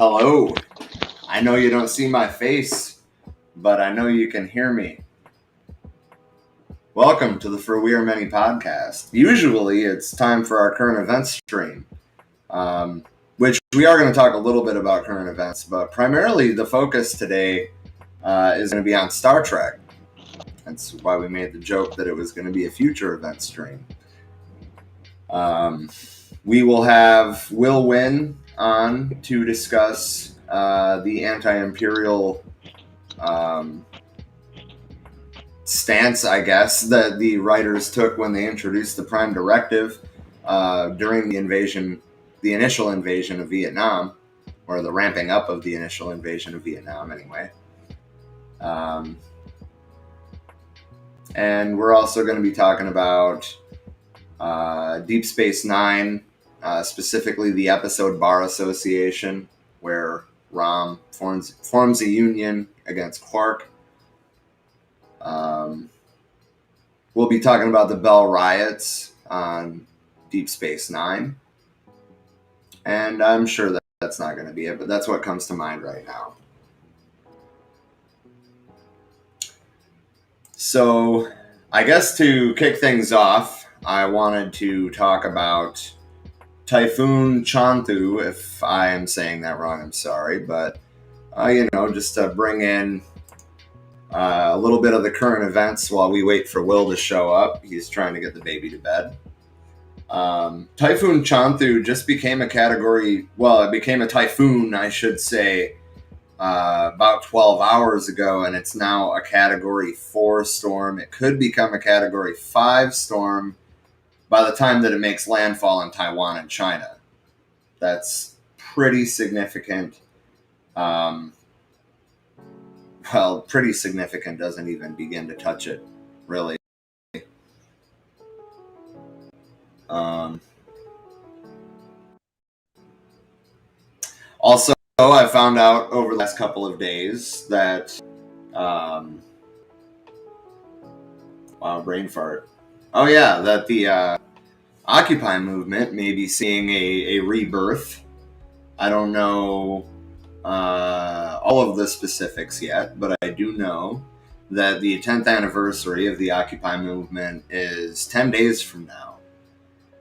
Hello. I know you don't see my face, but I know you can hear me. Welcome to the For We Are Many podcast. Usually it's time for our current events stream, which we are going to talk a little bit about current events, but primarily the focus today is going to be on Star Trek. That's why we made the joke that it was going to be a future event stream. We will have Nguyen on to discuss the anti-imperial stance, I guess, that the writers took when they introduced the Prime Directive during the initial invasion of Vietnam, or the ramping up of the initial invasion of Vietnam, anyway. And we're also going to be talking about Deep Space Nine, specifically the episode Bar Association, where Rom forms a union against Quark. We'll be talking about the Bell riots on Deep Space Nine. And I'm sure that that's not going to be it, but that's what comes to mind right now. So, I guess to kick things off, I wanted to talk about Typhoon Chanthu. If I am saying that wrong, I'm sorry. But, just to bring in a little bit of the current events while we wait for Will to show up. He's trying to get the baby to bed. Typhoon Chanthu just became a category, well, it became a typhoon, I should say, about 12 hours ago, and it's now a Category 4 storm. It could become a Category 5 storm by the time that it makes landfall in Taiwan and China. That's pretty significant. Pretty significant doesn't even begin to touch it, really. Also, I found out over the last couple of days that, brain fart. Oh yeah, that the Occupy movement may be seeing a rebirth. I don't know all of the specifics yet, but I do know that the 10th anniversary of the Occupy movement is 10 days from now.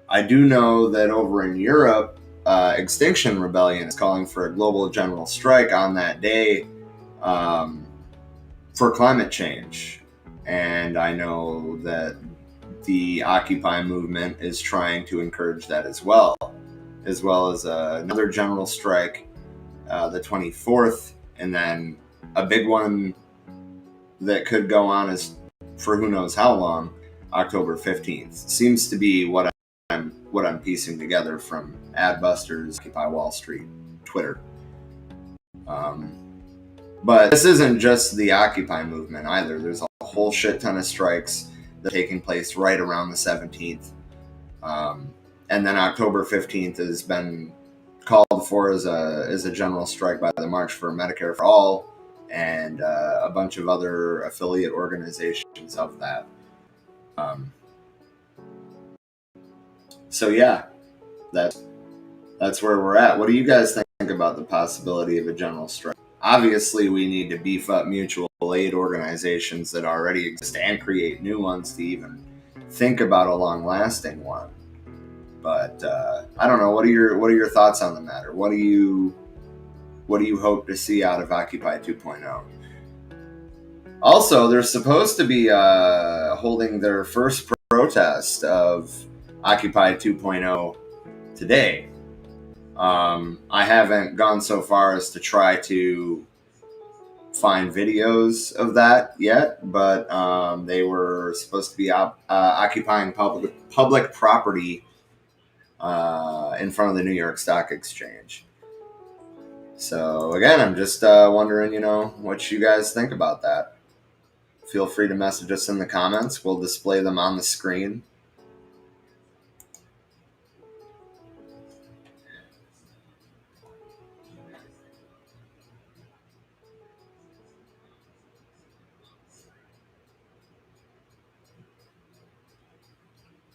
I do know that over in Europe, Extinction Rebellion is calling for a global general strike on that day for climate change. And I know that the Occupy movement is trying to encourage that as well as another general strike the 24th, and then a big one that could go on is for who knows how long, October 15th. Seems to be what I'm piecing together from Adbusters, Occupy Wall Street, Twitter. But this isn't just the Occupy movement either. There's a whole shit ton of strikes that are taking place right around the 17th. And then October 15th has been called for as a general strike by the March for Medicare for All and a bunch of other affiliate organizations of that. So yeah, that's where we're at. What do you guys think about the possibility of a general strike? Obviously, we need to beef up mutual aid organizations that already exist and create new ones to even think about a long-lasting one. But I don't know. What are your thoughts on the matter? What do you hope to see out of Occupy 2.0? Also, they're supposed to be holding their first protest of Occupy 2.0 today. I haven't gone so far as to try to find videos of that yet, but they were supposed to be occupying public property in front of the New York Stock Exchange. So again, I'm just wondering, what you guys think about that. Feel free to message us in the comments. We'll display them on the screen.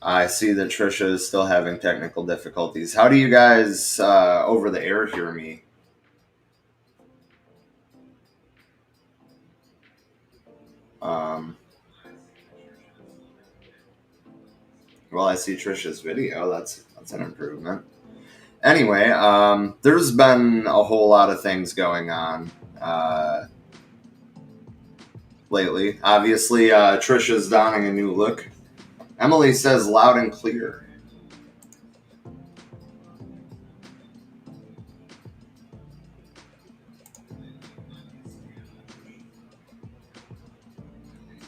I see that Trisha is still having technical difficulties. How do you guys over the air hear me? Um, well, I see Trisha's video. That's an improvement. Anyway, there's been a whole lot of things going on lately. Obviously, Trisha's donning a new look. Emily says loud and clear.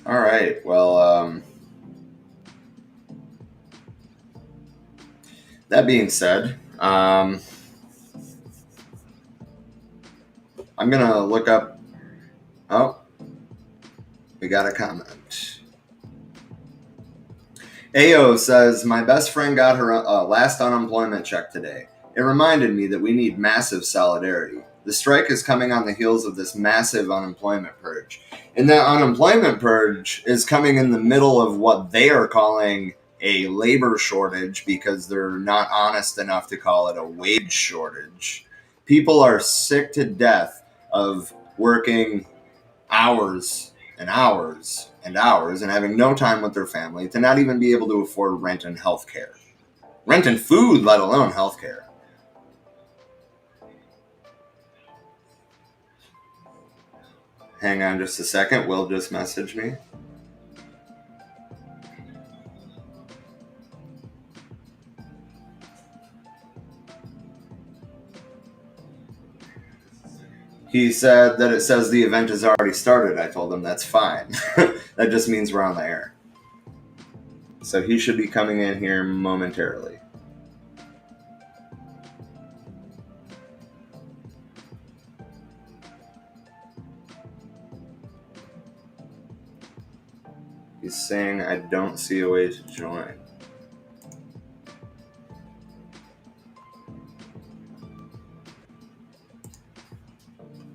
All right. Well, that being said, I'm gonna look up. Oh, we got a comment. Ao says, my best friend got her last unemployment check today. It reminded me that we need massive solidarity. The strike is coming on the heels of this massive unemployment purge. And that unemployment purge is coming in the middle of what they are calling a labor shortage because they're not honest enough to call it a wage shortage. People are sick to death of working hours and hours and hours and having no time with their family to not even be able to afford rent and health care. Rent and food, let alone health care. Hang on just a second. Will just messaged me. He said that it says the event has already started. I told him that's fine. That just means we're on the air. So he should be coming in here momentarily. He's saying I don't see a way to join.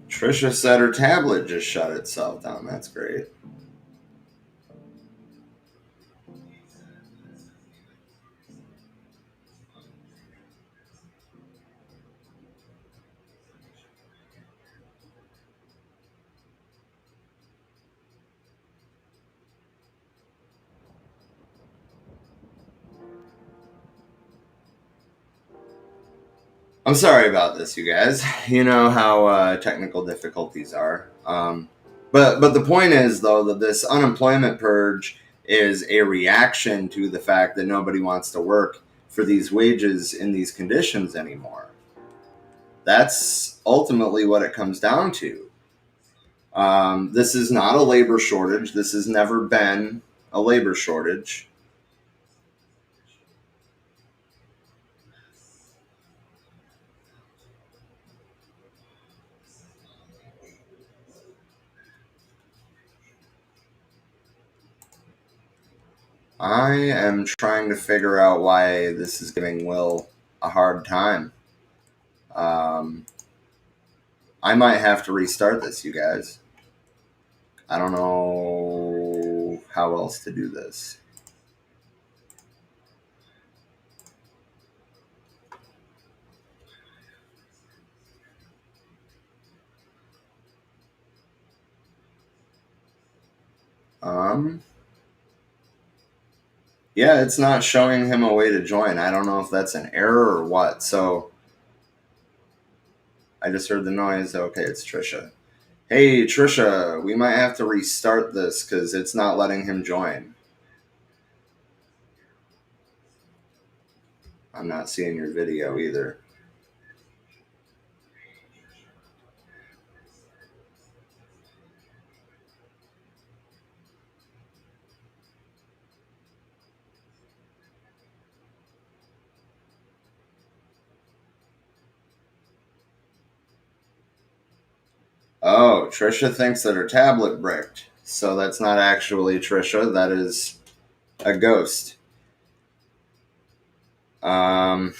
Trisha said her tablet just shut itself down. That's great. I'm sorry about this, you guys. You know how technical difficulties are. But the point is, though, that this unemployment purge is a reaction to the fact that nobody wants to work for these wages in these conditions anymore. That's ultimately what it comes down to. This is not a labor shortage. This has never been a labor shortage. I am trying to figure out why this is giving Will a hard time. I might have to restart this, you guys. I don't know how else to do this. Yeah, it's not showing him a way to join. I don't know if that's an error or what. So I just heard the noise. Okay, it's Trisha. Hey, Trisha, we might have to restart this because it's not letting him join. I'm not seeing your video either. Oh, Trisha thinks that her tablet bricked. So that's not actually Trisha. That is a ghost. I'm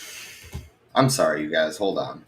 sorry, you guys. Hold on.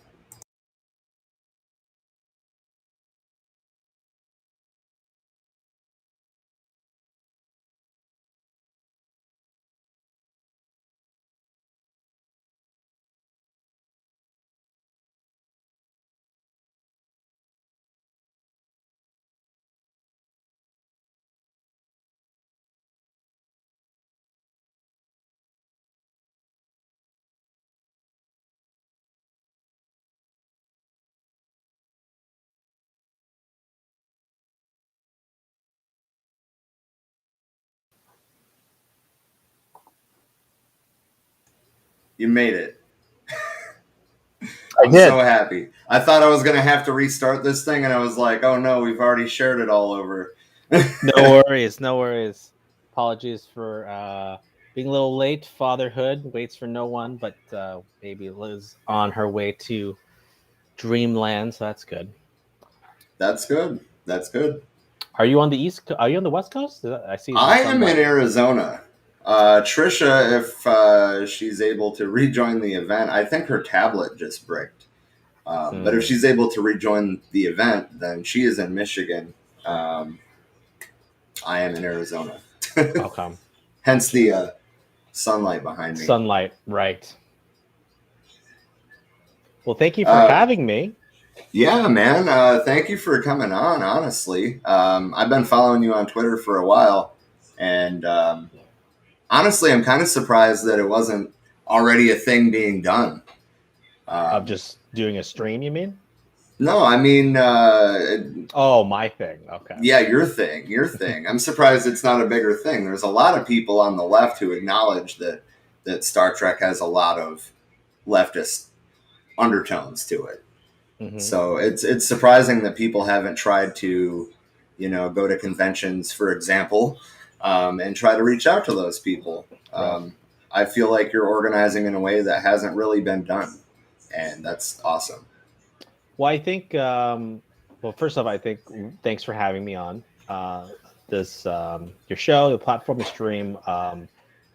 You made it. I I'm did. so happy. I thought I was going to have to restart this thing, and I was like, oh no, we've already shared it all over. No worries, no worries. Apologies for being a little late. Fatherhood waits for no one, but baby Liz on her way to dreamland, so that's good. That's good. That's good. Are you on the Are you on the West Coast? I see the I am in sunlight. Arizona. Trisha, if she's able to rejoin the event, I think her tablet just bricked. But if Hmm. she's able to rejoin the event, then she is in Michigan. Um, I am in Arizona. Okay. Hence the sunlight behind me. Sunlight, right. Well, thank you for Uh, having me. yeah, man. Thank you for coming on, honestly. I've been following you on Twitter for a while. And honestly, I'm kind of surprised that it wasn't already a thing being done. Of Um, just doing a stream, you mean? no, I mean, Oh, my thing. Okay. yeah, your thing, your thing. I'm surprised it's not a bigger thing. There's a lot of people on the left who acknowledge that Star Trek has a lot of leftist undertones to it. Hmm. So it's surprising that people haven't tried to, go to conventions, for example, and try to reach out to those people. Right. I feel like you're organizing in a way that hasn't really been done, and that's awesome. Well, I think, well, first off, I think thanks for having me on this your show, the platform, the stream.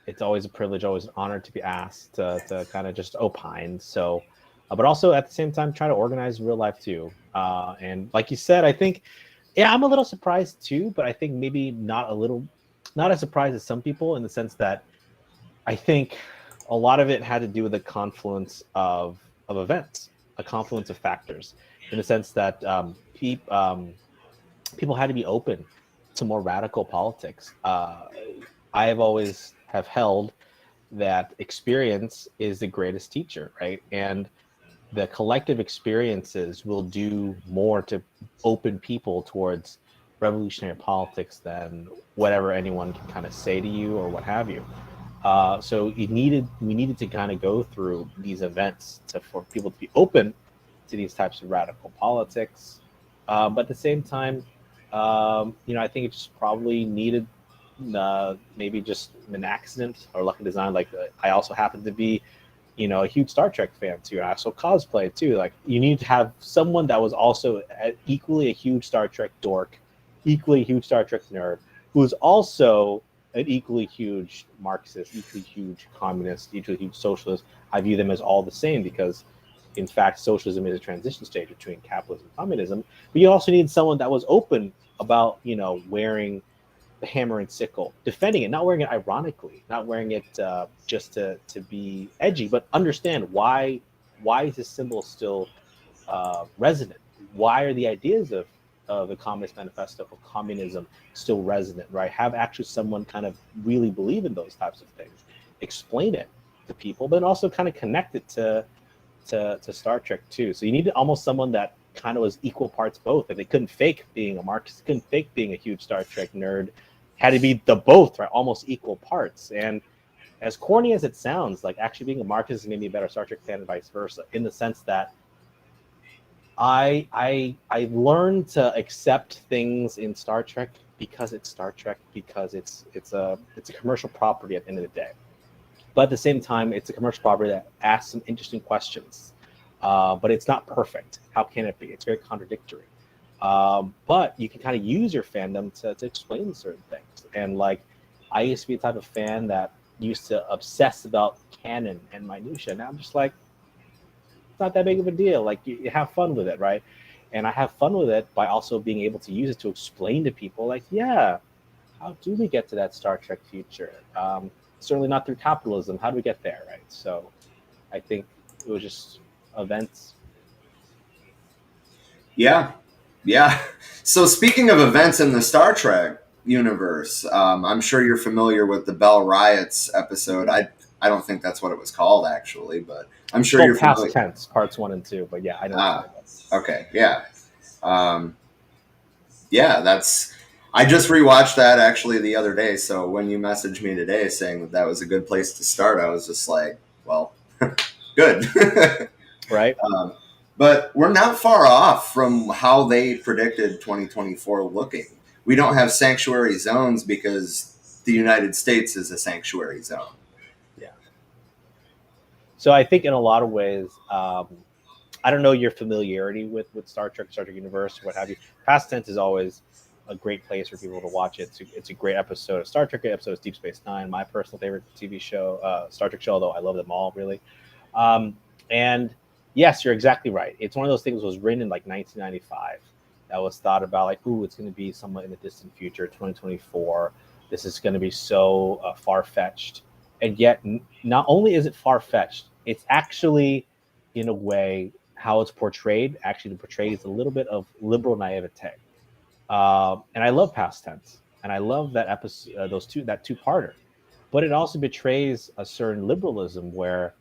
It's always a privilege, always an honor to be asked to kind of just opine. So, but also at the same time, try to organize real life too. And like you said, I think, yeah, I'm a little surprised too, but I think maybe not as surprised as some people in the sense that I think a lot of it had to do with the confluence of events, a confluence of factors, in the sense that people had to be open to more radical politics. I have always have held that experience is the greatest teacher, right? And the collective experiences will do more to open people towards revolutionary politics than whatever anyone can kind of say to you or what have you. So we needed to kind of go through these events for people to be open to these types of radical politics. But at the same time, I think it just probably needed maybe just an accident or lucky design. Like I also happen to be, a huge Star Trek fan too. I also cosplay too. Like you need to have someone that was also equally a huge Star Trek dork, equally a huge Star Trek nerd, who's also an equally huge Marxist, equally huge communist, equally huge socialist. I view them as all the same because, in fact, socialism is a transition stage between capitalism and communism. But you also need someone that was open about, wearing the hammer and sickle, defending it, not wearing it ironically, not wearing it just to be edgy, but understand why is this symbol still resonant? Why are the ideas of the Communist Manifesto of communism still resonant? Right? Have actually someone kind of really believe in those types of things, explain it to people, but also kind of connect it to Star Trek too. So you need almost someone that kind of was equal parts both. If they couldn't fake being a Marxist, couldn't fake being a huge Star Trek nerd, had to be the both, right? Almost equal parts. And as corny as it sounds, like actually being a Marxist made me a better Star Trek fan and vice versa, in the sense that I learned to accept things in Star Trek because it's Star Trek, because it's a commercial property at the end of the day. But at the same time, it's a commercial property that asks some interesting questions. But it's not perfect. How can it be? It's very contradictory. But you can kind of use your fandom to explain certain things. And like, I used to be the type of fan that used to obsess about canon and minutia. Now I'm just like, it's not that big of a deal. Like, you have fun with it, right? And I have fun with it by also being able to use it to explain to people, like, yeah, how do we get to that Star Trek future? Certainly not through capitalism. How do we get there, right? So I think it was just events. Yeah, yeah. So speaking of events in the Star Trek universe, I'm sure you're familiar with the Bell Riots episode. I don't think that's what it was called actually, but I'm It's sure called you're past familiar. tense, parts 1 and 2. But yeah, I know what you're Ah, talking about. okay, yeah, um, yeah. That's. I just rewatched that actually the other day. So when you messaged me today saying that that was a good place to start, I was just like, well. Good. right? But we're not far off from how they predicted 2024 looking. We don't have sanctuary zones because the United States is a sanctuary zone. Yeah. So I think in a lot of ways, I don't know your familiarity with Star Trek, Star Trek Universe, what have you. Past Tense is always a great place for people to watch it. It's a great episode of Star Trek. Great episode of Deep Space Nine, my personal favorite TV show, Star Trek show. Although I love them all really. And yes, you're exactly right. It's one of those things that was written in like 1995. That was thought about like, ooh, it's going to be somewhat in the distant future, 2024. This is going to be so far fetched, and yet not only is it far fetched, it's actually in a way how it's portrayed actually portrays a little bit of liberal naivete. And I love Past Tense, and I love that episode, that two-parter. But it also betrays a certain liberalism where,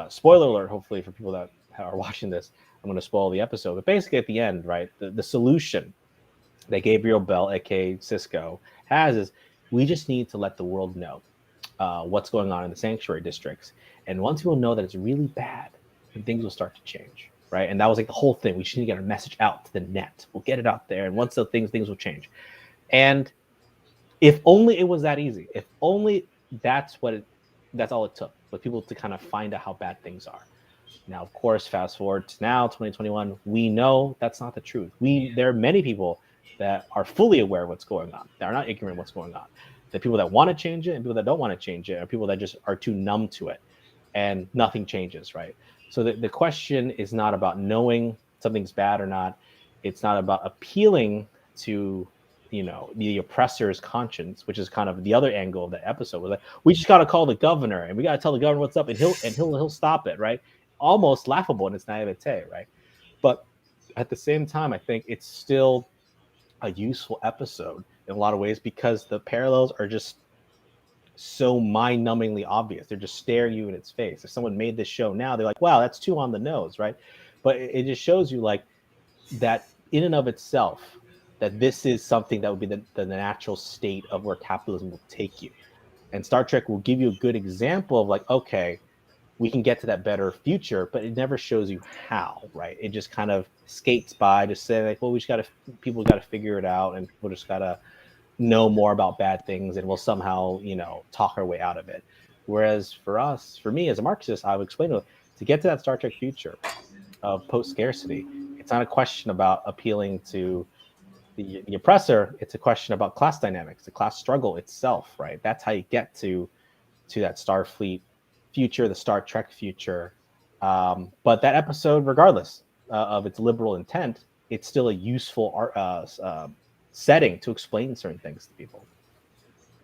spoiler alert, hopefully for people that are watching this, I'm going to spoil the episode. But basically, at the end, right, the solution that Gabriel Bell, aka Cisco, has is we just need to let the world know what's going on in the sanctuary districts, and once people know that it's really bad, then things will start to change, right? And that was like the whole thing. We just need to get our message out to the net. We'll get it out there, and once the things will change. And if only it was that easy. If only that's that's all it took for people to kind of find out how bad things are. Now, of course, fast forward to now, 2021, we know that's not the truth. There are many people that are fully aware of what's going on. They're not ignorant of what's going on. The people that want to change it and people that don't want to change it are people that just are too numb to it, and nothing changes, right? So the question is not about knowing something's bad or not. It's not about appealing to the oppressor's conscience, which is kind of the other angle of the episode. We're like, we just got to call the governor and we got to tell the governor what's up, and he'll stop it, right? Almost laughable in its naivete, right? But at the same time, I think it's still a useful episode in a lot of ways because the parallels are just so mind-numbingly obvious. They're just staring you in its face. If someone made this show now, they're like, wow, that's too on the nose, right? But it just shows you like that in and of itself, that this is something that would be the natural state of where capitalism will take you. And Star Trek will give you a good example of like, okay, we can get to that better future, but it never shows you how, right? It just kind of skates by, just saying like, well, people got to figure it out, and people just got to know more about bad things, and we'll somehow, talk our way out of it. Whereas for me as a Marxist, I would explain to get to that Star Trek future of post scarcity, it's not a question about appealing to the oppressor. It's a question about class dynamics, the class struggle itself, right? That's how you get to that Starfleet future, the Star Trek future. But that episode, regardless of its liberal intent, it's still a useful setting to explain certain things to people.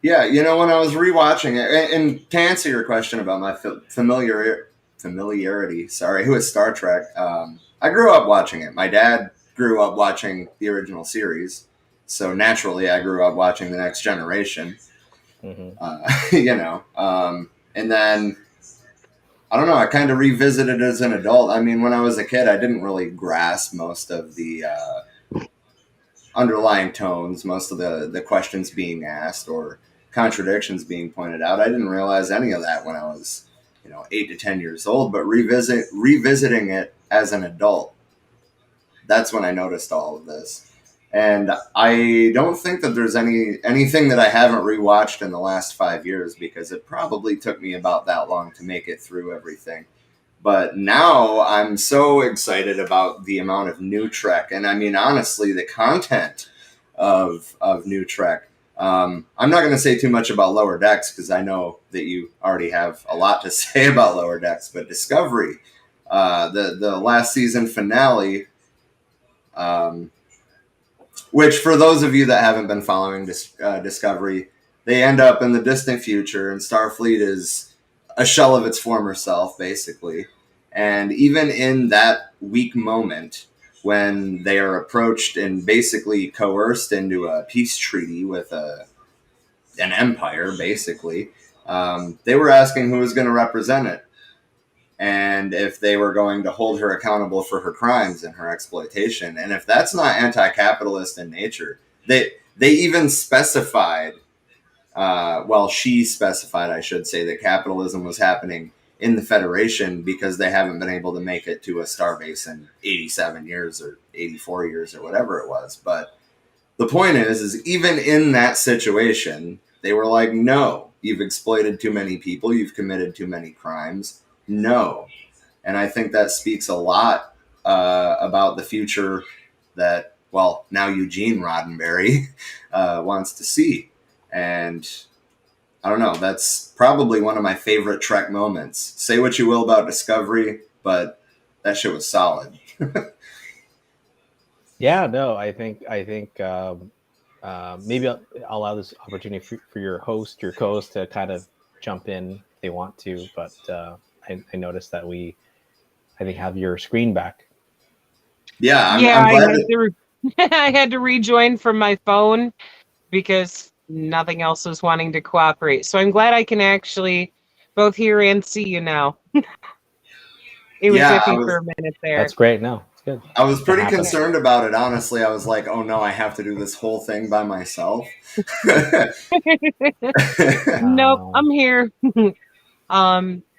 Yeah, when I was rewatching it, and to answer your question about my familiarity, with Star Trek, I grew up watching it. My dad grew up watching the original series, so naturally I grew up watching The Next Generation. Mm-hmm. And then I don't know, I kind of revisited it as an adult. I mean, when I was a kid, I didn't really grasp most of the underlying tones, most of the questions being asked or contradictions being pointed out. I didn't realize any of that when I was, 8 to 10 years old, but revisiting it as an adult, that's when I noticed all of this. And I don't think that there's anything that I haven't rewatched in the last 5 years, because it probably took me about that long to make it through everything. But now I'm so excited about the amount of new Trek, and I mean, honestly, the content of new Trek. I'm not going to say too much about Lower Decks because I know that you already have a lot to say about Lower Decks. But Discovery, the last season finale, which for those of you that haven't been following Discovery, they end up in the distant future, and Starfleet is a shell of its former self, basically. And even in that weak moment, when they are approached and basically coerced into a peace treaty with an empire, basically, they were asking who was going to represent it, and if they were going to hold her accountable for her crimes and her exploitation. And if that's not anti-capitalist in nature, they even specified, she specified, I should say, that capitalism was happening in the Federation because they haven't been able to make it to a starbase in 87 years or 84 years or whatever it was. But the point is even in that situation, they were like, no, you've exploited too many people, you've committed too many crimes. No. And I think that speaks a lot about the future that, well, now Eugene Roddenberry wants to see. And I don't know, that's probably one of my favorite Trek moments. Say what you will about Discovery, but that shit was solid. Yeah, no, I think maybe I'll allow this opportunity for your co-host to kind of jump in if they want to, but I noticed that I think have your screen back. Yeah, I'm I glad had that, to I had to rejoin from my phone because nothing else was wanting to cooperate. So I'm glad I can actually both hear and see you now. It was yeah, iffy for a minute there. That's great. No, it's good. I was pretty It happens. concerned about it, honestly. I was like, oh no, I have to do this whole thing by myself. Nope, I'm here.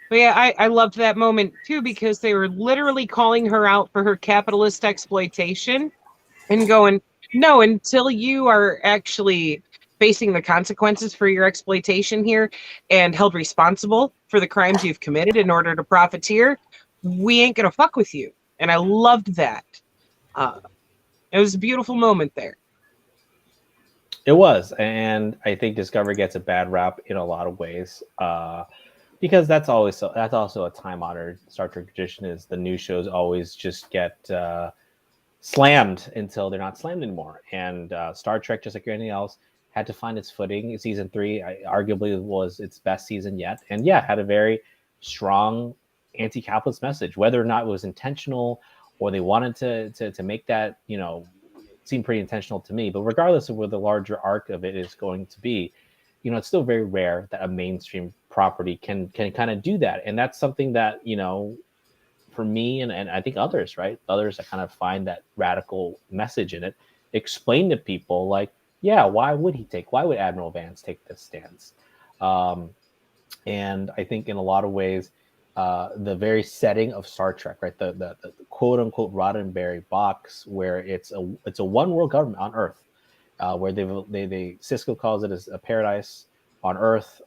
But yeah, I loved that moment too because they were literally calling her out for her capitalist exploitation and going, no, until you are actually facing the consequences for your exploitation here and held responsible for the crimes you've committed in order to profiteer, we ain't gonna fuck with you. And I loved that. It was a beautiful moment there. It was, and I think Discovery gets a bad rap in a lot of ways because that's also a time-honored Star Trek tradition. Is the new shows always just get slammed until they're not slammed anymore, and Star Trek, just like anything else, had to find its footing. Season 3 arguably was its best season yet, and yeah, had a very strong anti-capitalist message, whether or not it was intentional or they wanted to make that, seemed pretty intentional to me. But regardless of where the larger arc of it is going to be, it's still very rare that a mainstream property can kind of do that. And that's something that, for me and I think others, right? Others that kind of find that radical message in it, explain to people like, yeah, why would Admiral Vance take this stance? And I think in a lot of ways, the very setting of Star Trek, right? The quote unquote Roddenberry box, where it's a one world government on Earth, where Cisco calls it as a paradise on Earth.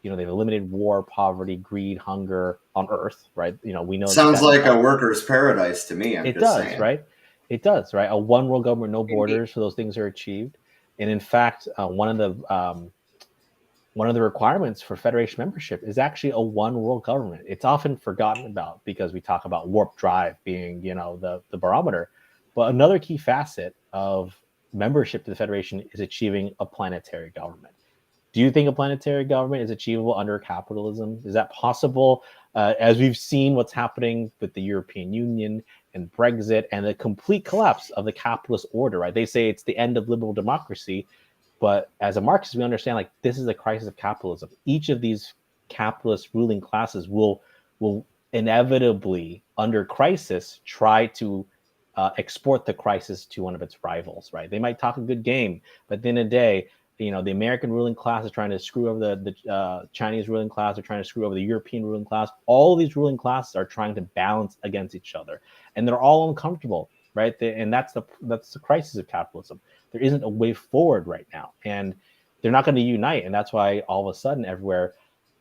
They've eliminated war, poverty, greed, hunger on Earth, right? We know sounds like a worker's paradise to me. It does, right? It does, right? A one world government, no borders, so those things are achieved. And in fact, one of the requirements for Federation membership is actually a one world government. It's often forgotten about because we talk about warp drive being, the barometer. But another key facet of membership to the Federation is achieving a planetary government. Do you think a planetary government is achievable under capitalism? Is that possible? As we've seen what's happening with the European Union and Brexit and the complete collapse of the capitalist order, right? They say it's the end of liberal democracy. But as a Marxist, we understand like this is a crisis of capitalism. Each of these capitalist ruling classes will inevitably, under crisis, try to export the crisis to one of its rivals, right? They might talk a good game, but at the end of the day, the American ruling class is trying to screw over the Chinese ruling class. They're trying to screw over the European ruling class. All of these ruling classes are trying to balance against each other, and they're all uncomfortable, right? And that's the crisis of capitalism. There isn't a way forward right now, and they're not going to unite. And that's why all of a sudden, everywhere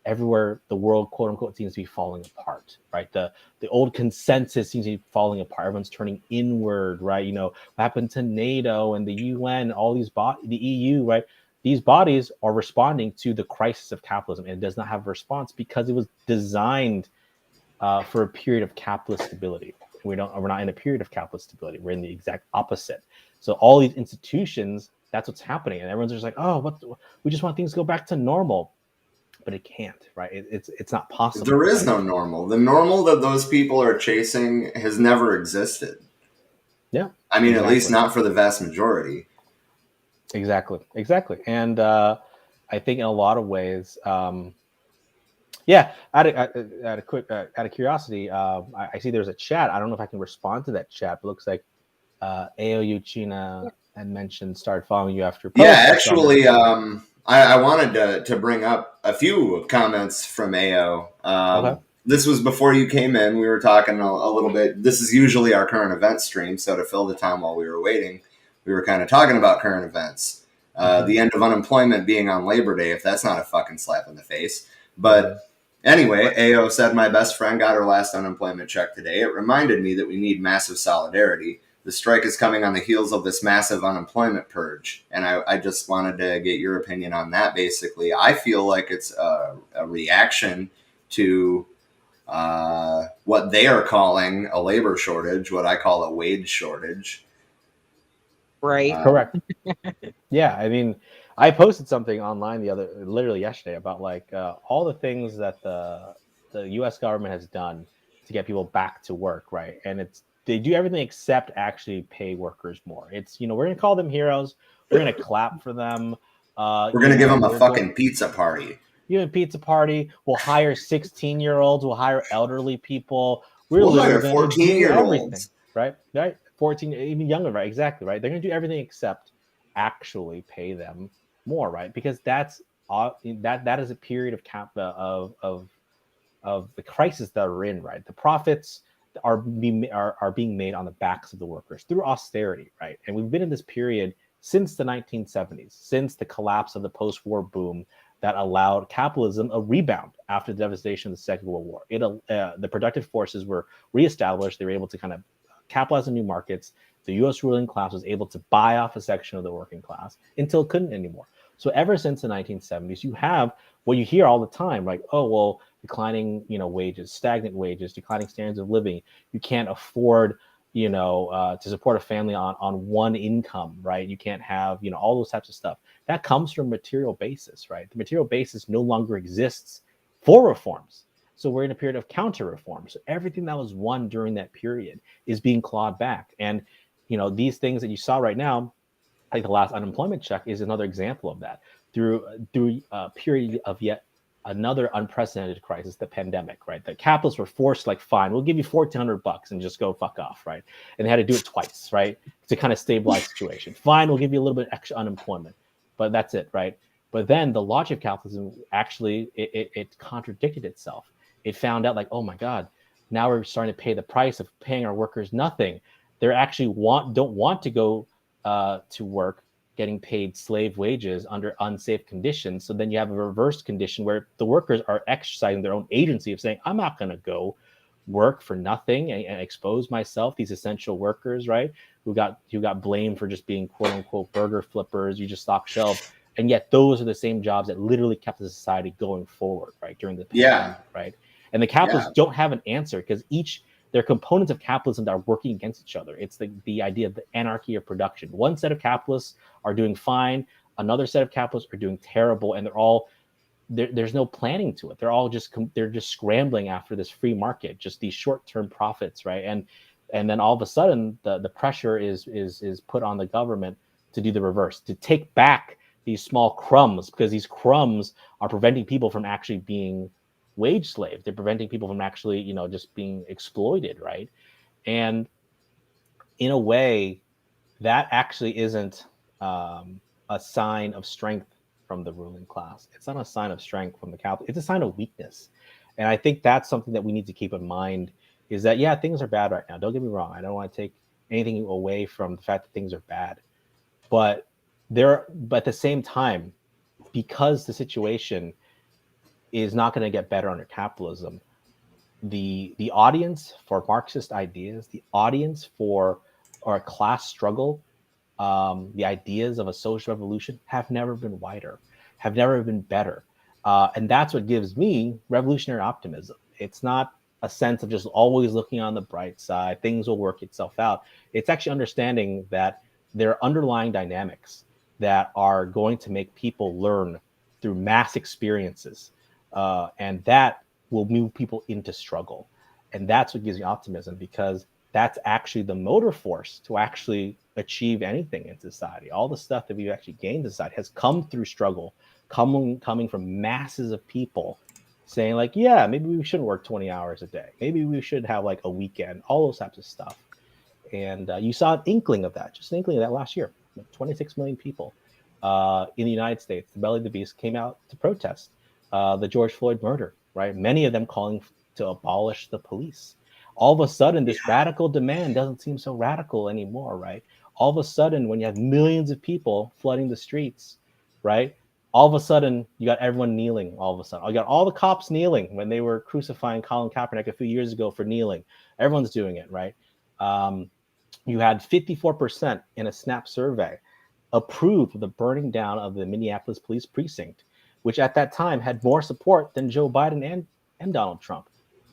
the world, quote unquote, seems to be falling apart, right? The old consensus seems to be falling apart. Everyone's turning inward, right? What happened to NATO and the UN, all these the EU, right? These bodies are responding to the crisis of capitalism, and it does not have a response because it was designed for a period of capitalist stability. We're not in a period of capitalist stability. We're in the exact opposite. So all these institutions, that's what's happening, and everyone's just like, oh, we just want things to go back to normal, but it can't, right? It's not possible. There is no normal. The normal that those people are chasing has never existed. Yeah, I mean, exactly. At least not for the vast majority. Exactly. And I think in a lot of ways, yeah. Out of curiosity, I see there's a chat. I don't know if I can respond to that chat, but it looks like AOU China had mentioned started following you after your post. Yeah, actually, I wanted to bring up a few comments from AO. Okay. This was before you came in. We were talking a little bit. This is usually our current event stream, so to fill the time while we were waiting, we were kind of talking about current events. The end of unemployment being on Labor Day, if that's not a fucking slap in the face. But anyway, AO said my best friend got her last unemployment check today. It reminded me that we need massive solidarity. The strike is coming on the heels of this massive unemployment purge. And I just wanted to get your opinion on that, basically. I feel like it's a reaction to what they are calling a labor shortage, what I call a wage shortage. Right. Correct. Yeah, I mean, I posted something online literally yesterday about like all the things that the U.S. government has done to get people back to work, right? And they do everything except actually pay workers more. It's we're gonna call them heroes. We're gonna clap for them. We're going to give them a fucking pizza party. A pizza party. We'll hire 16-year-olds. We'll hire elderly people. We're We'll literally hire going to do everything, 14-year-olds. right? 14, even younger, right? Exactly, right? They're going to do everything except actually pay them more, right? Because that is a period of the crisis that we're in, right? The profits are being made on the backs of the workers through austerity, right? And we've been in this period since the 1970s, since the collapse of the post-war boom that allowed capitalism a rebound after the devastation of the Second World War. The productive forces were reestablished. They were able to kind of capitalize on new markets. The U.S. ruling class was able to buy off a section of the working class until it couldn't anymore. So ever since the 1970s, you have what you hear all the time, like, oh, well, declining, wages, stagnant wages, declining standards of living. You can't afford, to support a family on one income, right? You can't have, all those types of stuff. That comes from material basis, right? The material basis no longer exists for reforms. So we're in a period of counter reform. So everything that was won during that period is being clawed back. And, these things that you saw right now, like the last unemployment check is another example of that through a period of yet another unprecedented crisis, the pandemic, right? The capitalists were forced, like, fine, we'll give you $1,400 and just go fuck off, right? And they had to do it twice, right? To kind of stabilize the situation. Fine, we'll give you a little bit extra unemployment, but that's it, right? But then the logic of capitalism actually, it contradicted itself. It found out like, oh my God, now we're starting to pay the price of paying our workers nothing. They're actually don't want to go to work getting paid slave wages under unsafe conditions. So then you have a reversed condition where the workers are exercising their own agency of saying, I'm not going to go work for nothing and expose myself. These essential workers, right, who got blamed for just being quote unquote burger flippers, you just stock shelves. And yet those are the same jobs that literally kept the society going forward, right, during the pandemic, right? And the capitalists don't have an answer because they're components of capitalism that are working against each other. It's the idea of the anarchy of production. One set of capitalists are doing fine, another set of capitalists are doing terrible, and there's no planning to it. They're just scrambling after this free market, just these short-term profits, right? And then all of a sudden the pressure is put on the government to do the reverse, to take back these small crumbs, because these crumbs are preventing people from actually being wage slaves. They're preventing people from actually, just being exploited, right? And in a way, that actually isn't a sign of strength from the ruling class. It's not a sign of strength from the capital. It's a sign of weakness. And I think that's something that we need to keep in mind is that, yeah, things are bad right now. Don't get me wrong. I don't want to take anything away from the fact that things are bad. But at the same time, because the situation is not going to get better under capitalism, the audience for Marxist ideas, the audience for a class struggle, the ideas of a social revolution have never been wider, have never been better. And that's what gives me revolutionary optimism. It's not a sense of just always looking on the bright side, things will work itself out. It's actually understanding that there are underlying dynamics that are going to make people learn through mass experiences. And that will move people into struggle. And that's what gives me optimism, because that's actually the motor force to actually achieve anything in society. All the stuff that we've actually gained in society has come through struggle, coming from masses of people saying like, yeah, maybe we shouldn't work 20 hours a day. Maybe we should have like a weekend, all those types of stuff. And you saw an inkling of that, just an inkling of that last year, like 26 million people. in the United States, the belly of the beast, came out to protest the George Floyd murder, right? Many of them calling to abolish the police. All of a sudden, this radical demand doesn't seem so radical anymore, right? All of a sudden, when you have millions of people flooding the streets, right? All of a sudden, you got everyone kneeling. All of a sudden, you got all the cops kneeling when they were crucifying Colin Kaepernick a few years ago for kneeling. Everyone's doing it, right? You had 54% in a Snap survey approved of the burning down of the Minneapolis police precinct, which at that time had more support than Joe Biden and Donald Trump.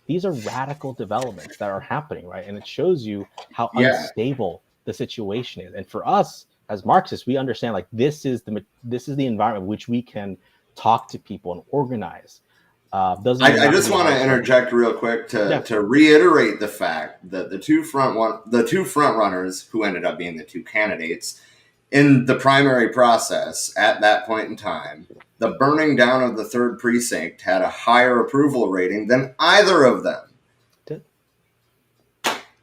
These are radical developments that are happening, right? And it shows you how Yeah. unstable the situation is. And for us as Marxists, we understand like this is the environment in which we can talk to people and organize. Doesn't mean I not to just be want to hardcore. interject real quick to reiterate the fact that the two front runners who ended up being the two candidates in the primary process at that point in time, the burning down of the third precinct had a higher approval rating than either of them.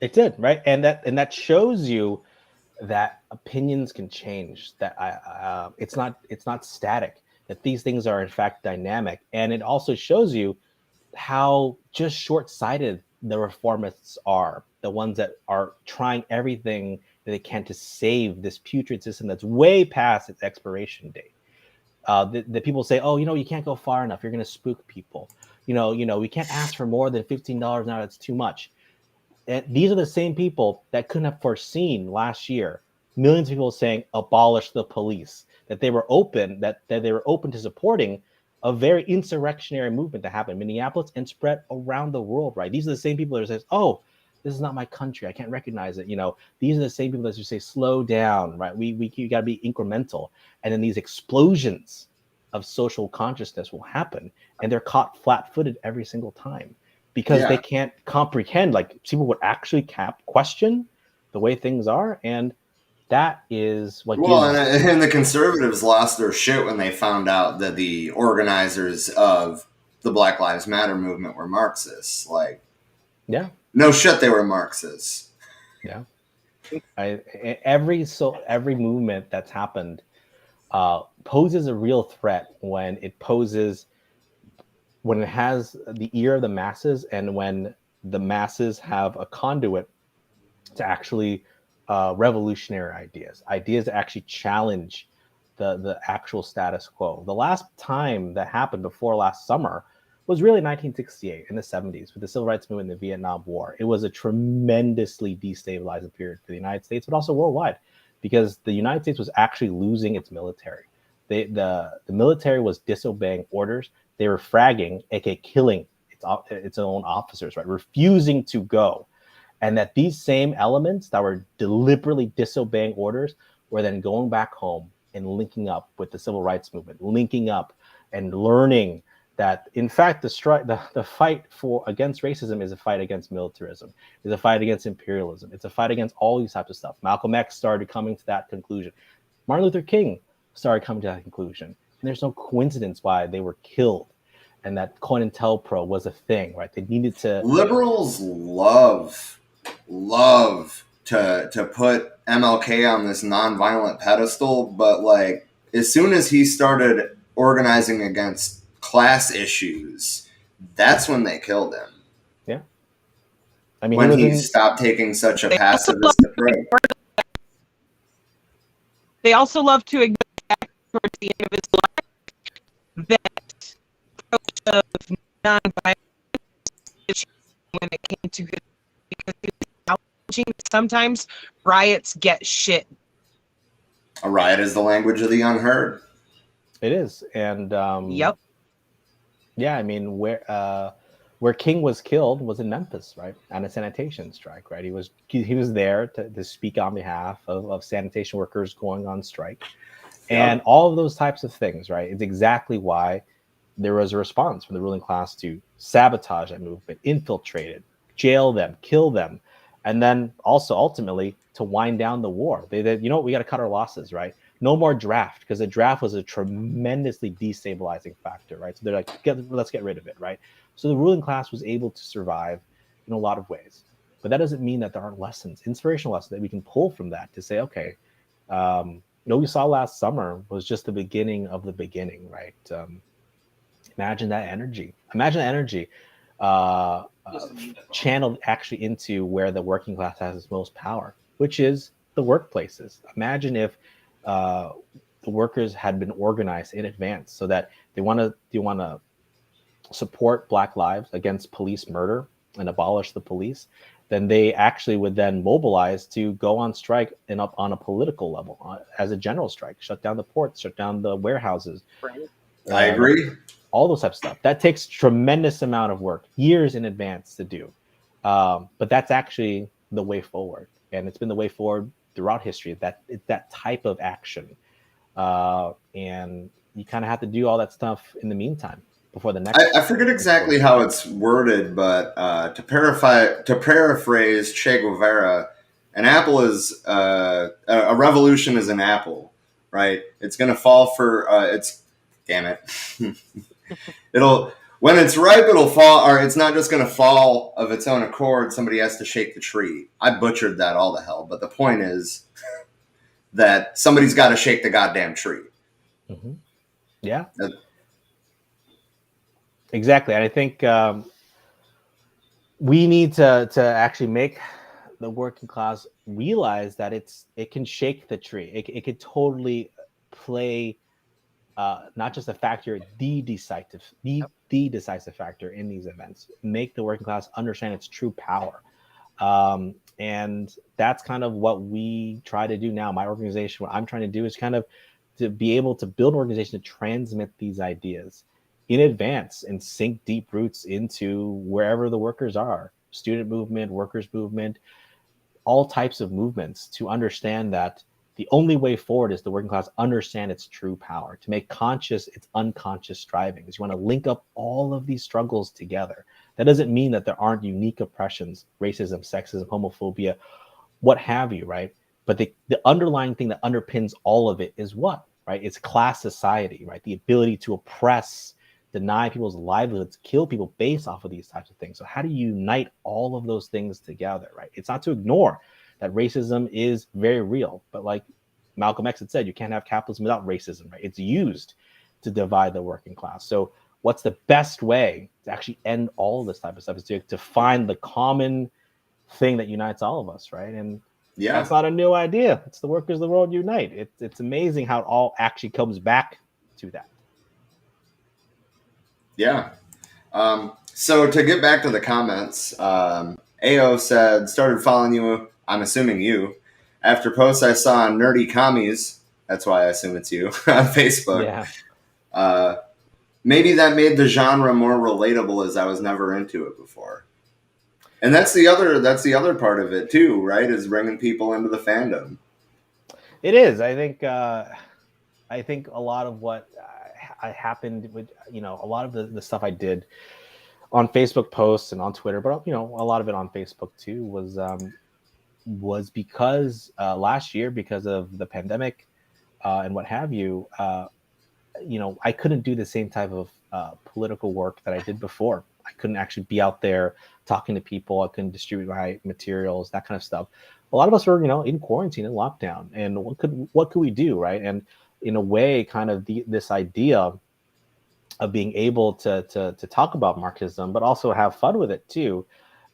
It did, right? And that shows you that opinions can change. That it's not static. That these things are in fact dynamic, and it also shows you how just short-sighted the reformists are. The ones that are trying everything that they can to save this putrid system that's way past its expiration date. The people say, "Oh, you can't go far enough. You're going to spook people. We can't ask for more than $15 an hour. That's too much." And these are the same people that couldn't have foreseen last year millions of people saying abolish the police, that they were open to supporting a very insurrectionary movement that happened in Minneapolis and spread around the world, right? These are the same people that say, "Oh, this is not my country. I can't recognize it." These are the same people that say, "Slow down," right? We got to be incremental. And then these explosions of social consciousness will happen, and they're caught flat-footed every single time, because they can't comprehend, like people would actually question the way things are. And that is what gives. And the conservatives lost their shit when they found out that the organizers of the Black Lives Matter movement were Marxists. Like, no shit, they were Marxists. Yeah. Every movement that's happened poses a real threat when it has the ear of the masses, and when the masses have a conduit to actually revolutionary ideas that actually challenge the actual status quo. The last time that happened before last summer was really 1968 in the 70s with the Civil Rights Movement and the Vietnam War. It was a tremendously destabilizing period for the United States, but also worldwide, because the United States was actually losing its military. The military was disobeying orders. They were fragging, aka killing its own officers, right? Refusing to go. And that these same elements that were deliberately disobeying orders were then going back home and linking up with the civil rights movement, linking up and learning that, in fact, the fight against racism is a fight against militarism, is a fight against imperialism. It's a fight against all these types of stuff. Malcolm X started coming to that conclusion. Martin Luther King started coming to that conclusion. And there's no coincidence why they were killed, and that COINTELPRO was a thing, right? They needed to. Liberals love to put MLK on this nonviolent pedestal, but like as soon as he started organizing against class issues, that's when they killed him. Yeah. I mean, when he stopped taking such a pacifist approach. They also love to acknowledge towards the end of his life that approach of nonviolence when it came to his, because he was acknowledging that sometimes riots get shit. A riot is the language of the unheard. It is. And yep. Yeah, I mean, where King was killed was in Memphis, right? On a sanitation strike, right? He was there to speak on behalf of sanitation workers going on strike. And all of those types of things, right? It's exactly why there was a response from the ruling class to sabotage that movement, infiltrate it, jail them, kill them, and then also ultimately to wind down the war. We got to cut our losses, right? No more draft, because the draft was a tremendously destabilizing factor, right? So they're like, let's get rid of it, right? So the ruling class was able to survive in a lot of ways. But that doesn't mean that there aren't lessons, inspirational lessons that we can pull from that to say, okay, what we saw last summer was just the beginning of the beginning, right? Imagine that energy. Imagine that energy channeled actually into where the working class has its most power, which is the workplaces. Imagine if uh, the workers had been organized in advance so that they want to support Black lives against police murder and abolish the police, then they actually would then mobilize to go on strike and up on a political level as a general strike, shut down the ports, shut down the warehouses, Right. I uh, agree. all those types of stuff. That takes tremendous amount of work, years in advance to do. But that's actually the way forward, and it's been the way forward throughout history. That type of action, and you kind of have to do all that stuff in the meantime before the next. I forget exactly how it's worded, but to paraphrase Che Guevara, an apple is a revolution is an apple, right? It's going to fall for it's. Damn it! It'll when it's ripe, it'll fall, or it's not just going to fall of its own accord. Somebody has to shake the tree. I butchered that all to hell, but the point is that somebody's got to shake the goddamn tree. Mm-hmm. Yeah, That, exactly. And I think we need to actually make the working class realize that it can shake the tree. It could totally play not just a factor, the decisive factor in these events. Make the working class understand its true power, and that's kind of what we try to do now. My organization, what I'm trying to do is kind of to be able to build an organization to transmit these ideas in advance and sink deep roots into wherever the workers are, student movement, workers movement, all types of movements, to understand that the only way forward is the working class understand its true power, to make conscious its unconscious strivings. You want to link up all of these struggles together. That doesn't mean that there aren't unique oppressions, racism, sexism, homophobia, what have you, right? But the underlying thing that underpins all of it is what, right? It's class society, right? The ability to oppress, deny people's livelihoods, kill people based off of these types of things. So how do you unite all of those things together, right? It's not to ignore that racism is very real, but like Malcolm X had said, you can't have capitalism without racism, right? It's used to divide the working class. So what's the best way to actually end all of this type of stuff is to find the common thing that unites all of us, right? And yeah, that's not a new idea. It's the workers of the world unite. It's amazing how it all actually comes back to that. yeah. So to get back to the comments, AO said, started following you, I'm assuming you, after posts I saw on Nerdy Commies, that's why I assume it's you, on Facebook. Yeah. Maybe that made the genre more relatable as I was never into it before. And that's the other part of it too, right? Is bringing people into the fandom. It is. I think a lot of what I happened with, a lot of the stuff I did on Facebook posts and on Twitter, but a lot of it on Facebook too was because last year, because of the pandemic and what have you, I couldn't do the same type of political work that I did before. I couldn't actually be out there talking to people. I couldn't distribute my materials, that kind of stuff. A lot of us were, in quarantine and lockdown, and what could we do, right? And in a way, kind of this idea of being able to talk about Marxism, but also have fun with it too.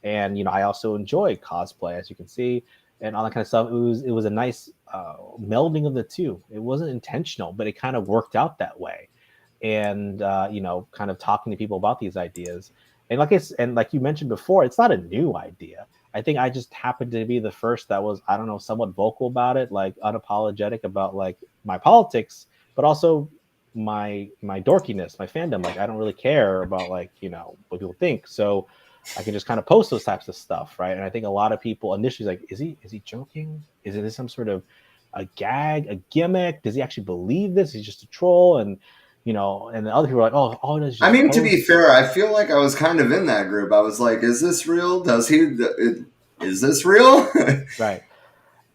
And I also enjoy cosplay, as you can see, and all that kind of stuff. It was a nice melding of the two. It wasn't intentional, but it kind of worked out that way. And kind of talking to people about these ideas. And like you mentioned before, it's not a new idea. I think I just happened to be the first that was, I don't know, somewhat vocal about it, like unapologetic about like my politics, but also my dorkiness, my fandom. Like I don't really care about like what people think, so I can just kind of post those types of stuff, right? And I think a lot of people initially like, is he joking? Is it some sort of a gag, a gimmick? Does he actually believe this? He's just a troll, and and the other people are like, oh, all it is. I mean, to be fair, I feel like I was kind of in that group. I was like, is this real? Is this real? Right.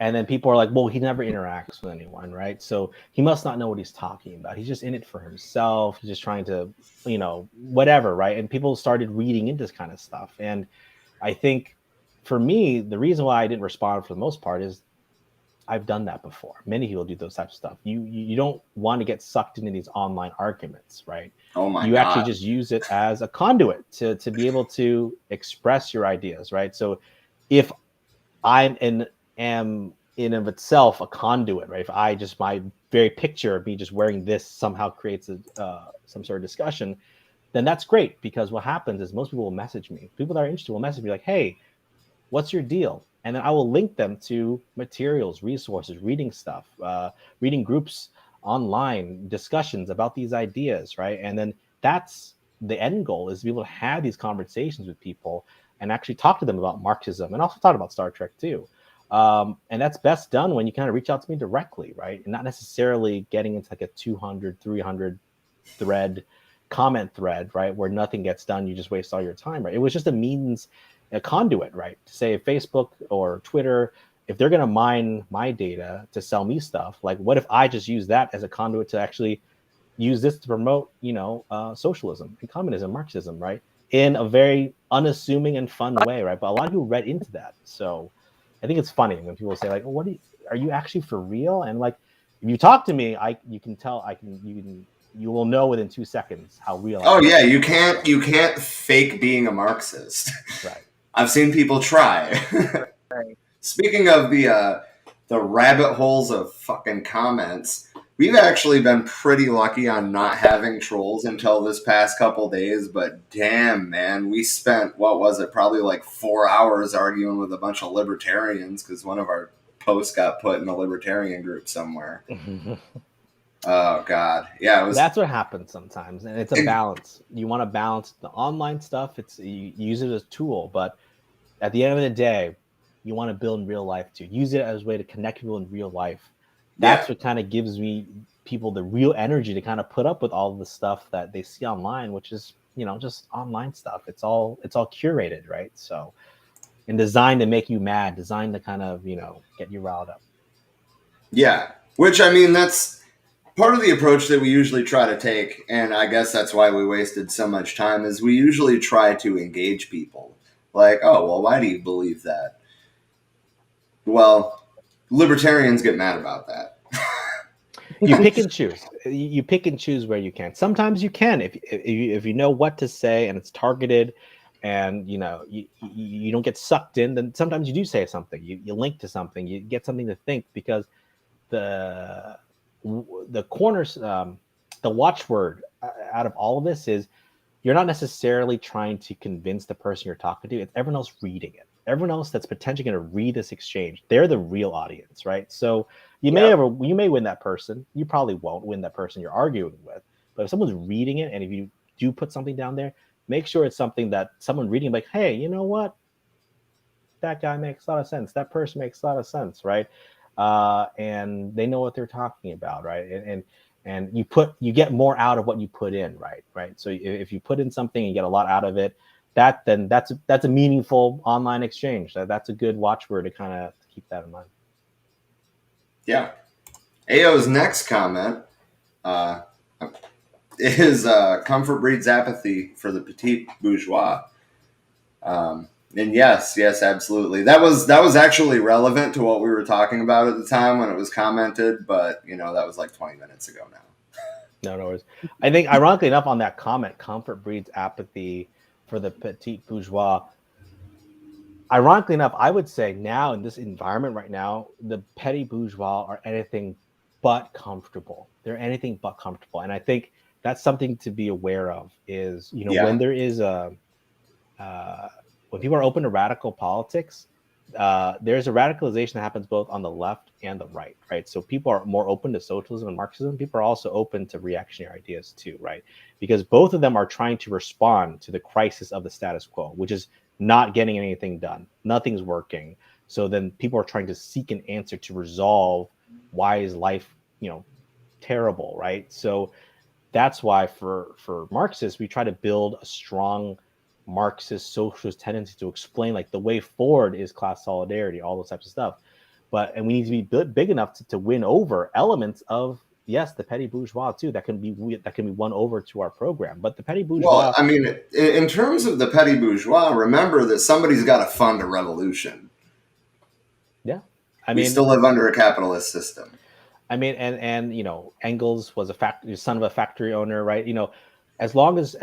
And then people are like, well, he never interacts with anyone, right? So he must not know what he's talking about. He's just in it for himself. He's just trying to, whatever, right? And people started reading into this kind of stuff. And I think for me, the reason why I didn't respond for the most part is I've done that before. Many people do those types of stuff. You don't want to get sucked into these online arguments, right? Oh my You God. actually just use it as a conduit to be able to express your ideas, right? So if I'm am in of itself a conduit, right? If I just my very picture of me just wearing this somehow creates some sort of discussion, then that's great, because what happens is most people will message me. People that are interested will message me like, "Hey, what's your deal?" And then I will link them to materials, resources, reading stuff, reading groups online, discussions about these ideas, right? And then that's the end goal, is to be able to have these conversations with people and actually talk to them about Marxism and also talk about Star Trek too. And that's best done when you kind of reach out to me directly, right? And not necessarily getting into like a 200, 300 thread comment thread, right, where nothing gets done, you just waste all your time, right? It was just a means, a conduit, right, to say Facebook or Twitter, if they're going to mine my data to sell me stuff, like what if I just use that as a conduit to actually use this to promote, socialism and communism, Marxism, right, in a very unassuming and fun way, right? But a lot of people read into that. So I think it's funny when people say like, "What are you actually for real?" And like, if you talk to me, you can tell, you will know within 2 seconds how real I Oh am. yeah, you can't fake being a Marxist. Right. I've seen people try. Right. Speaking of the rabbit holes of fucking comments, we've actually been pretty lucky on not having trolls until this past couple days, but damn, man, we spent, what was it, probably like 4 hours arguing with a bunch of libertarians because one of our posts got put in a libertarian group somewhere. Oh God, yeah, it was. That's what happens sometimes, and it's a balance. You want to balance the online stuff. You use it as a tool, but at the end of the day, you want to build in real life too. Use it as a way to connect people in real life. That's Yeah. what kind of gives people the real energy to kind of put up with all the stuff that they see online, which is just online stuff. It's all curated, right? So, and designed to make you mad, designed to kind of get you riled up. Yeah, which I mean, that's part of the approach that we usually try to take, and I guess that's why we wasted so much time, is we usually try to engage people. Like, oh, well, why do you believe that? Well, libertarians get mad about that. You pick and choose. You pick and choose where you can. Sometimes you can, if you know what to say and it's targeted, and you don't get sucked in. Then sometimes you do say something. You link to something. You get something to think, because the corners, the watchword out of all of this is, you're not necessarily trying to convince the person you're talking to. It's everyone else reading it. Everyone else that's potentially going to read this exchange. They're the real audience, right? So you may win that person. You probably won't win that person you're arguing with. But if someone's reading it, and if you do put something down there, make sure it's something that someone reading, like, hey, you know what? That guy makes a lot of sense. That person makes a lot of sense, right? And they know what they're talking about, right? And you get more out of what you put in, right? So if you put in something and you get a lot out of it, that's a meaningful online exchange. That's a good watchword to kind of keep that in mind. Yeah. AO's next comment is comfort breeds apathy for the petite bourgeois. And yes, absolutely. That was actually relevant to what we were talking about at the time when it was commented, but that was like 20 minutes ago now. No worries. I think, ironically enough, on that comment, comfort breeds apathy for the petite bourgeois. Ironically enough, I would say now, in this environment right now, the petty bourgeois are anything but comfortable. They're anything but comfortable. And I think that's something to be aware of, is, when there is when people are open to radical politics, there's a radicalization that happens both on the left and the right, right? So people are more open to socialism and Marxism. People are also open to reactionary ideas too, right? Because both of them are trying to respond to the crisis of the status quo, which is not getting anything done. Nothing's working. So then people are trying to seek an answer to resolve, why is life, terrible, right? So that's why for Marxists, we try to build a strong Marxist socialist tendency to explain, like, the way forward is class solidarity, all those types of stuff. And we need to be big enough to win over elements of, yes, the petty bourgeois too. That can be won over to our program. But the petty bourgeois. Well, I mean, in terms of the petty bourgeois, remember that somebody's got to fund a revolution. Yeah. We still live under a capitalist system. I mean, and you know, Engels was a son of a factory owner, right? You know, as long as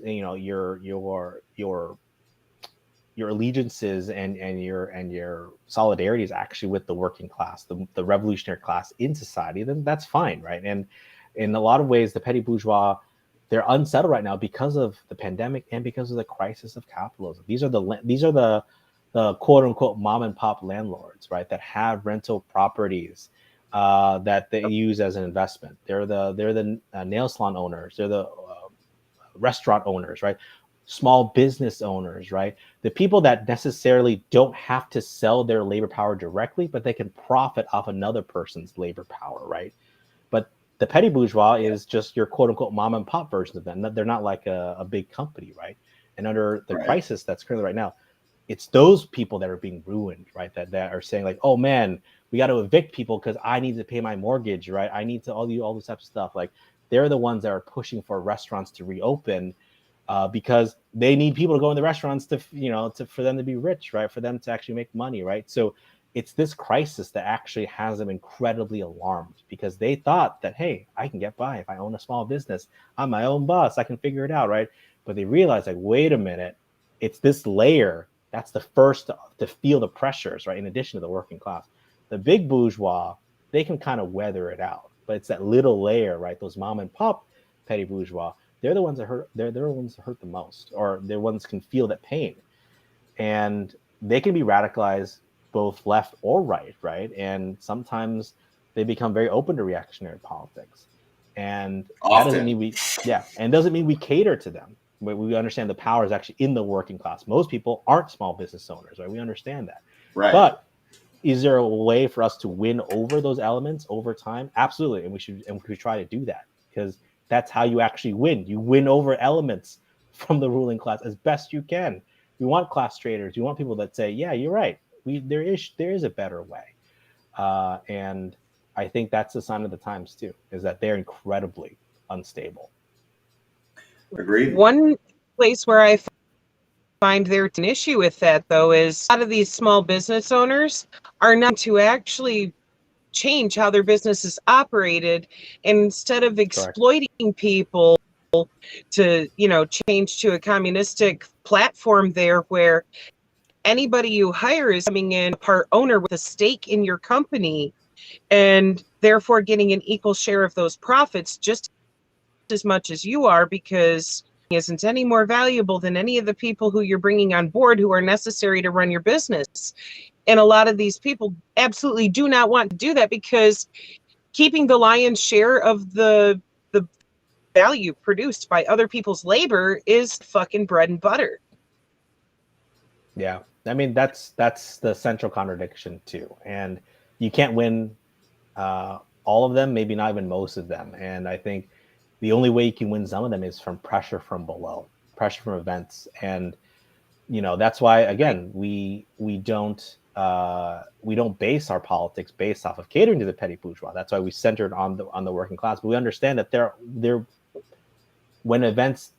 you know your allegiances and your solidarity is actually with the working class, the revolutionary class in society, then that's fine, right? And in a lot of ways, the petty bourgeois, they're unsettled right now because of the pandemic and because of the crisis of capitalism. These are the quote unquote mom and pop landlords, right, that have rental properties that they use as an investment. They're the nail salon owners. They're the restaurant owners, right? Small business owners, right? The people that necessarily don't have to sell their labor power directly, but they can profit off another person's labor power, right? But the petty bourgeois is just your quote unquote mom and pop version of them. They're not like a big company, right? And under the crisis that's currently right now, it's those people that are being ruined, right? That are saying like, oh man, we got to evict people because I need to pay my mortgage, right? I need to all this type of stuff. Like they're the ones that are pushing for restaurants to reopen because they need people to go in the restaurants to, you know, for them to be rich, right? For them to actually make money, right? So it's this crisis that actually has them incredibly alarmed because they thought that, hey, I can get by if I own a small business. I'm my own boss. I can figure it out, right? But they realize like, wait a minute, it's this layer that's the first to feel the pressures, right? In addition to the working class, the big bourgeois, they can kind of weather it out, but it's that little layer, right? Those mom and pop petty bourgeois, they're the ones that hurt. They're the ones that hurt the most, or they're ones can feel that pain, and they can be radicalized both left or right, right? And sometimes they become very open to reactionary politics, and that doesn't mean we cater to them. We understand the power is actually in the working class. Most people aren't small business owners, right? We understand that, right? But is there a way for us to win over those elements over time? Absolutely, and we should try to do that because that's how you actually win. You win over elements from the ruling class as best you can. We want class traders. We want people that say, "Yeah, you're right. There is a better way," and I think that's a sign of the times too, is that they're incredibly unstable. Agreed. One place where I find there's an issue with that, though, is a lot of these small business owners are not to actually change how their business is operated. And instead of exploiting people to, you know, change to a communistic platform there where anybody you hire is coming in a part owner with a stake in your company and therefore getting an equal share of those profits just as much as you are, because isn't any more valuable than any of the people who you're bringing on board who are necessary to run your business. And a lot of these people absolutely do not want to do that because keeping the lion's share of the value produced by other people's labor is fucking bread and butter. Yeah, I mean that's the central contradiction too, and you can't win all of them, maybe not even most of them. And I think the only way you can win some of them is from pressure from below, pressure from events, and you know that's why again we don't base our politics based off of catering to the petty bourgeois. That's why we centered on the working class. But we understand that there when events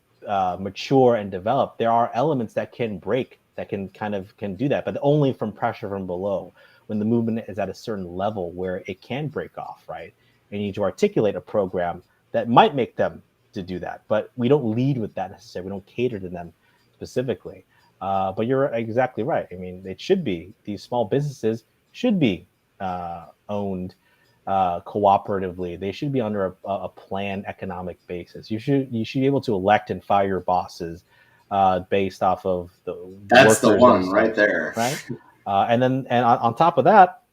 mature and develop, there are elements that can break, that can do that, but only from pressure from below. When the movement is at a certain level where it can break off, right? And you need to articulate a program that might make them to do that. But we don't lead with that necessarily. We don't cater to them specifically. But you're exactly right. I mean, it should be, these small businesses should be owned cooperatively. They should be under a planned economic basis. You should be able to elect and fire your bosses based off of that's the one right there, right? And on top of that,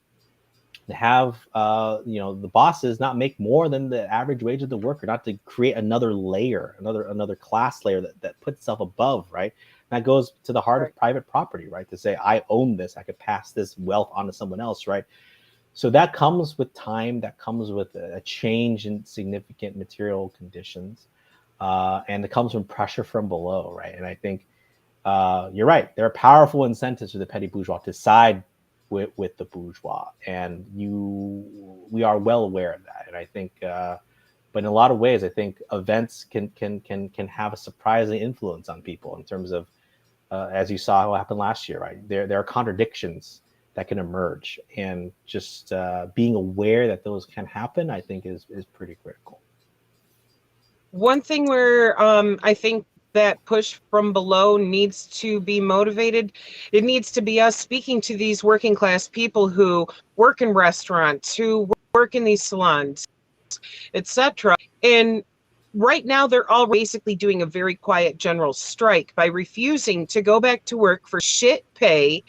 have the bosses not make more than the average wage of the worker, not to create another layer, another class layer that puts itself above, right? And that goes to the heart of private property, right? To say I own this, I could pass this wealth on to someone else, right? So that comes with time, that comes with a change in significant material conditions, and it comes from pressure from below, right? And I think you're right. There are powerful incentives for the petty bourgeois to side with the bourgeois, and we are well aware of that. And I think, but in a lot of ways, I think events can have a surprising influence on people in terms of, as you saw what happened last year, right? There are contradictions that can emerge, and just being aware that those can happen, I think is pretty critical. One thing where I think that push from below needs to be motivated, it needs to be us speaking to these working class people who work in restaurants, who work in these salons, etc. And right now they're all basically doing a very quiet general strike by refusing to go back to work for shit pay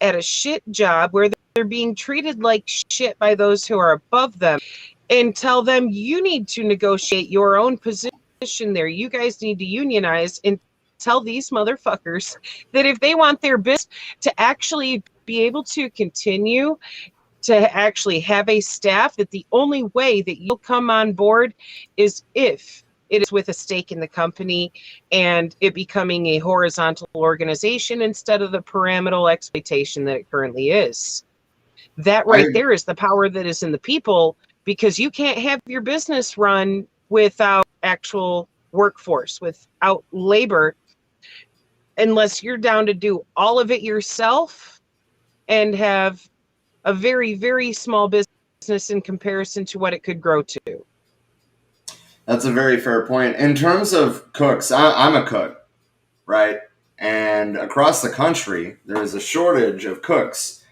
at a shit job where they're being treated like shit by those who are above them, and tell them, you need to negotiate your own position there. You guys need to unionize, and tell these motherfuckers that if they want their business to actually be able to continue, to actually have a staff, that the only way that you'll come on board is if it is with a stake in the company and it becoming a horizontal organization instead of the pyramidal exploitation that it currently is. That right there is the power that is in the people, because you can't have your business run without actual workforce, without labor, unless you're down to do all of it yourself and have a very, very small business in comparison to what it could grow to. That's a very fair point. In terms of cooks, I'm a cook, right? And across the country, there is a shortage of cooks.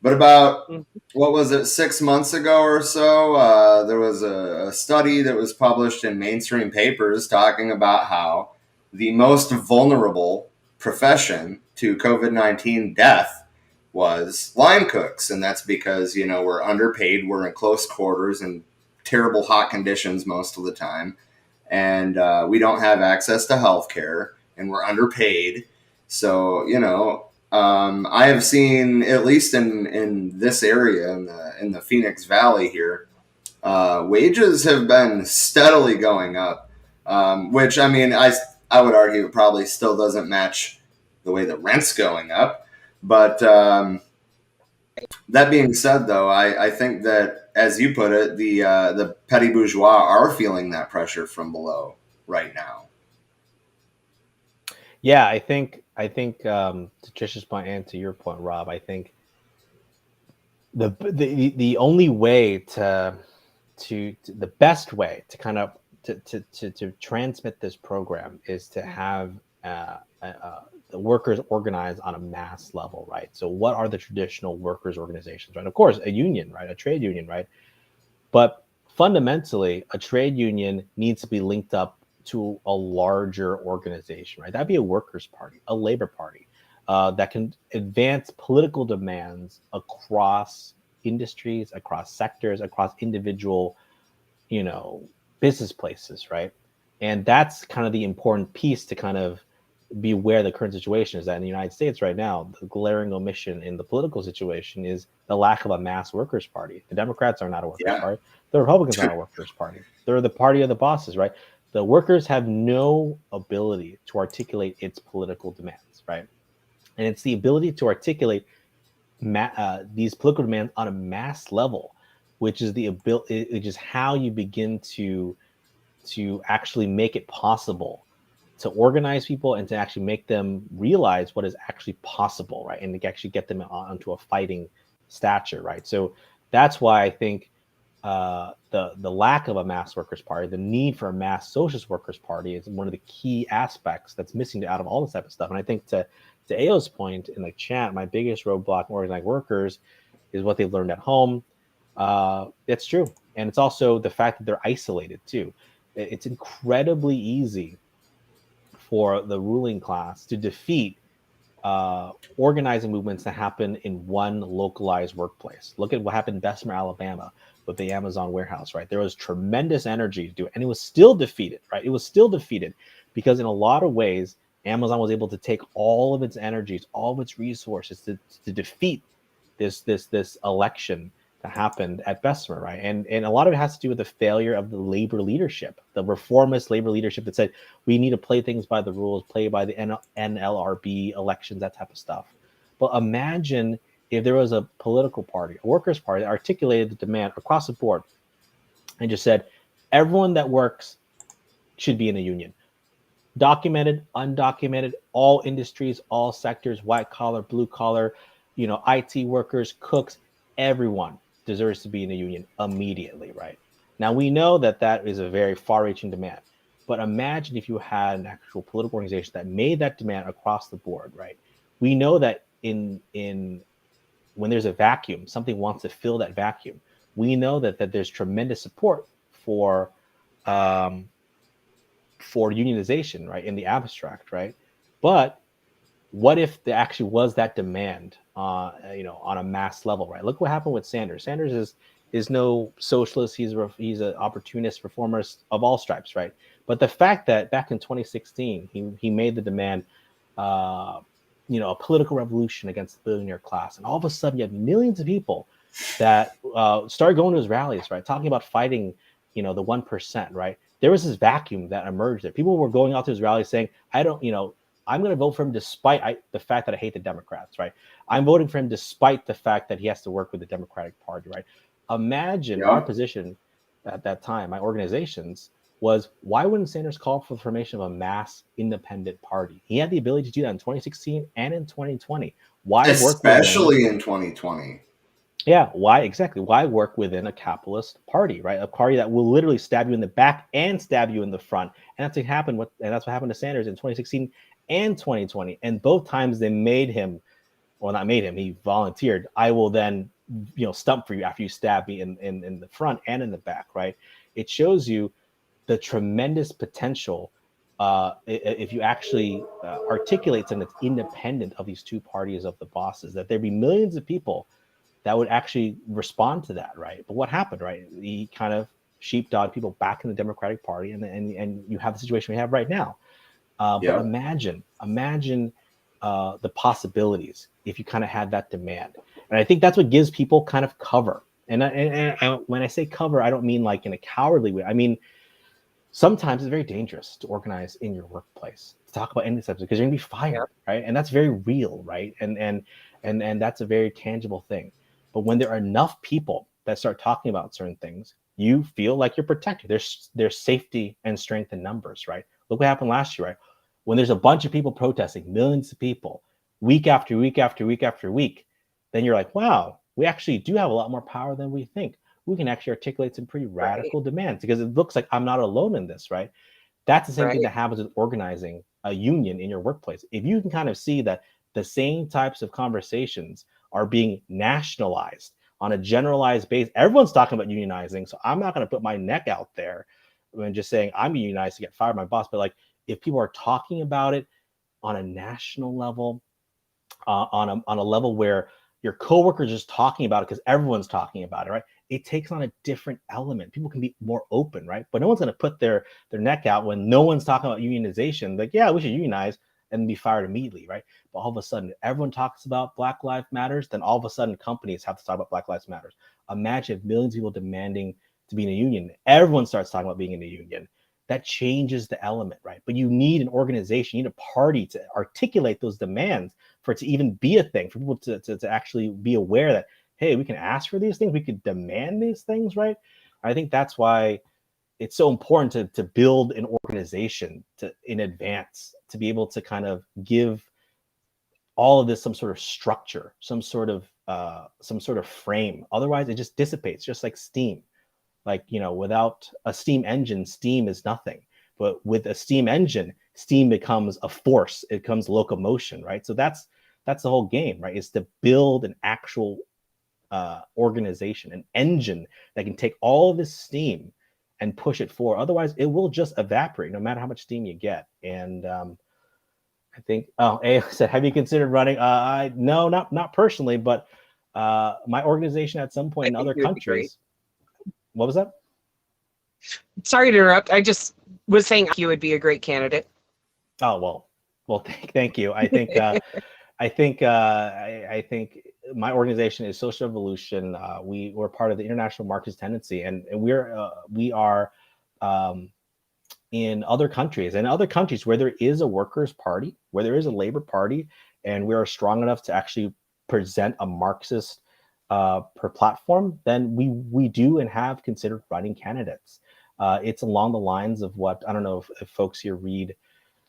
But about, what was it, 6 months ago or so, there was a study that was published in mainstream papers talking about how the most vulnerable profession to COVID-19 death was line cooks. And that's because, you know, we're underpaid, we're in close quarters and terrible hot conditions most of the time, and we don't have access to health care, and we're underpaid. So, you know, I have seen, at least in this area, in the Phoenix Valley here, wages have been steadily going up, which, I mean, I would argue it probably still doesn't match the way the rent's going up. But that being said, though, I think that, as you put it, the petty bourgeois are feeling that pressure from below right now. Yeah, I think to Trish's point and to your point, Rob, I think the only way to the best way to kind of to transmit this program is to have the workers organized on a mass level, right? So what are the traditional workers organizations, right? Of course, a union, right? A trade union, right? But fundamentally, a trade union needs to be linked up to a larger organization, right? That'd be a workers' party, a labor party that can advance political demands across industries, across sectors, across individual, you know, business places, right? And that's kind of the important piece to kind of be aware of the current situation is that in the United States right now, the glaring omission in the political situation is the lack of a mass workers' party. The Democrats are not a workers' party. The Republicans are not a workers' party. They're the party of the bosses, right? The workers have no ability to articulate its political demands, right? And it's the ability to articulate these political demands on a mass level, which is the ability, which is how you begin to actually make it possible to organize people and to actually make them realize what is actually possible, right? And to actually get them onto a fighting stature, right? So that's why I think the lack of a mass workers' party, the need for a mass socialist workers' party, is one of the key aspects that's missing out of all this type of stuff. And I think to Ao's point in the chat, my biggest roadblock in organizing workers is what they've learned at home. It's true, and it's also the fact that they're isolated too. It's incredibly easy for the ruling class to defeat organizing movements that happen in one localized workplace. Look at what happened in Bessemer, Alabama with the Amazon warehouse, right? There was tremendous energy to do it, and it was still defeated, right? It was still defeated because in a lot of ways, Amazon was able to take all of its energies, all of its resources to defeat this election that happened at Bessemer, right? And a lot of it has to do with the failure of the labor leadership, the reformist labor leadership that said we need to play things by the rules, play by the NLRB elections, that type of stuff. But imagine if there was a political party, a workers' party that articulated the demand across the board and just said everyone that works should be in a union. Documented, undocumented, all industries, all sectors, white collar, blue collar, IT workers, cooks, everyone deserves to be in a union immediately, right? Now we know that that is a very far-reaching demand, but imagine if you had an actual political organization that made that demand across the board, right? We know that in when there's a vacuum, something wants to fill that vacuum. We know that there's tremendous support um, for unionization, right, in the abstract, right? But what if there actually was that demand, on a mass level, right? Look what happened with Sanders. Sanders is no socialist. He's an opportunist reformist of all stripes, right? But the fact that back in 2016 he made the demand, uh, a political revolution against the billionaire class, and all of a sudden you have millions of people that started going to his rallies, right, talking about fighting, the 1%, right? There was this vacuum that emerged there. People were going out to his rallies saying, I don't, I'm going to vote for him despite the fact that I hate the Democrats, right? I'm voting for him despite the fact that he has to work with the Democratic Party, right? Imagine our Yeah. position at that time, my organizations, was why wouldn't Sanders call for the formation of a mass independent party? He had the ability to do that in 2016 and in 2020. Why work within Especially in 2020. Yeah, why exactly? Why work within a capitalist party, right? A party that will literally stab you in the back and stab you in the front. And that's what happened to Sanders in 2016 and 2020. And both times they made him, well, not made him, he volunteered. I will then, stump for you after you stab me in the front and in the back, right? It shows you the tremendous potential, if you actually articulate something that's independent of these two parties of the bosses, that there'd be millions of people that would actually respond to that, right? But what happened, right? He kind of sheepdog people back in the Democratic Party, and you have the situation we have right now. But Yeah. imagine the possibilities if you kind of had that demand, and I think that's what gives people kind of cover. And when I say cover, I don't mean like in a cowardly way. I mean sometimes it's very dangerous to organize in your workplace to talk about any subject because you're gonna be fired, right? And that's very real, right? And that's a very tangible thing. But when there are enough people that start talking about certain things, you feel like you're protected. There's safety and strength in numbers, right? Look what happened last year, right? When there's a bunch of people protesting, millions of people, week after week after week after week, then you're like, wow, we actually do have a lot more power than we think. We can actually articulate some pretty Right. radical demands because it looks like I'm not alone in this, right? That's the same thing Right. that happens with organizing a union in your workplace. If you can kind of see that the same types of conversations are being nationalized on a generalized base, everyone's talking about unionizing. So I'm not going to put my neck out there and just saying I'm unionized to get fired by my boss. But like if people are talking about it on a national level, on a level where your coworkers are just talking about it because everyone's talking about it, right? It takes on a different element. People can be more open, right? But no one's going to put their neck out when no one's talking about unionization. Like, yeah, we should unionize and be fired immediately, right? But all of a sudden, everyone talks about Black Lives Matters. Then all of a sudden, companies have to talk about Black Lives Matters. Imagine if millions of people demanding to be in a union. Everyone starts talking about being in a union. That changes the element, right? But you need an organization, you need a party to articulate those demands for it to even be a thing, for people to actually be aware that, hey, we can ask for these things, we could demand these things, right? I think that's why it's so important to build an organization in advance to be able to kind of give all of this some sort of structure, some sort of frame. Otherwise, it just dissipates, just like steam. Like, without a steam engine, steam is nothing. But with a steam engine, steam becomes a force. It becomes locomotion, right? So that's the whole game, right? Is to build an actual organization, an engine that can take all of this steam and push it forward. Otherwise, it will just evaporate, no matter how much steam you get. And I think, A said, have you considered running? No, not personally, but my organization at some point I in think other you would be great. countries. What was that? Sorry to interrupt. I just was saying you would be a great candidate. Oh well. Thank you. I think my organization is Social Evolution. We're part of the International Marxist Tendency, and we are in other countries, where there is a workers' party, where there is a labor party, and we are strong enough to actually present a Marxist per platform. Then we do and have considered running candidates. It's along the lines of what, I don't know if folks here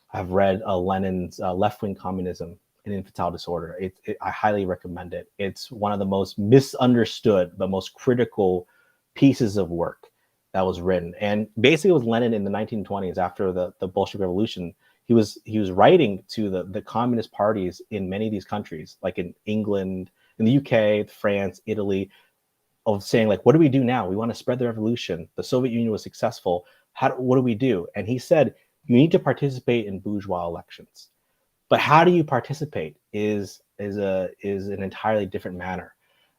have read Lenin's Left-Wing Communism. and infantile disorder. I highly recommend it. It's one of the most misunderstood but most critical pieces of work that was written. And basically it was Lenin in the 1920s after the Bolshevik Revolution. He was writing to the communist parties in many of these countries, like in England, in the UK, France, Italy, of saying like, what do we do now? We want to spread the revolution. The Soviet Union was successful. What do we do? And he said, you need to participate in bourgeois elections. But how do you participate is an entirely different manner.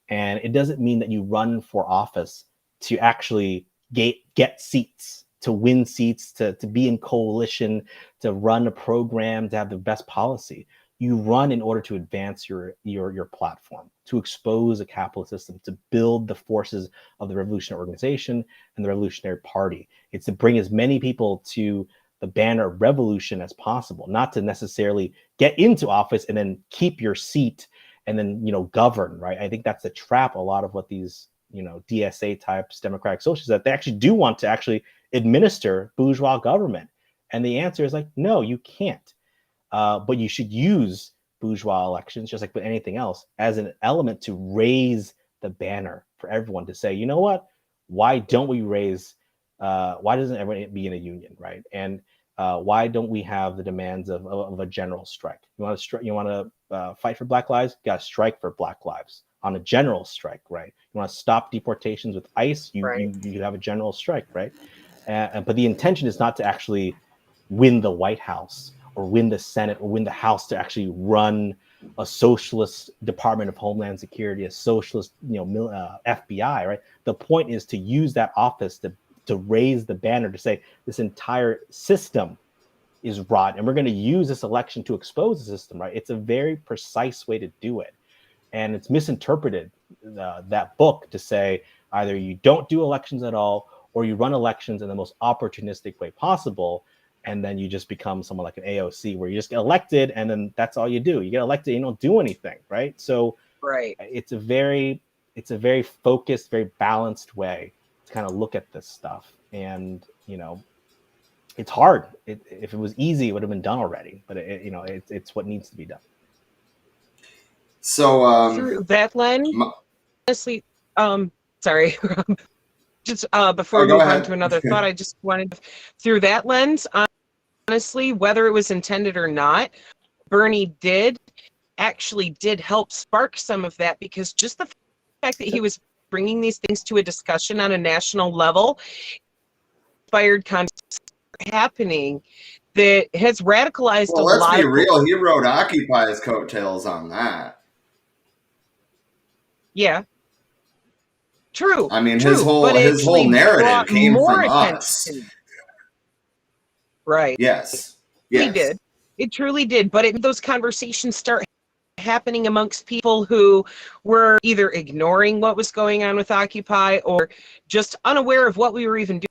And it doesn't mean that you run for office to actually get seats, to win seats, to be in coalition, to run a program, to have the best policy. You run in order to advance your platform, to expose a capitalist system, to build the forces of the revolutionary organization and the Revolutionary Party. It's to bring as many people to the banner of revolution as possible, not to necessarily get into office and then keep your seat and then, govern, right? I think that's the trap a lot of what these, DSA types, democratic socialists, that they actually do want to actually administer bourgeois government. And the answer is like, no, you can't. But you should use bourgeois elections, just like with anything else, as an element to raise the banner for everyone to say, you know what? Why don't we why doesn't everyone be in a union, right? And why don't we have the demands of a general strike? You want to fight for Black lives? You got to strike for Black lives on a general strike, right? You want to stop deportations with ICE? You have a general strike, right? But the intention is not to actually win the White House or win the Senate or win the House to actually run a socialist Department of Homeland Security, a socialist, FBI, right? The point is to use that office to raise the banner, to say this entire system is rotten, and we're going to use this election to expose the system, right? It's a very precise way to do it. And it's misinterpreted, that book, to say either you don't do elections at all or you run elections in the most opportunistic way possible, and then you just become someone like an AOC where you just get elected and then that's all you do. You get elected and you don't do anything, right? So it's a very focused, very balanced way to kind of look at this stuff. And it's hard. If it was easy, it would have been done already, but it's what needs to be done. So through that lens, honestly, sorry, just before we move on to another thought, I just wanted, through that lens, honestly, whether it was intended or not, Bernie did help spark some of that, because just the fact that he was bringing these things to a discussion on a national level inspired conversations happening that has radicalized a lot. Let's be real. He rode Occupy's coattails on that. Yeah. True. I mean, his whole narrative came from us. Right. Yes. He did. It truly did. But those conversations start happening amongst people who were either ignoring what was going on with Occupy or just unaware of what we were even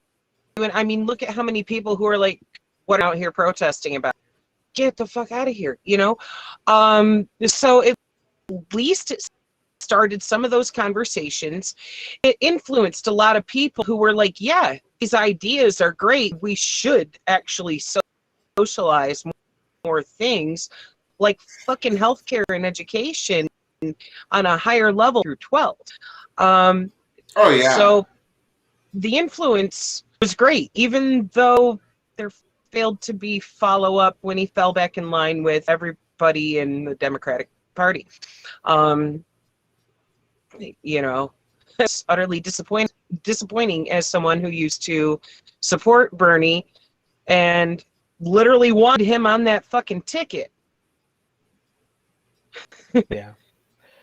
doing. I mean, look at how many people who are like, what are out here protesting about? Get the fuck out of here, So at least it started some of those conversations. It influenced a lot of people who were like, yeah, these ideas are great. We should actually socialize more things like fucking healthcare and education on a higher level through 12. So the influence was great, even though there failed to be follow-up when he fell back in line with everybody in the Democratic Party. It's utterly disappointing as someone who used to support Bernie and literally wanted him on that fucking ticket. Yeah.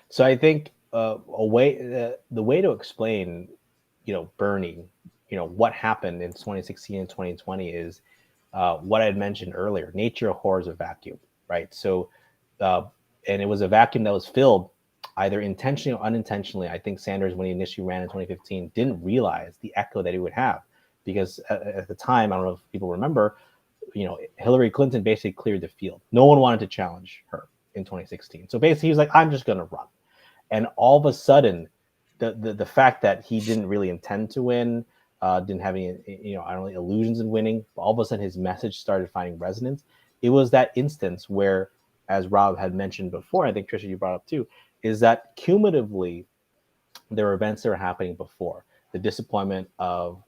So I think the way to explain, Bernie, what happened in 2016 and 2020 is what I had mentioned earlier. Nature abhors a vacuum, right? So, and it was a vacuum that was filled either intentionally or unintentionally. I think Sanders, when he initially ran in 2015, didn't realize the echo that he would have, because at the time, I don't know if people remember, Hillary Clinton basically cleared the field. No one wanted to challenge her in 2016. So basically, he was like, I'm just going to run. And all of a sudden, the fact that he didn't really intend to win, didn't have any, I don't know, illusions in winning, but all of a sudden his message started finding resonance. It was that instance where as Rob had mentioned before, I think Trisha, you brought up too, is that cumulatively there were events that were happening before. The disappointment of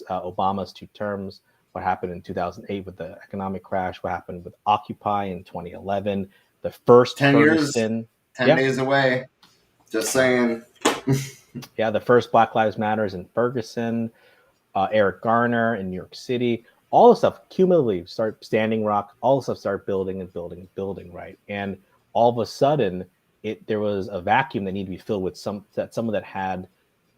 Obama's 2 terms, what happened in 2008 with the economic crash, what happened with Occupy in 2011, the first 10 Ferguson. years, 10 Yeah. days away. Just saying. Yeah, the first Black Lives Matters in Ferguson, Eric Garner in New York City, all the stuff cumulatively start Standing Rock, all the stuff start building and building and building, right? And all of a sudden, there was a vacuum that needed to be filled with someone that had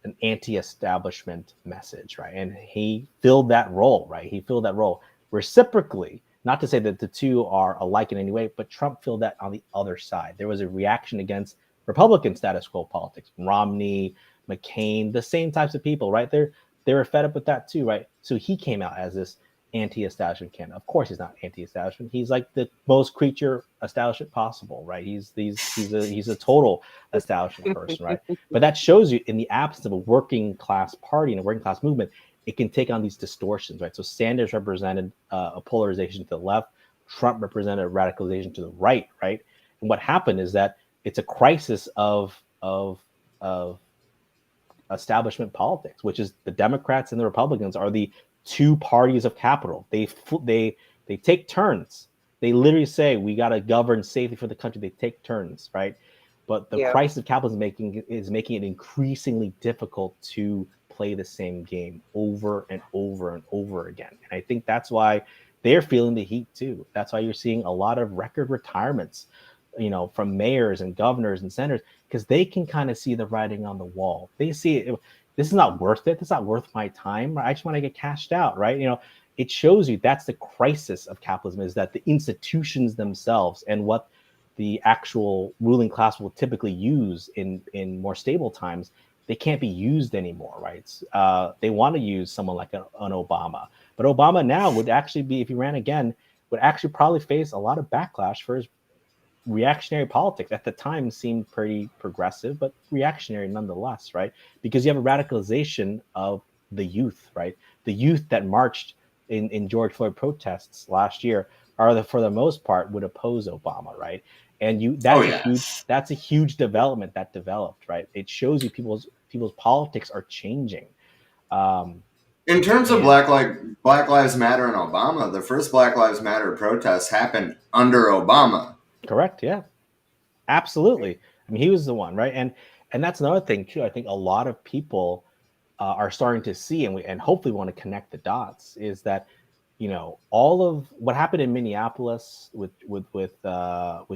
an anti-establishment message, right? And he filled that role, right? He filled that role reciprocally. Not to say that the two are alike in any way, but Trump filled that on the other side. There was a reaction against Republican status quo politics, Romney, McCain, the same types of people, right? They were fed up with that too, right? So he came out as this anti-establishment candidate. Of course, he's not anti-establishment. He's like the most creature establishment possible, right? He's a total establishment person, right? But that shows you, in the absence of a working class party and a working class movement, it can take on these distortions, right? So Sanders represented a polarization to the left. Trump represented a radicalization to the right, right? And what happened is that it's a crisis of establishment politics, which is the Democrats and the Republicans are the 2 parties of capital. They take turns. They literally say, we got to govern safely for the country. They take turns, right? But the crisis of capitalism is making it increasingly difficult to play the same game over and over and over again. And I think that's why they're feeling the heat too. That's why you're seeing a lot of record retirements, from mayors and governors and senators, because they can kind of see the writing on the wall. They see it. This is not worth it. This is not worth my time. I just want to get cashed out, right? It shows you that's the crisis of capitalism, is that the institutions themselves and what the actual ruling class will typically use in more stable times, they can't be used anymore, right? They want to use someone like an Obama. But Obama now would actually be, if he ran again, would actually probably face a lot of backlash for his reactionary politics. At the time seemed pretty progressive, but reactionary nonetheless, right? Because you have a radicalization of the youth, right? The youth that marched in George Floyd protests last year for the most part would oppose Obama, right? And that's a huge development that developed, right? It shows you people's politics are changing. In terms of Black Lives Matter and Obama, the first Black Lives Matter protests happened under Obama. Correct. Yeah, absolutely. I mean, he was the one, right? And that's another thing too. I think a lot of people are starting to see, and hopefully want to connect the dots, is that all of what happened in Minneapolis with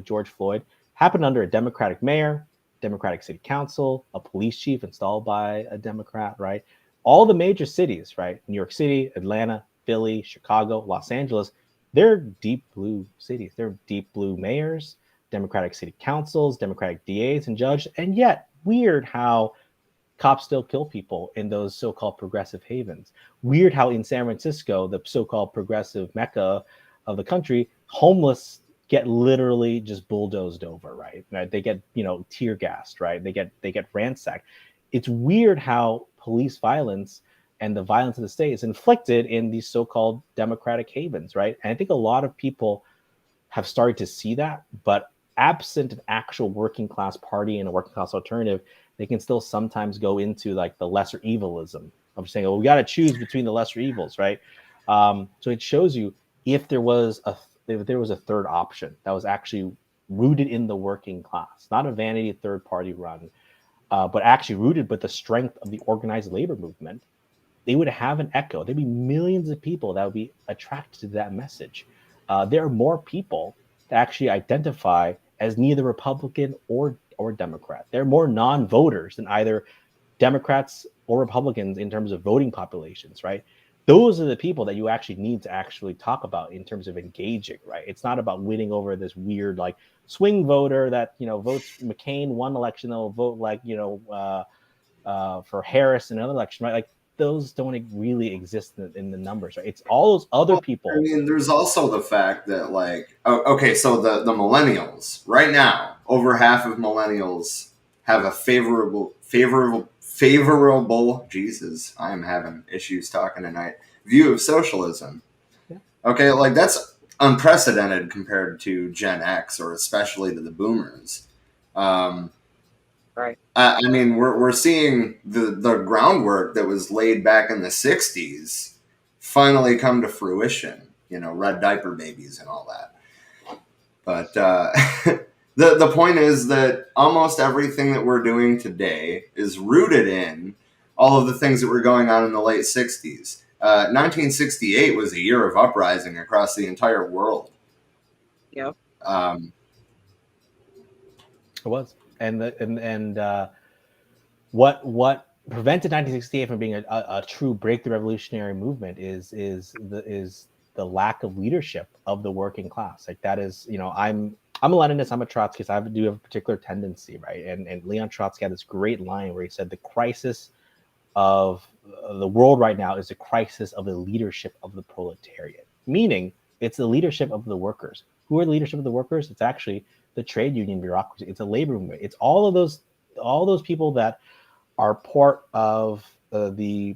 George Floyd happened under a Democratic mayor, Democratic city council, a police chief installed by a Democrat, right? All the major cities, right? New York City, Atlanta, Philly, Chicago, Los Angeles, they're deep blue cities. They're deep blue mayors, Democratic city councils, Democratic DAs and judges. And yet, weird how cops still kill people in those so-called progressive havens. Weird how in San Francisco, the so-called progressive mecca of the country, homeless get literally just bulldozed over, right? They get, tear gassed, right? They get ransacked. It's weird how police violence and the violence of the state is inflicted in these so-called democratic havens, right? And I think a lot of people have started to see that, but absent an actual working class party and a working class alternative, they can still sometimes go into like the lesser evilism of saying, "Oh, we got to choose between the lesser evils," right? So it shows you if there was a third option that was actually rooted in the working class, not a vanity third party run, but actually rooted with the strength of the organized labor movement, they would have an echo. There'd be millions of people that would be attracted to that message. There are more people that actually identify as neither Republican or Democrat. There are more non-voters than either Democrats or Republicans in terms of voting populations, right? Those are the people that you actually need to actually talk about in terms of engaging, right? It's not about winning over this weird like swing voter that votes McCain one election, they'll vote like for Harris in another election, right? Like those don't really exist in the numbers, right? It's all those other people. I mean, there's also the fact that so the millennials right now, over half of millennials have a favorable. Jesus, I am having issues talking tonight. View of socialism. Yeah. Okay, unprecedented compared to Gen X, or especially to the boomers. Right. I mean, we're seeing the groundwork that was laid back in the 60s finally come to fruition, red diaper babies and all that. But the point is that almost everything that we're doing today is rooted in all of the things that were going on in the late 60s. 1968 was a year of uprising across the entire world. Yep. It was. What prevented 1968 from being a true breakthrough revolutionary movement is the lack of leadership of the working class. Like, that is, I'm a Leninist, I'm a Trotskyist. I do have a particular tendency, right? And Leon Trotsky had this great line where he said the crisis of the world right now is a crisis of the leadership of the proletariat, meaning it's the leadership of the workers. Who are the leadership of the workers? It's actually the trade union bureaucracy. It's a labor movement. It's all those people that are part of those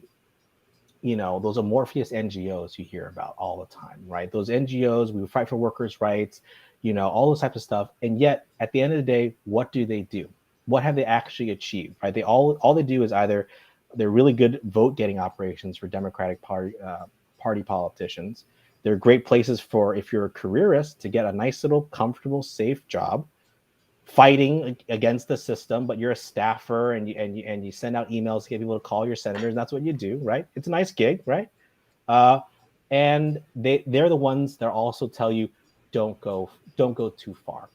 amorphous NGOs you hear about all the time, right? Those NGOs, we fight for workers' rights, all those types of stuff. And yet, at the end of the day, what do they do? What have they actually achieved, right? All they do is either they're really good vote-getting operations for Democratic Party politicians. They're great places for, if you're a careerist, to get a nice little comfortable, safe job, fighting against the system, but you're a staffer and you send out emails to get people to call your senators. And that's what you do, right? It's a nice gig, right? And they're the ones that also tell you, don't go too far.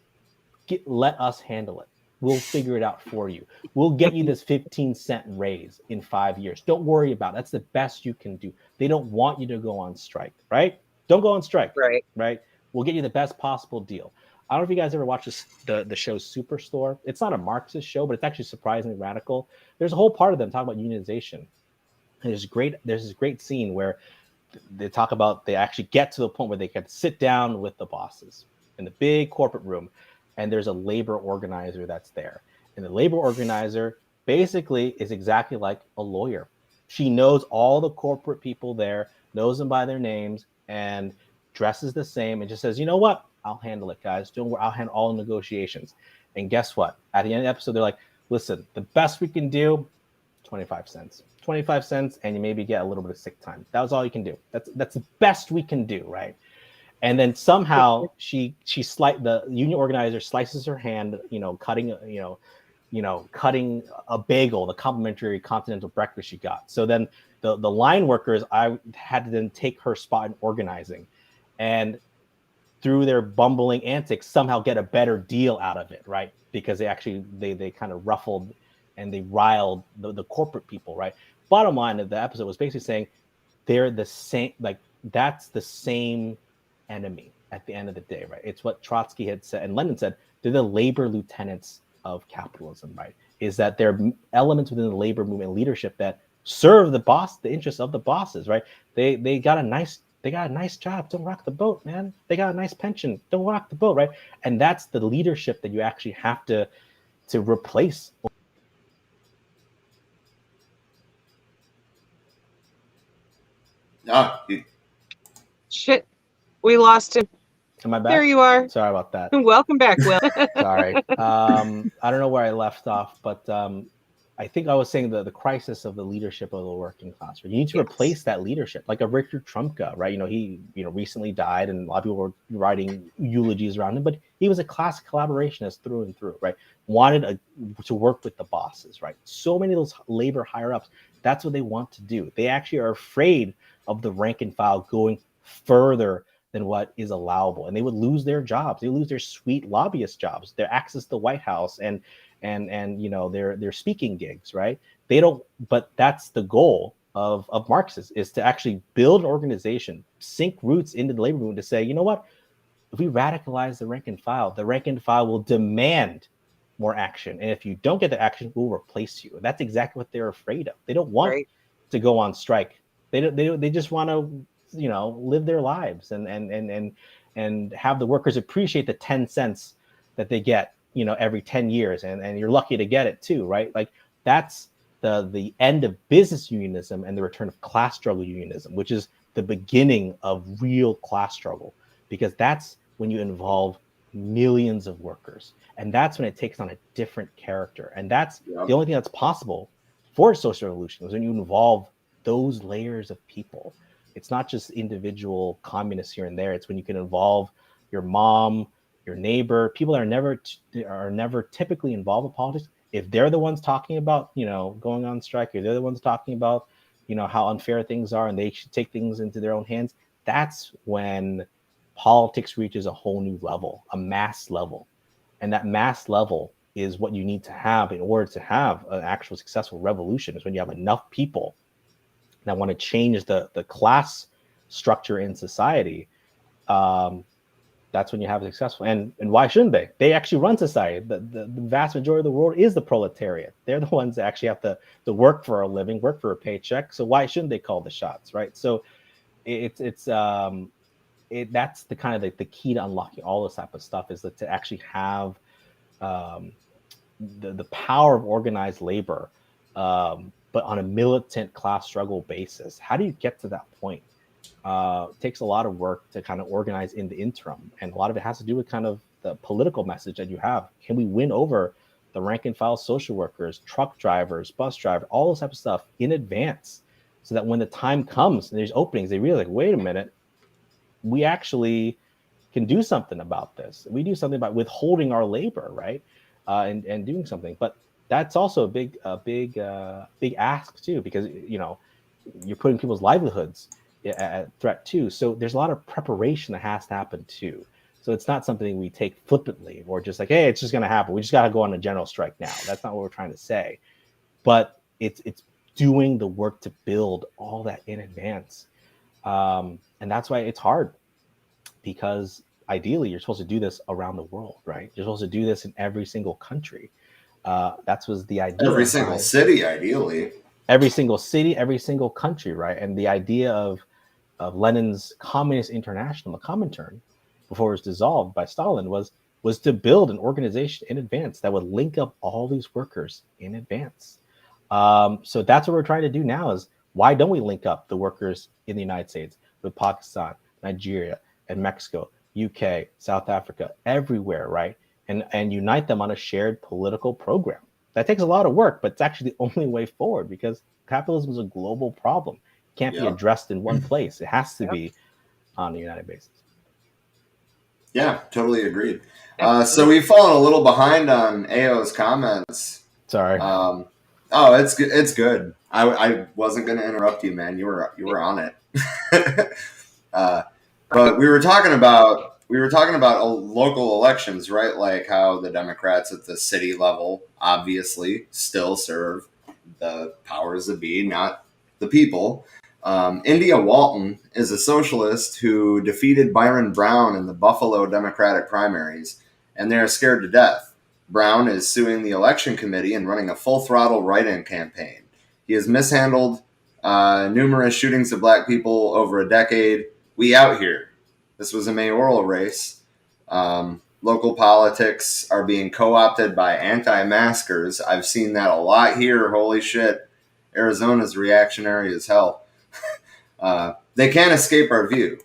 Let us handle it. We'll figure it out for you. We'll get you this 15-cent raise in 5 years. Don't worry about it. That's the best you can do. They don't want you to go on strike, right? Don't go on strike, right? We'll get you the best possible deal. I don't know if you guys ever watched the show Superstore. It's not a Marxist show, but it's actually surprisingly radical. There's a whole part of them talking about unionization. And there's this great scene where they talk about, they actually get to the point where they can sit down with the bosses in the big corporate room, and there's a labor organizer that's there. And the labor organizer basically is exactly like a lawyer. She knows all the corporate people there, knows them by their names, and dresses the same, and just says, you know what? I'll handle it, guys. Don't worry. I'll handle all the negotiations. And guess what? At the end of the episode, they're like, listen, the best we can do, 25 cents. 25 cents, and you maybe get a little bit of sick time. That was all you can do. That's the best we can do, right? And then somehow the union organizer slices her hand, cutting a bagel, the complimentary continental breakfast she got. So then the line workers, I had to then take her spot in organizing, and through their bumbling antics, somehow get a better deal out of it, right? Because they kind of ruffled and they riled the corporate people, right? Bottom line of the episode was basically saying they're the same, like, that's the same enemy at the end of the day, right? It's what Trotsky had said and Lenin said, they're the labor lieutenants of capitalism, right? Is that there are elements within the labor movement leadership that serve the interests of the bosses, right? They got a nice job. Don't rock the boat, man. They got a nice pension. Don't rock the boat, right? And that's the leadership that you actually have to replace. Shit, we lost him. Am I back? There you are. Sorry about that. Welcome back, Will. Sorry. I don't know where I left off, but I think I was saying the crisis of the leadership of the working class. Right? You need to replace that leadership, like a Richard Trumka, right? He recently died, and a lot of people were writing eulogies around him, but he was a class collaborationist through and through, right? Wanted to work with the bosses, right? So many of those labor higher ups, that's what they want to do. They actually are afraid of the rank and file going further than what is allowable, and they would lose their jobs. They lose their sweet lobbyist jobs, their access to the White House, and their speaking gigs, right? They don't, but that's the goal of Marxists, is to actually build an organization, sink roots into the labor movement, to say, you know what, if we radicalize the rank and file will demand more action, and if you don't get the action, we'll replace you. And that's exactly what they're afraid of. They don't want to go on strike. They just want to live their lives and have the workers appreciate the 10 cents that they get every 10 years, and you're lucky to get it too, right? Like, that's the end of business unionism and the return of class struggle unionism, which is the beginning of real class struggle. because that's when you involve millions of workers. And that's when it takes on a different character. And that's the only thing that's possible for social revolution is when you involve those layers of people. It's not just individual communists here and there. It's when you can involve your mom, your neighbor, people that are never typically involved with politics. If they're the ones talking about, going on strike, or they're the ones talking about, how unfair things are and they should take things into their own hands, that's when politics reaches a whole new level, a mass level. And that mass level is what you need to have in order to have an actual successful revolution, is when you have enough people that want to change the class structure in society. That's when you have a successful. And why shouldn't they? They actually run society. The vast majority of the world is the proletariat. They're the ones that actually have to work for a living, work for a paycheck. So why shouldn't they call the shots, right? So that's the kind of the key to unlocking all this type of stuff, is that to actually have the power of organized labor, but on a militant class struggle basis. How do you get to that point? It takes a lot of work to kind of organize in the interim, and a lot of it has to do with kind of the political message that you have. Can we win over the rank and file social workers, truck drivers, bus drivers, all this type of stuff in advance, so that when the time comes and there's openings, they realize, like, wait a minute, we actually can do something about this. We do something about withholding our labor, right? And doing something. But that's also a big ask too, because you're putting people's livelihoods at threat too. So there's a lot of preparation that has to happen too. So it's not something we take flippantly, or just like, hey, it's just going to happen. We just got to go on a general strike now. That's not what we're trying to say. But it's doing the work to build all that in advance. And that's why it's hard, because ideally you're supposed to do this around the world, right? You're supposed to do this in every single country. That was the idea. Every single city, ideally. Every single city, every single country, right? And the idea of Lenin's Communist International, the Comintern, before it was dissolved by Stalin, was to build an organization in advance that would link up all these workers in advance. So that's what we're trying to do now, is why don't we link up the workers in the United States with Pakistan, Nigeria, and Mexico, UK, South Africa, everywhere, right? And unite them on a shared political program. That takes a lot of work, but it's actually the only way forward, because capitalism is a global problem. It can't be addressed in one place. It has to be on a united basis. Yeah, totally agreed. So we've fallen a little behind on AO's comments. Sorry. Oh, it's good. It's good. I wasn't going to interrupt you, man. You were on it. But we were talking about local elections, right? Like how the Democrats at the city level obviously still serve the powers that be, not the people. India Walton is a socialist who defeated Byron Brown in the Buffalo Democratic primaries, and they're scared to death. Brown is suing the election committee and running a full-throttle write-in campaign. He has mishandled numerous shootings of black people over a decade. We out here. This was a mayoral race. Local politics are being co-opted by anti-maskers. I've seen that a lot here. Holy shit. Arizona's reactionary as hell. They can't escape our view.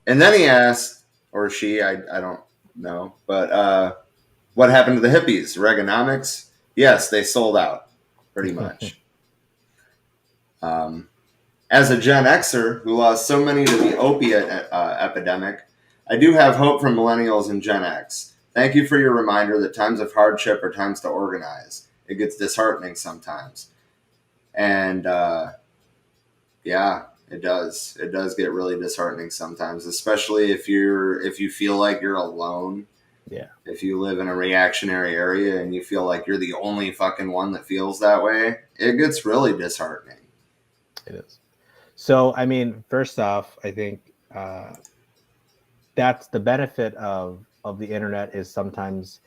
And then he asked, or she, I don't know, but what happened to the hippies? Reaganomics? Yes, they sold out, pretty much. As a Gen Xer who lost so many to the opiate epidemic, I do have hope for millennials and Gen X. Thank you for your reminder that times of hardship are times to organize. It gets disheartening sometimes. And yeah, it does. It does get really disheartening sometimes, especially if you feel like you're alone. Yeah. If you live in a reactionary area and you feel like you're the only fucking one that feels that way, it gets really disheartening. It is. So, I mean, first off, I think that's the benefit of the internet, is sometimes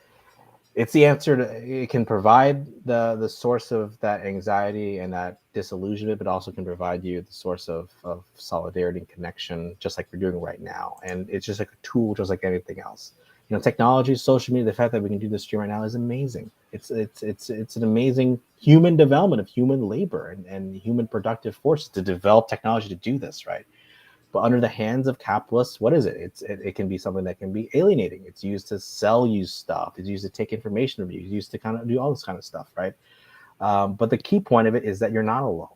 it's the answer to, it can provide the source of that anxiety and that disillusionment, but also can provide you the source of solidarity and connection, just like we're doing right now. And it's just like a tool, just like anything else. Technology, social media, the fact that we can do this stream right now is amazing. It's an amazing human development of human labor and human productive forces to develop technology to do this, right? But under the hands of capitalists, what is it? It can be something that can be alienating. It's used to sell you stuff. It's used to take information from you. It's used to kind of do all this kind of stuff, right? But the key point of it is that you're not alone.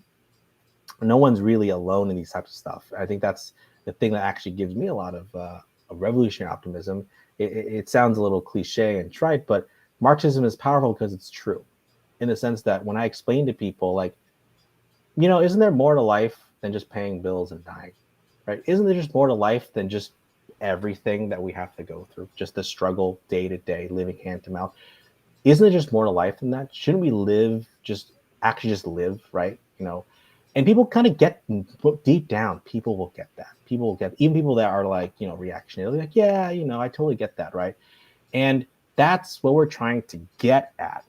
No one's really alone in these types of stuff. I think that's the thing that actually gives me a lot of revolutionary optimism. It sounds a little cliche and trite, but Marxism is powerful because it's true, in the sense that when I explain to people, like, isn't there more to life than just paying bills and dying, right? Isn't there just more to life than just everything that we have to go through, just the struggle day to day, living hand to mouth? Isn't there just more to life than that? Shouldn't we actually just live, right? And people kind of get deep down, people will get that. People will get, even people that are like, reactionary, like, yeah, I totally get that, right? And that's what we're trying to get at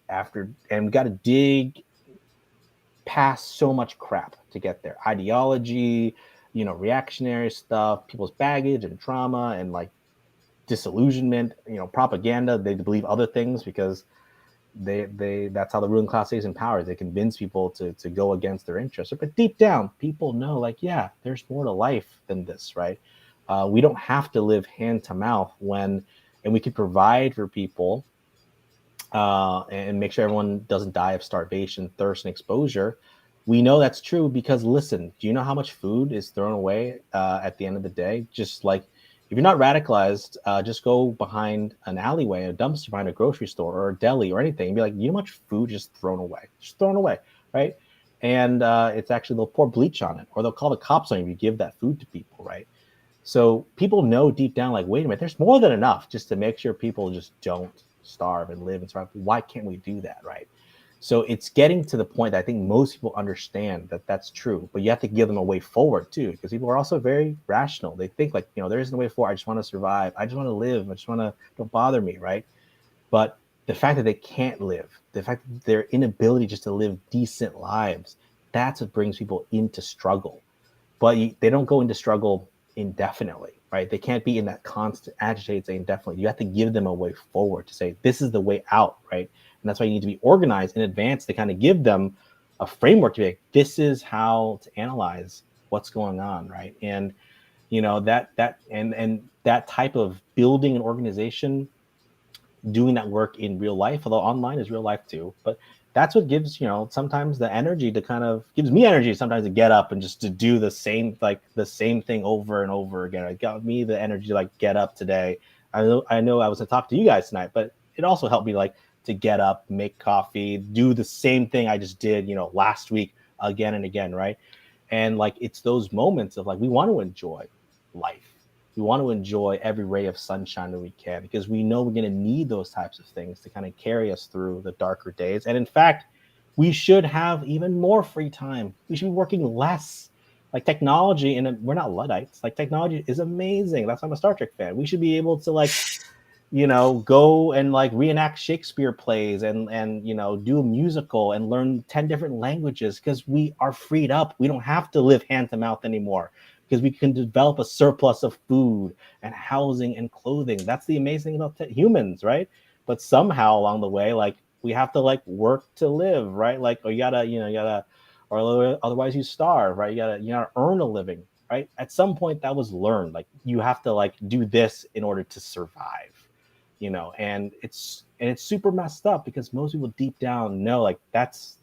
and we got to dig past so much crap to get there. Ideology, reactionary stuff, people's baggage and trauma and like disillusionment, propaganda. They believe other things because they that's how the ruling class stays in power. They convince people to go against their interests. But deep down, people know, like, yeah, there's more to life than this, right? We don't have to live hand to mouth and we can provide for people and make sure everyone doesn't die of starvation, thirst, and exposure. We know that's true because, listen, do you know how much food is thrown away at the end of the day? Just like, if you're not radicalized, just go behind an alleyway, a dumpster behind a grocery store or a deli or anything, and be like, you know how much food just thrown away? Just thrown away, right? And it's actually, they'll pour bleach on it, or they'll call the cops on you if you give that food to people, right? So people know deep down, like, wait a minute, there's more than enough just to make sure people just don't starve and live and survive. Why can't we do that, right? So it's getting to the point that I think most people understand that that's true, but you have to give them a way forward too, because people are also very rational. They think like, there isn't a way forward. I just want to survive. I just want to live. I just want to, don't bother me, right? But the fact that they can't live, the fact that their inability just to live decent lives, that's what brings people into struggle. But they don't go into struggle indefinitely, right? They can't be in that constant agitated state indefinitely. You have to give them a way forward to say, this is the way out, right? And that's why you need to be organized in advance to kind of give them a framework to be like, this is how to analyze what's going on, right? And that type of building an organization, doing that work in real life, although online is real life too, but that's what gives, sometimes the energy to kind of gives me energy sometimes to get up and just to do the same thing over and over again. It got me the energy to like get up today. I know I was gonna talk to you guys tonight, but it also helped me like to get up, make coffee, do the same thing I just did, last week again and again, right? And like, it's those moments of like, we want to enjoy life. We want to enjoy every ray of sunshine that we can, because we know we're going to need those types of things to kind of carry us through the darker days. And in fact, we should have even more free time. We should be working less. Like technology, and we're not Luddites. Like technology is amazing. That's why I'm a Star Trek fan. We should be able to like, go and like reenact Shakespeare plays and do a musical and learn 10 different languages, because we are freed up. We don't have to live hand to mouth anymore, because we can develop a surplus of food and housing and clothing. That's the amazing thing about humans, right? But somehow along the way, like, we have to like work to live, right? Like, or you gotta, or otherwise you starve, right? You gotta earn a living, right? At some point that was learned. Like, you have to like do this in order to survive, and it's super messed up, because most people deep down know, like, that's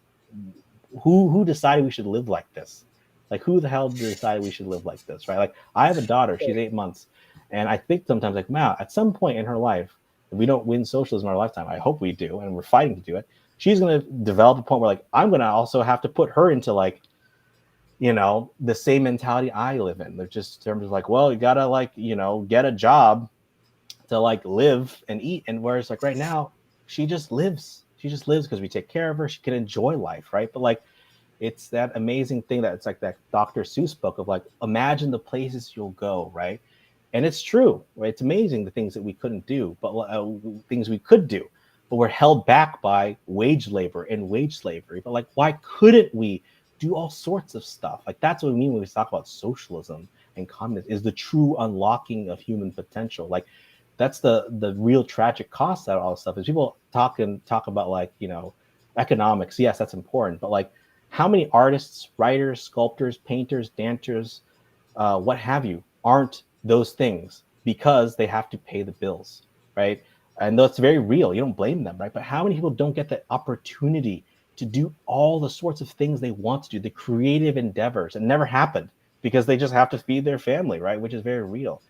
who decided we should live like this. Like, who the hell decided we should live like this, right? Like, I have a daughter, she's 8 months, and I think sometimes like, wow, at some point in her life, if we don't win socialism in our lifetime, I hope we do, and we're fighting to do it, she's going to develop a point where like, I'm going to also have to put her into like, the same mentality I live in. They're just in terms of like, well, you gotta like, get a job to like live and eat. And whereas like right now, she just lives because we take care of her. She can enjoy life, right? But like, it's that amazing thing that it's like that Dr. Seuss book of like, imagine the places you'll go, right? And it's true, right? It's amazing the things that we couldn't do, but things we could do, but we're held back by wage labor and wage slavery. But like, why couldn't we do all sorts of stuff? Like, that's what we mean when we talk about socialism and communism, is the true unlocking of human potential. Like, that's the real tragic cost out of all this stuff. Is people talk about like, economics. Yes, that's important, but like, how many artists, writers, sculptors, painters, dancers, what have you, aren't those things because they have to pay the bills, right? And that's very real. You don't blame them, right? But how many people don't get the opportunity to do all the sorts of things they want to do, the creative endeavors? It never happened because they just have to feed their family, right? Which is very real.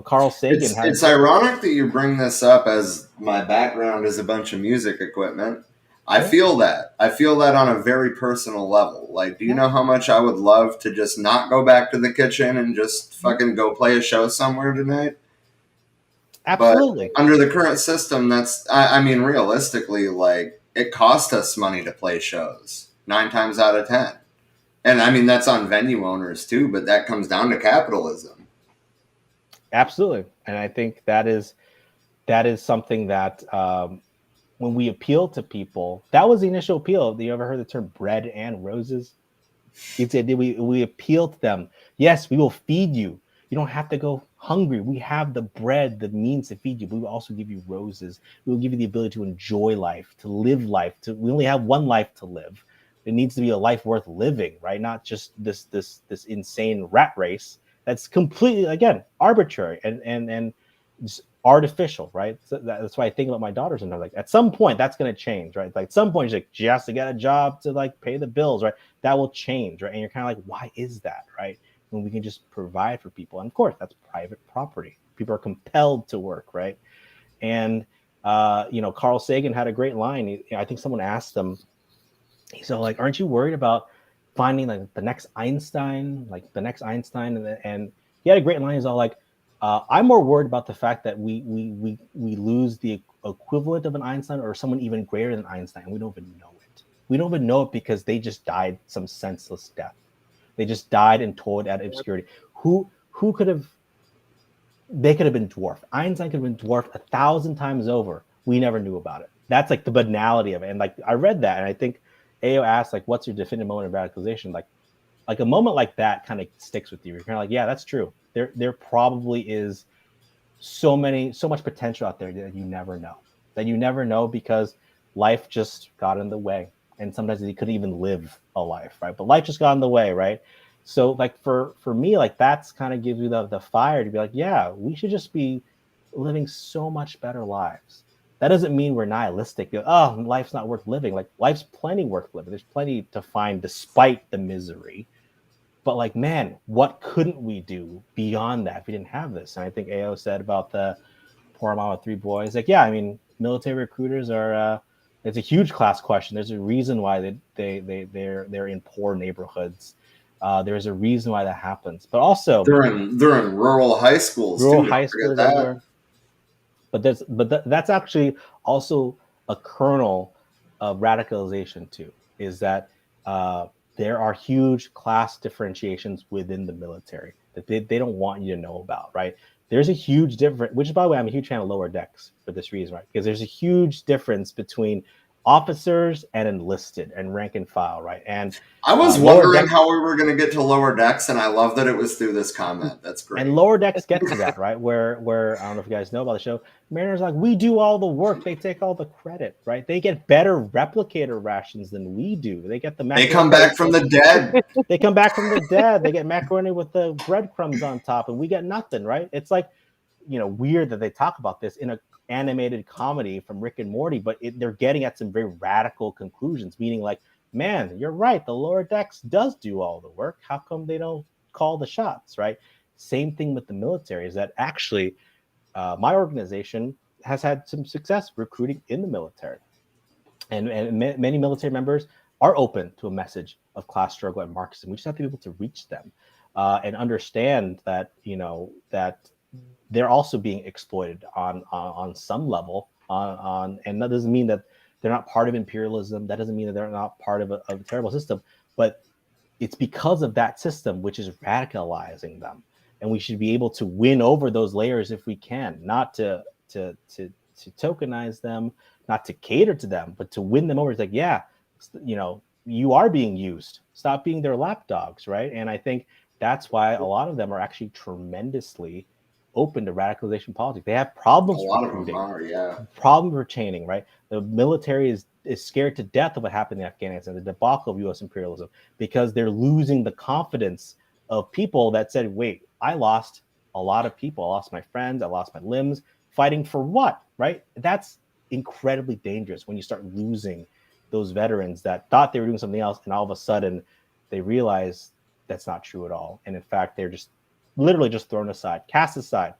Carl Sagan had It's ironic that you bring this up, as my background is a bunch of music equipment. I feel that. I feel that on a very personal level. Like, do you know how much I would love to just not go back to the kitchen and just fucking go play a show somewhere tonight? Absolutely. But under the current system, I mean, realistically, like, it cost us money to play shows 9 times out of 10. And I mean, that's on venue owners too, but that comes down to capitalism. Absolutely. And I think that is something that when we appeal to people, that was the initial appeal. You ever heard the term bread and roses? It's we appeal to them. Yes, we will feed you. You don't have to go hungry. We have the bread, the means to feed you. But we will also give you roses. We will give you the ability to enjoy life, to live life. We only have one life to live. It needs to be a life worth living, right? Not just this insane rat race that's completely, again, arbitrary and just artificial, right? So that's why I think about my daughters, and I'm like, at some point that's going to change, right? Like, at some point she has to get a job to like pay the bills, right? That will change, right? And you're kind of like, why is that, right? When we can just provide for people. And of course, that's private property. People are compelled to work, right? And Carl Sagan had a great line. I think someone asked him, he's all like, aren't you worried about finding like the next Einstein, and he had a great line. He's all like, I'm more worried about the fact that we lose the equivalent of an Einstein or someone even greater than Einstein. We don't even know it. We don't even know it because they just died some senseless death. They just died and toiled at obscurity. Who could have? They could have been dwarfed. Einstein could have been dwarfed 1,000 times over. We never knew about it. That's like the banality of it. And like, I read that, and I think AO asked, like, what's your definitive moment of radicalization? Like a moment like that kind of sticks with you. You're kind of like, yeah, that's true. There probably is so much potential out there that you never know because life just got in the way. And sometimes you couldn't even live a life, right? But life just got in the way, right? So like for me, like that's kind of gives you the fire to be like, yeah, we should just be living so much better lives. That doesn't mean we're nihilistic. Oh, life's not worth living. Like, life's plenty worth living. There's plenty to find despite the misery. But like, man, what couldn't we do beyond that if we didn't have this? And I think AO said about the poor mom with 3 boys. Like, yeah, I mean, military recruiters are. It's a huge class question. There's a reason why they're in poor neighborhoods. There's a reason why that happens. But also, they're in rural high schools. Rural too, high schools everywhere. But that's actually also a kernel of radicalization too. Is that there are huge class differentiations within the military that they don't want you to know about, right? There's a huge difference, which is, by the way, I'm a huge fan of Lower Decks for this reason, right? Because there's a huge difference between officers and enlisted and rank and file, right? And I was wondering how we were going to get to Lower Decks, and I love that it was through this comment. That's great. And Lower Decks get to that, right? Where I don't know if you guys know about the show. Mariners like, we do all the work, they take all the credit, right? They get better replicator rations than we do. They get the macaroni. They come back from the dead. They come back from the dead. They get macaroni with the breadcrumbs on top, and we get nothing, right? It's like, weird that they talk about this in a animated comedy from Rick and Morty, but they're getting at some very radical conclusions, meaning like, man, you're right, the Lower Decks does do all the work. How come they don't call the shots, right? Same thing with the military, is that actually my organization has had some success recruiting in the military. And many military members are open to a message of class struggle and Marxism. We just have to be able to reach them and understand that, that they're also being exploited on some level. And that doesn't mean that they're not part of imperialism. That doesn't mean that they're not part of a terrible system. But it's because of that system which is radicalizing them. And we should be able to win over those layers if we can, not to tokenize them, not to cater to them, but to win them over. It's like, yeah, you are being used. Stop being their lapdogs, right? And I think that's why a lot of them are actually tremendously open to radicalization politics. They have problems recruiting, problem retaining, right? The military is scared to death of what happened in Afghanistan, the debacle of U.S. imperialism, because they're losing the confidence of people that said, wait, I lost a lot of people. I lost my friends. I lost my limbs. Fighting for what, right? That's incredibly dangerous when you start losing those veterans that thought they were doing something else, and all of a sudden they realize that's not true at all. And in fact, they're just literally just thrown aside, cast aside.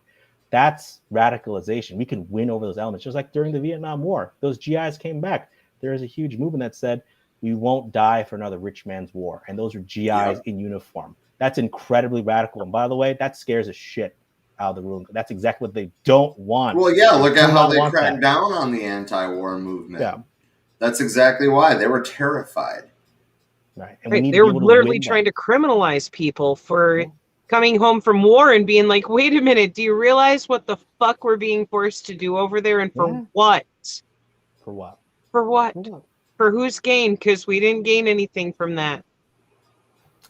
That's radicalization. We can win over those elements. Just like during the Vietnam War, those GIs came back. There is a huge movement that said, we won't die for another rich man's war. And those are GIs in uniform. That's incredibly radical. And by the way, that scares the shit out of the ruling. That's exactly what they don't want. Well, yeah, look at how they want cracked that. down on the anti-war movement. Yeah. That's exactly why. They were terrified. Right. And we need They're to be able to literally win trying them. to criminalize people for coming home from war and being like, wait a minute, do you realize what the fuck we're being forced to do over there, and for what? For what? For what? For what? For whose gain? Because we didn't gain anything from that.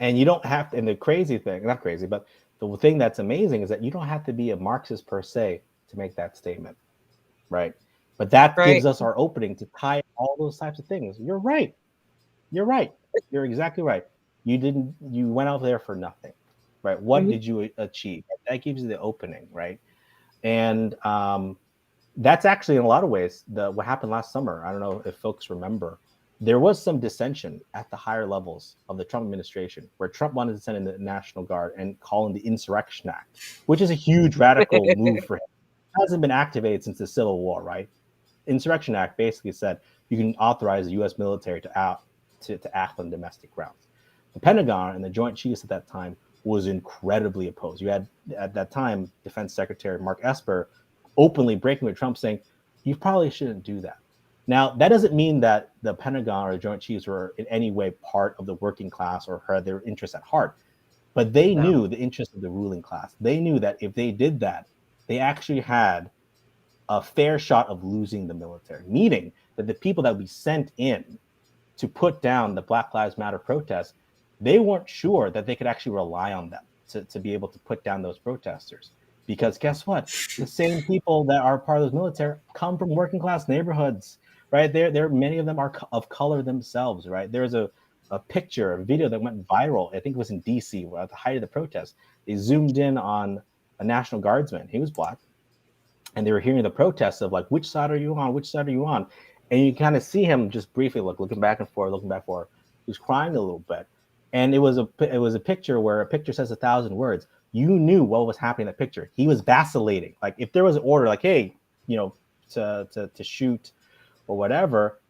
And you don't have to, and the crazy thing, not crazy, but the thing that's amazing is that you don't have to be a Marxist per se to make that statement, right? But that gives us our opening to tie all those types of things. You're right. You're right. You're exactly right. You went out there for nothing, right? What did you achieve? That gives you the opening, right? And that's actually in a lot of ways what happened last summer. I don't know if folks remember. There was some dissension at the higher levels of the Trump administration, where Trump wanted to send in the National Guard and call in the Insurrection Act, which is a huge radical move for him. It hasn't been activated since the Civil War, right? Insurrection Act basically said you can authorize the U.S. military to act on domestic grounds. The Pentagon and the Joint Chiefs at that time was incredibly opposed. You had, at that time, Defense Secretary Mark Esper openly breaking with Trump, saying, you probably shouldn't do that. Now, that doesn't mean that the Pentagon or the Joint Chiefs were in any way part of the working class or had their interests at heart, but they knew the interests of the ruling class. They knew that if they did that, they actually had a fair shot of losing the military, meaning that the people that would be sent in to put down the Black Lives Matter protests, they weren't sure that they could actually rely on them to be able to put down those protesters. Because guess what? The same people that are part of those military come from working class neighborhoods, right? There many of them are of color themselves, right? There's a picture, a video that went viral. I think it was in DC, at the height of the protest. They zoomed in on a National Guardsman. He was Black. And they were hearing the protests of like, which side are you on? Which side are you on? And you kind of see him just briefly looking back and forth. He was crying a little bit. And it was a picture where a picture says 1,000 words. You knew what was happening in that picture. He was vacillating. Like if there was an order, like, hey, to shoot or whatever,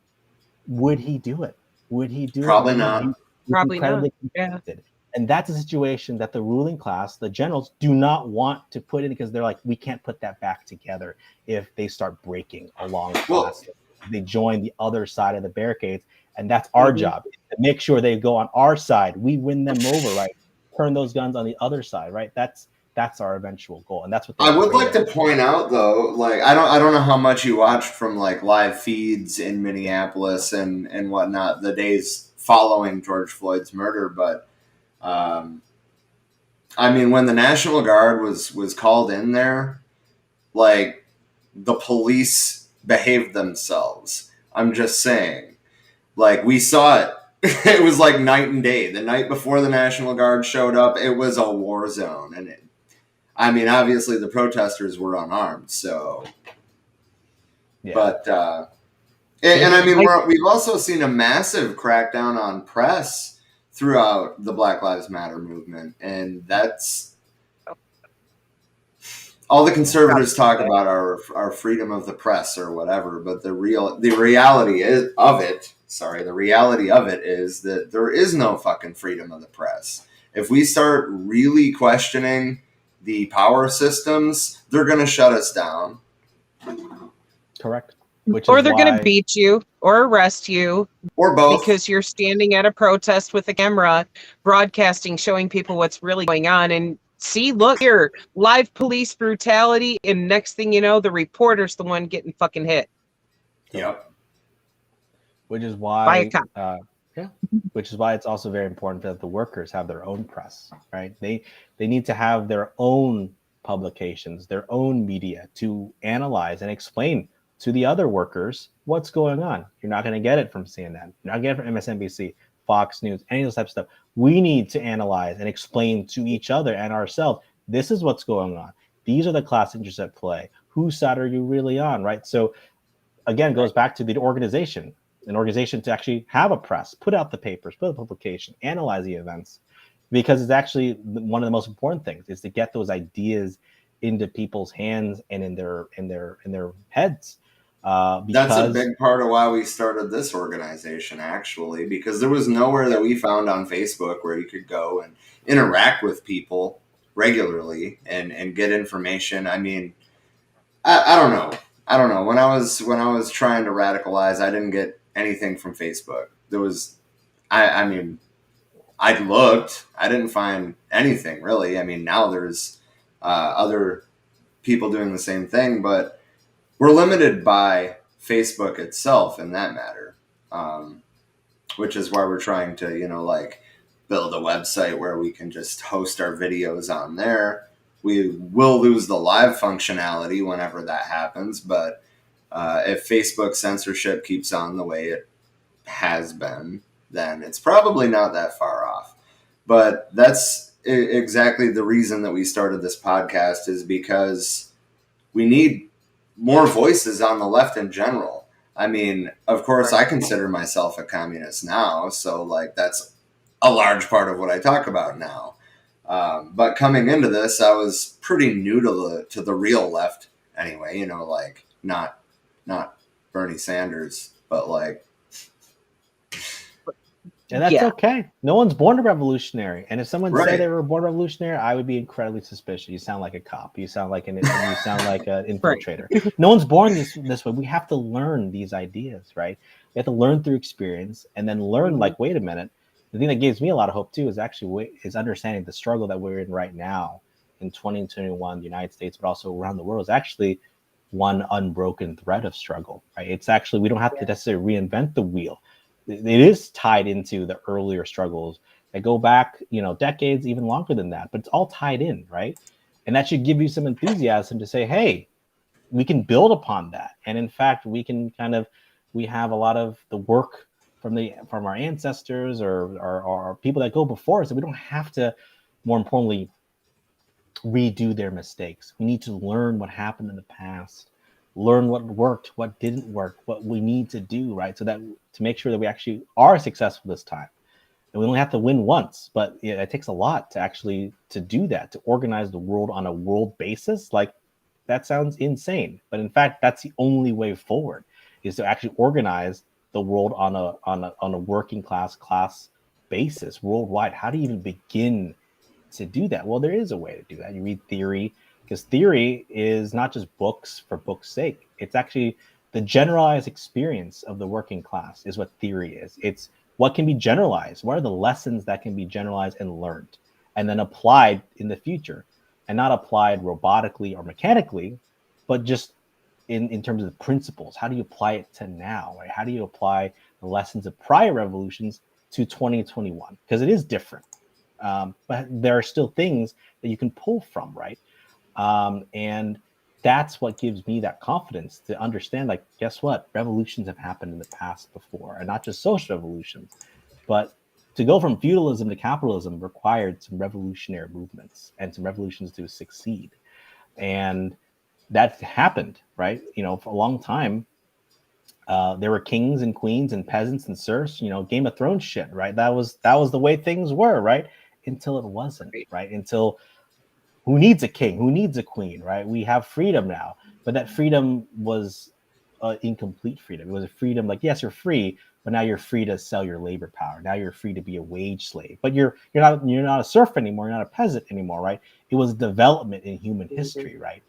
would he do it? Would he do Probably it? not. Probably not. Yeah. And that's a situation that the ruling class, the generals, do not want to put in, because they're like, we can't put that back together if they start breaking along class. They join the other side of the barricades, and that's our job, to make sure they go on our side. We win them over, right? Turn those guns on the other side, right? That's our eventual goal, and that's what I would like to point out, though, like I don't know how much you watched from like live feeds in Minneapolis and whatnot the days following George Floyd's murder, but I mean, when the National Guard was called in there, like the police behaved themselves. I'm just saying, like we saw it. It was like night and day. The night before the National Guard showed up, it was a war zone, and I mean, obviously the protesters were unarmed, so. Yeah. But and I mean, we've also seen a massive crackdown on press throughout the Black Lives Matter movement, and that's all the conservatives talk about our freedom of the press or whatever, but the reality of it is that there is no fucking freedom of the press. If we start really questioning the power systems, they're going to shut us down. Correct. Or they're going to beat you or arrest you. Or both. Because you're standing at a protest with a camera, broadcasting, showing people what's really going on. And see, look here, live police brutality. And next thing you know, the reporter's the one getting fucking hit. Yep. Which is why, which is why it's also very important that the workers have their own press, right? They need to have their own publications, their own media to analyze and explain to the other workers what's going on. You're not going to get it from CNN. You're not going to get it from MSNBC. Fox News, any of those types of stuff. We need to analyze and explain to each other and ourselves, this is what's going on. These are the class interests at play. Whose side are you really on, right? So again, goes back to the organization, an organization to actually have a press, put out the papers, put out the publication, analyze the events, because it's actually one of the most important things is to get those ideas into people's hands and in their heads. That's a big part of why we started this organization, actually, because there was nowhere that we found on Facebook where you could go and interact with people regularly and get information. I mean, I don't know. I don't know. When I was trying to radicalize, I didn't get anything from Facebook. There was, I mean, I looked. I didn't find anything really. I mean, now there's other people doing the same thing, but we're limited by Facebook itself in that matter, which is why we're trying to, like build a website where we can just host our videos on there. We will lose the live functionality whenever that happens, but if Facebook censorship keeps on the way it has been, then it's probably not that far off. But that's exactly the reason that we started this podcast, is because we need more voices on the left in general. I mean, of course, I consider myself a communist now, so like that's a large part of what I talk about now. But coming into this, I was pretty new to the real left anyway. Like not Bernie Sanders, but like. And that's okay. No one's born a revolutionary. And if someone Right. said they were born revolutionary, I would be incredibly suspicious. You sound like a cop. You sound like an infiltrator. Right. No one's born this way. We have to learn these ideas, right? We have to learn through experience and then learn like, wait a minute. The thing that gives me a lot of hope too is understanding the struggle that we're in right now in 2021, the United States, but also around the world, is actually one unbroken thread of struggle, right? It's actually, we don't have to necessarily reinvent the wheel. It is tied into the earlier struggles that go back, decades, even longer than that, but it's all tied in, right? And that should give you some enthusiasm to say, hey, we can build upon that. And in fact, we have a lot of the work from our ancestors or people that go before us, that we don't have to, more importantly, redo their mistakes. We need to learn what happened in the past, learn what worked, what didn't work, what we need to do, right? So that to make sure that we actually are successful this time. And we only have to win once, but it takes a lot to do that, to organize the world on a world basis. Like, that sounds insane, but in fact, that's the only way forward, is to actually organize the world on a working class basis worldwide. How do you even begin to do that? Well, there is a way to do that. You read theory, because theory is not just books for books' sake. It's actually the generalized experience of the working class is what theory is. It's what can be generalized. What are the lessons that can be generalized and learned and then applied in the future, and not applied robotically or mechanically, but just in terms of the principles. How do you apply it to now? Right? How do you apply the lessons of prior revolutions to 2021? Because it is different. But there are still things that you can pull from, right? And that's what gives me that confidence to understand, like, guess what? Revolutions have happened in the past before, and not just social revolutions, but to go from feudalism to capitalism required some revolutionary movements and some revolutions to succeed. And that happened, right? For a long time, there were kings and queens and peasants and serfs, Game of Thrones shit, right? That was the way things were, right? Until it wasn't, right? Until, who needs a king? Who needs a queen, right? We have freedom now, but that freedom was incomplete freedom. It was a freedom like, yes, you're free, but now you're free to sell your labor power. Now you're free to be a wage slave, but you're not a serf anymore. You're not a peasant anymore, right? It was development in human history, right?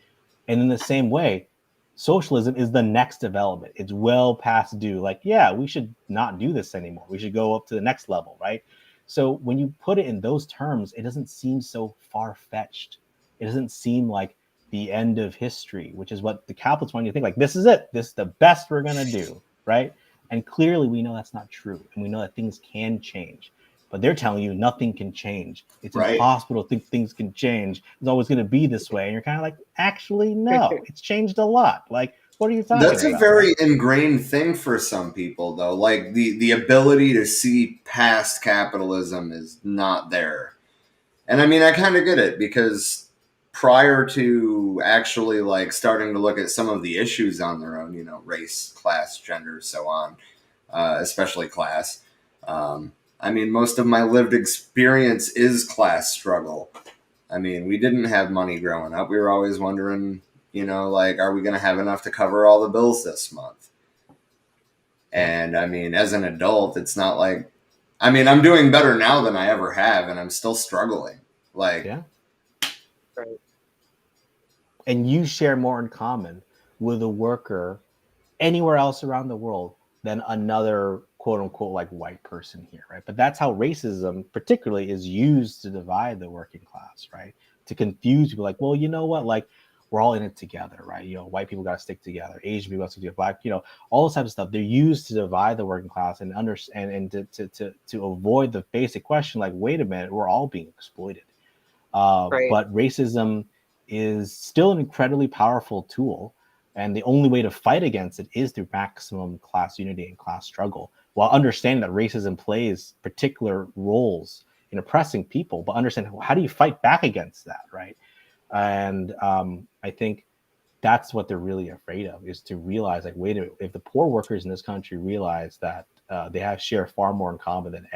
And in the same way, socialism is the next development. It's well past due. Like, yeah, we should not do this anymore. We should go up to the next level, right? So when you put it in those terms, it doesn't seem so far-fetched. It doesn't seem like the end of history, which is what the capitalists want you to think. Like, this is it. This is the best we're going to do, right? And clearly we know that's not true. And we know that things can change. But they're telling you nothing can change. It's impossible to think things can change. It's always going to be this way. And you're kind of like, actually, no, it's changed a lot. Like, What are you talking That's a about? very ingrained thing for some people, though. Like the ability to see past capitalism is not there. And I mean, I kind of get it because prior to actually like starting to look at some of the issues on their own, you know, race, class, gender, so on, especially class. I mean, most of my lived experience is class struggle. I mean, we didn't have money growing up. We were always wondering, you know, like, are we going to have enough to cover all the bills this month? And I mean, as an adult, it's not like, I mean, I'm doing better now than I ever have, and I'm still struggling. Like, Yeah. Right. And you share more in common with a worker anywhere else around the world than another quote unquote like white person here, right? But that's how racism particularly is used to divide the working class, right? To confuse people, like, well, you know what, like we're all in it together, right? You know, white people got to stick together, Asian people got to stick together, black, you know, all this type of stuff. They're used to divide the working class and understand and to avoid the basic question, like, wait a minute, we're all being exploited. Right. But racism is still an incredibly powerful tool. And the only way to fight against it is through maximum class unity and class struggle, while understanding that racism plays particular roles in oppressing people, but understand how do you fight back against that, right? And I think that's what they're really afraid of, is to realize, like, wait a minute, if the poor workers in this country realize that they have share far more in common than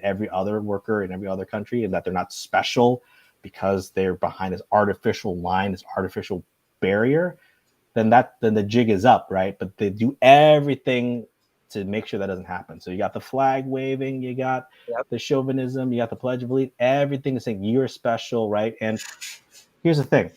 every other worker in every other country, and that they're not special because they're behind this artificial line, this artificial barrier, then the jig is up, right? But they do everything to make sure that doesn't happen. So you got the flag waving, you got Yep. the chauvinism, you got the Pledge of Allegiance, everything is saying you're special, right? And here's the thing,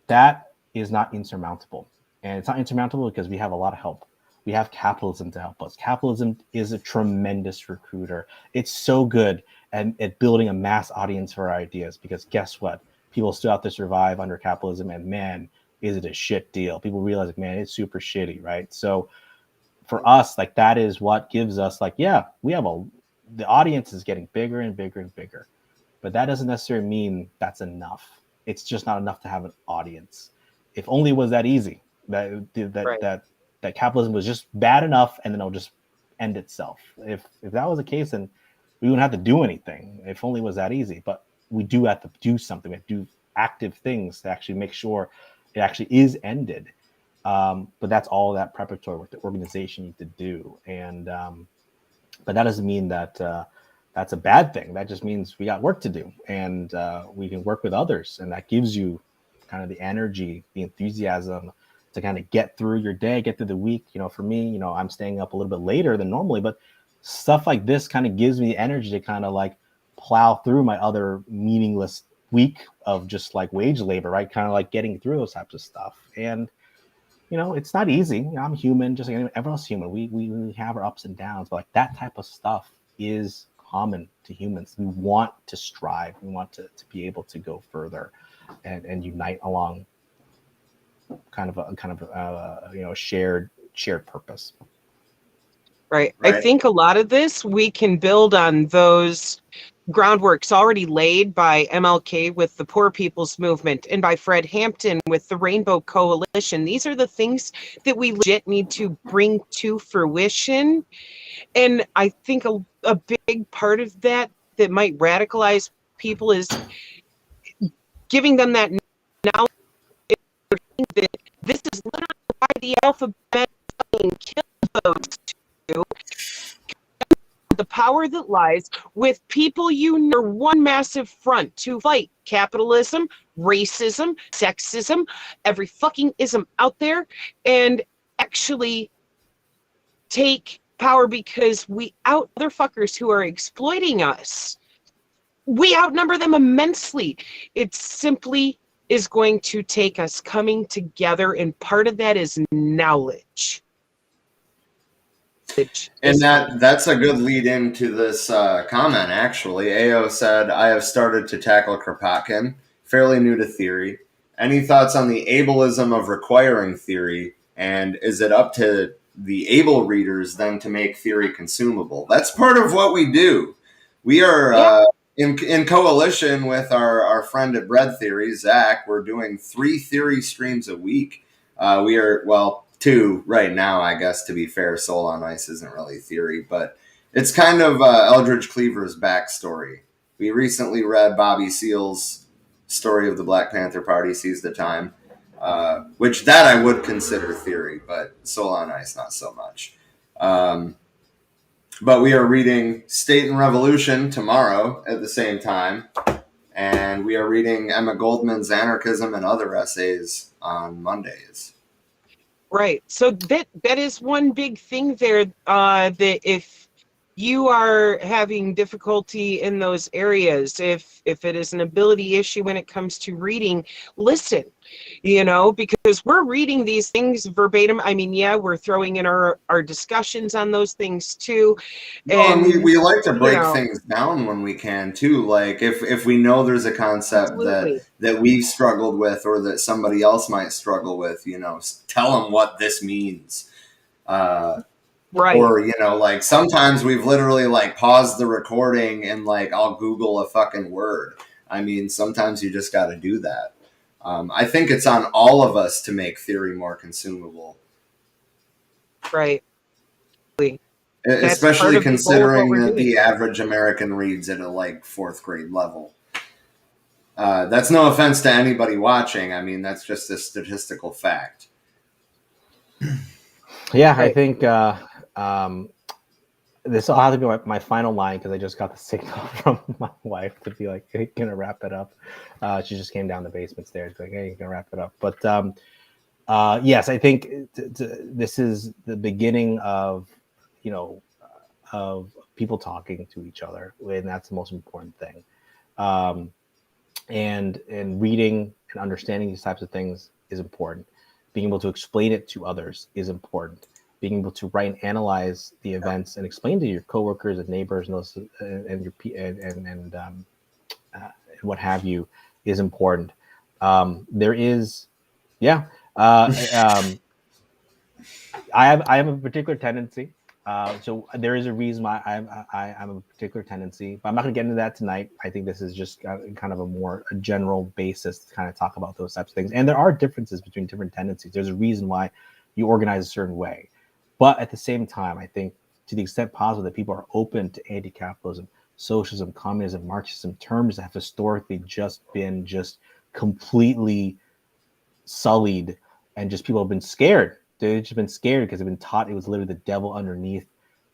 that is not insurmountable. And it's not insurmountable because we have a lot of help. We have capitalism to help us. Capitalism is a tremendous recruiter. It's so good at building a mass audience for our ideas, because guess what? People still have to survive under capitalism, and man, is it a shit deal. People realize, like, man, it's super shitty, right? So for us, like, that is what gives us, like, yeah, the audience is getting bigger and bigger and bigger, but that doesn't necessarily mean that's enough. It's just not enough to have an audience. If only it was that easy, Right. that capitalism was just bad enough and then it'll just end itself. If that was the case, then we wouldn't have to do anything. If only it was that easy. But we do have to do something. We have to do active things to actually make sure it actually is ended. But that's all that preparatory work the organization need to do. And but that doesn't mean that that's a bad thing. That just means we got work to do, and we can work with others, and that gives you kind of the energy, the enthusiasm to kind of get through your day, get through the week. You know, for me, you know, I'm staying up a little bit later than normally, but stuff like this kind of gives me the energy to kind of like plow through my other meaningless week of just like wage labor, right? Kind of like getting through those types of stuff. And you know, it's not easy. You know, I'm human, just like everyone else is human. We have our ups and downs, but like that type of stuff is common to humans. We want to strive. We want to be able to go further and unite along kind of you know, shared purpose. Right. I right. think a lot of this we can build on those groundworks already laid by MLK with the Poor People's Movement and by Fred Hampton with the Rainbow Coalition. These are the things that we legit need to bring to fruition. And I think a big part of that that might radicalize people is giving them that knowledge that this is literally why the alphabet killed those two. The power that lies with people unite one massive front to fight capitalism, racism, sexism, every fucking ism out there, and actually take power, because we out other fuckers who are exploiting us. We outnumber them immensely. It simply is going to take us coming together, and part of that is knowledge. And that's a good lead into this comment, actually. AO said, I have started to tackle Kropotkin, fairly new to theory. Any thoughts on the ableism of requiring theory? And is it up to the able readers then to make theory consumable? That's part of what we do. We are in coalition with our friend at Bread Theory, Zach. We're doing 3 theory streams a week. We are, well, too right now, I guess, to be fair. Soul on Ice isn't really theory, but it's kind of Eldridge Cleaver's backstory. We recently read Bobby Seale's story of the Black Panther Party Seize the Time, which that I would consider theory, but Soul on Ice not so much. But we are reading State and Revolution tomorrow at the same time, and we are reading Emma Goldman's Anarchism and Other Essays on Mondays. Right. So that is one big thing there, that if you are having difficulty in those areas, if it is an ability issue when it comes to reading, listen, because we're reading these things verbatim. I mean, yeah, we're throwing in our discussions on those things too. Well, and we And, like to break things down when we can too. Like if we know there's a concept that we've struggled with or that somebody else might struggle with, tell them what this means. Right. Or, like sometimes we've literally like paused the recording and like I'll Google a fucking word. I mean, sometimes you just got to do that. I think it's on all of us to make theory more consumable. Right. Especially considering that the average American reads at a like 4th grade level. That's no offense to anybody watching. I mean, that's just a statistical fact. Yeah, right. I think this will have to be my final line because I just got the signal from my wife to be like, hey, gonna wrap it up. She just came down the basement stairs, like, hey, you're gonna wrap it up. But yes, I think this is the beginning of, of people talking to each other, and that's the most important thing. And reading and understanding these types of things is important. Being able to explain it to others is important. Being able to write and analyze the events and explain to your coworkers and neighbors and those and your and what have you is important. There is, yeah. I have a particular tendency. So there is a reason why I'm a particular tendency, but I'm not going to get into that tonight. I think this is just kind of a general basis to kind of talk about those types of things. And there are differences between different tendencies. There's a reason why you organize a certain way. But at the same time, I think to the extent possible that people are open to anti-capitalism, socialism, communism, Marxism, terms that have historically just been completely sullied, and just people have been scared. They've just been scared because they've been taught it was literally the devil underneath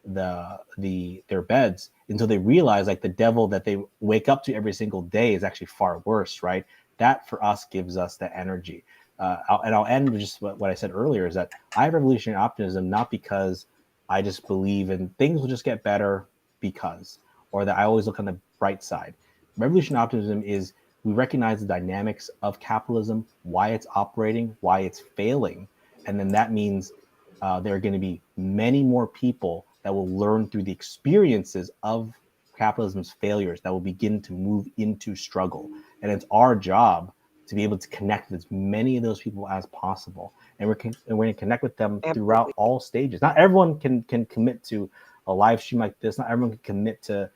their beds until they realize like the devil that they wake up to every single day is actually far worse, right? That for us gives us the energy. I'll end with just what I said earlier is that I have revolutionary optimism, not because I just believe in things will just get better because, or that I always look on the bright side. Revolutionary optimism is we recognize the dynamics of capitalism, why it's operating, why it's failing. And then that means there are going to be many more people that will learn through the experiences of capitalism's failures that will begin to move into struggle. And it's our job to be able to connect with as many of those people as possible. And we're going to connect with them throughout all stages. Not everyone can commit to a live stream like this. Not everyone can commit to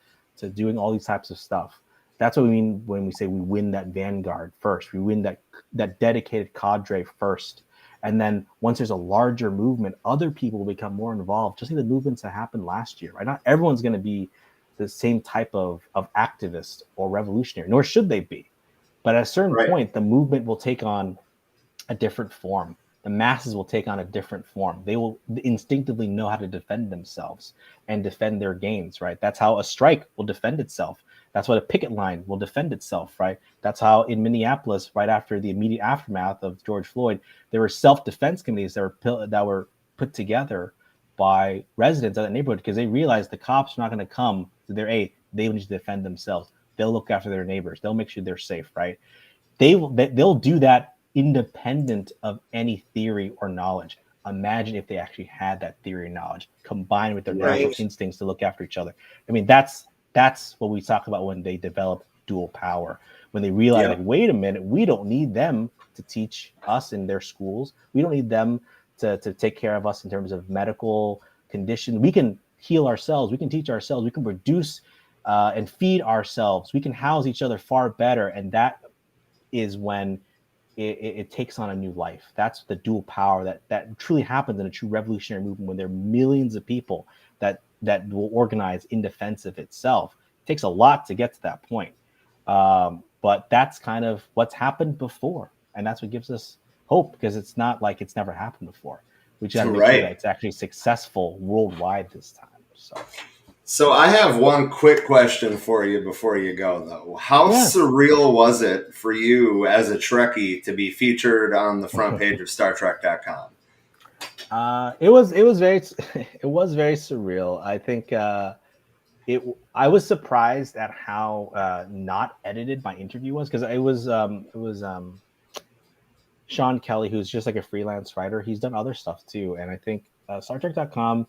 doing all these types of stuff. That's what we mean when we say we win that vanguard first. We win that dedicated cadre first. And then once there's a larger movement, other people will become more involved. Just like the movements that happened last year, right? Not everyone's going to be the same type of activist or revolutionary, nor should they be. But at a certain point, the movement will take on a different form. The masses will take on a different form. They will instinctively know how to defend themselves and defend their gains, right? That's how a strike will defend itself. That's what a picket line will defend itself, right? That's how in Minneapolis, right after the immediate aftermath of George Floyd, there were self-defense committees that were put together by residents of that neighborhood because they realized the cops are not going to come to their aid. They need to defend themselves. They'll look after their neighbors. They'll make sure they're safe, right? They'll do that independent of any theory or knowledge. Imagine if they actually had that theory and knowledge combined with their natural instincts to look after each other. I mean, that's what we talk about when they develop dual power. When they realize, like, wait a minute, we don't need them to teach us in their schools. We don't need them to take care of us in terms of medical condition. We can heal ourselves. We can teach ourselves. We can produce and feed ourselves. We can house each other far better. And that is when it takes on a new life. That's the dual power that truly happens in a true revolutionary movement when there are millions of people that will organize in defense of itself. It takes a lot to get to that point. But that's kind of what's happened before. And that's what gives us hope, because it's not like it's never happened before. We just got to make sure that it's actually successful worldwide this time. So I have one quick question for you before you go, though. How surreal was it for you as a Trekkie to be featured on the front page of StarTrek.com? It was very it was very surreal. I think I was surprised at how not edited my interview was, because it was Sean Kelly, who's just like a freelance writer. He's done other stuff too, and I think StarTrek.com,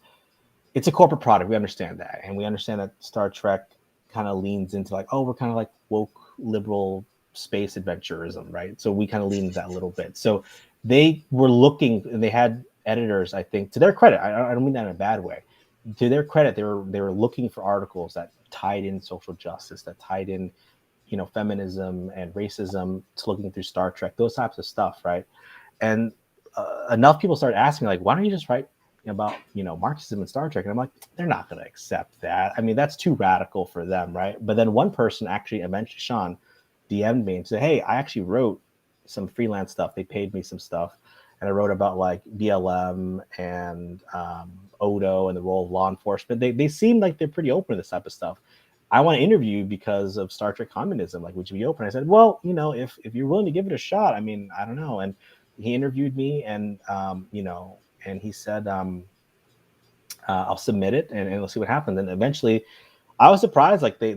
it's a corporate product. We understand that, and we understand that Star Trek kind of leans into like, oh, we're kind of like woke liberal space adventurism, right? So we kind of lean into that a little bit. So they were looking, and they had editors, I think, to their credit. I don't mean that in a bad way. To their credit, they were looking for articles that tied in social justice, that tied in, feminism and racism, to looking through Star Trek, those types of stuff, right? And enough people started asking, like, why don't you just write about Marxism and Star Trek? And I'm like, they're not going to accept that. I mean, that's too radical for them, right? But then one person actually, eventually Sean, DM'd me and said, hey, I actually wrote some freelance stuff. They paid me some stuff, and I wrote about like BLM and Odo and the role of law enforcement. They seem like they're pretty open to this type of stuff. I want to interview you because of Star Trek Communism. Like, would you be open? I said, well, if you're willing to give it a shot, I mean, I don't know. And he interviewed me, and and he said, I'll submit it, and we'll see what happens. And eventually, I was surprised. Like they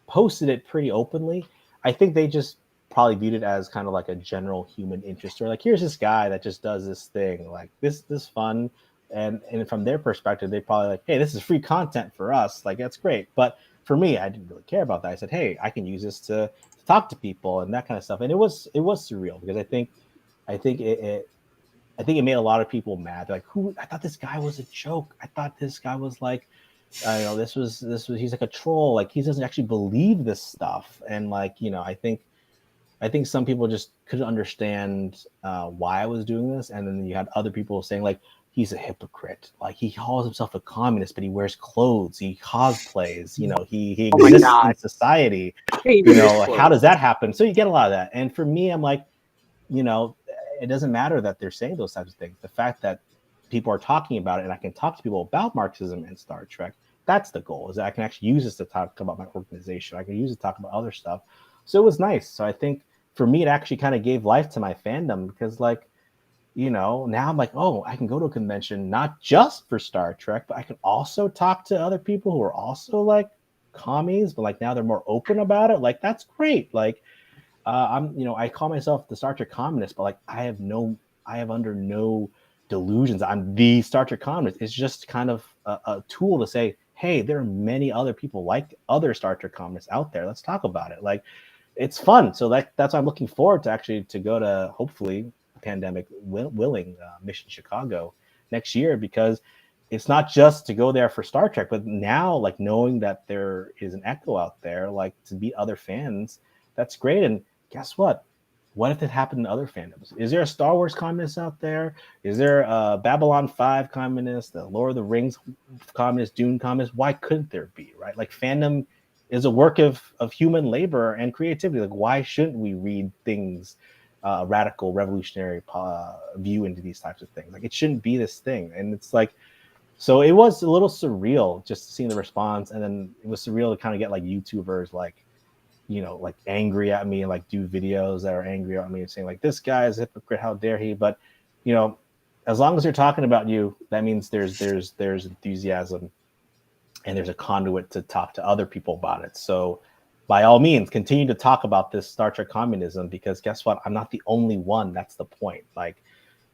posted it pretty openly. I think they just probably viewed it as kind of like a general human interest, or like, here's this guy that just does this thing, like this fun. And from their perspective, they probably like, hey, this is free content for us. Like, that's great. But for me, I didn't really care about that. I said, hey, I can use this to talk to people and that kind of stuff. And it was surreal, because I think it made a lot of people mad. They're like, I thought this guy was a joke. I thought this guy was like, this was he's like a troll. Like, he doesn't actually believe this stuff. And like, I think some people just couldn't understand why I was doing this. And then you had other people saying like, he's a hypocrite. Like, he calls himself a communist, but he wears clothes. He cosplays. He exists in society. How does that happen? So you get a lot of that. And for me, I'm like, it doesn't matter that they're saying those types of things. The fact that people are talking about it, and I can talk to people about Marxism and Star Trek, that's the goal, is that I can actually use this to talk about my organization. I can use it to talk about other stuff. So it was nice. So I think for me, it actually kind of gave life to my fandom, because like, now I'm like, oh, I can go to a convention not just for Star Trek, but I can also talk to other people who are also like commies, but like now they're more open about it. Like, that's great. Like, I call myself the Star Trek communist, but like, I have under no delusions I'm the Star Trek communist. It's just kind of a tool to say, hey, there are many other people like other Star Trek communists out there. Let's talk about it. Like, it's fun. So that's why I'm looking forward to actually to go to, hopefully, pandemic willing, Mission Chicago next year, because it's not just to go there for Star Trek, but now like knowing that there is an echo out there, like to meet other fans, that's great. And guess what if it happened in other fandoms? Is there a Star Wars communist out there? Is there a Babylon 5 communist, the Lord of the Rings communist, Dune communist? Why couldn't there be, right? Like, fandom is a work of human labor and creativity. Like, why shouldn't we read things, radical, revolutionary view into these types of things? Like, it shouldn't be this thing. And it's like, so it was a little surreal just seeing the response. And then it was surreal to kind of get like YouTubers like, like angry at me and like do videos that are angry at me and saying like, this guy is a hypocrite, how dare he? But as long as they're talking about you, that means there's enthusiasm, and there's a conduit to talk to other people about it. So by all means, continue to talk about this Star Trek communism, because guess what? I'm not the only one. That's the point. Like,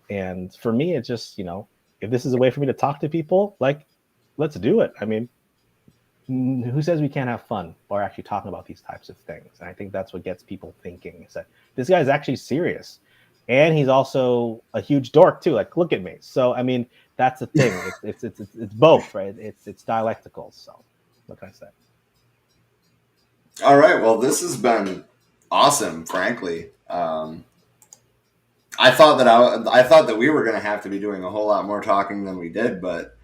and for me, it's just, if this is a way for me to talk to people, like, let's do it. I mean, who says we can't have fun or actually talking about these types of things? And I think that's what gets people thinking, is that this guy is actually serious, and he's also a huge dork too. Like, look at me. So I mean, that's the thing. It's both, right? It's dialectical. So what can I say? All right. Well, this has been awesome, frankly. I thought that we were going to have to be doing a whole lot more talking than we did, but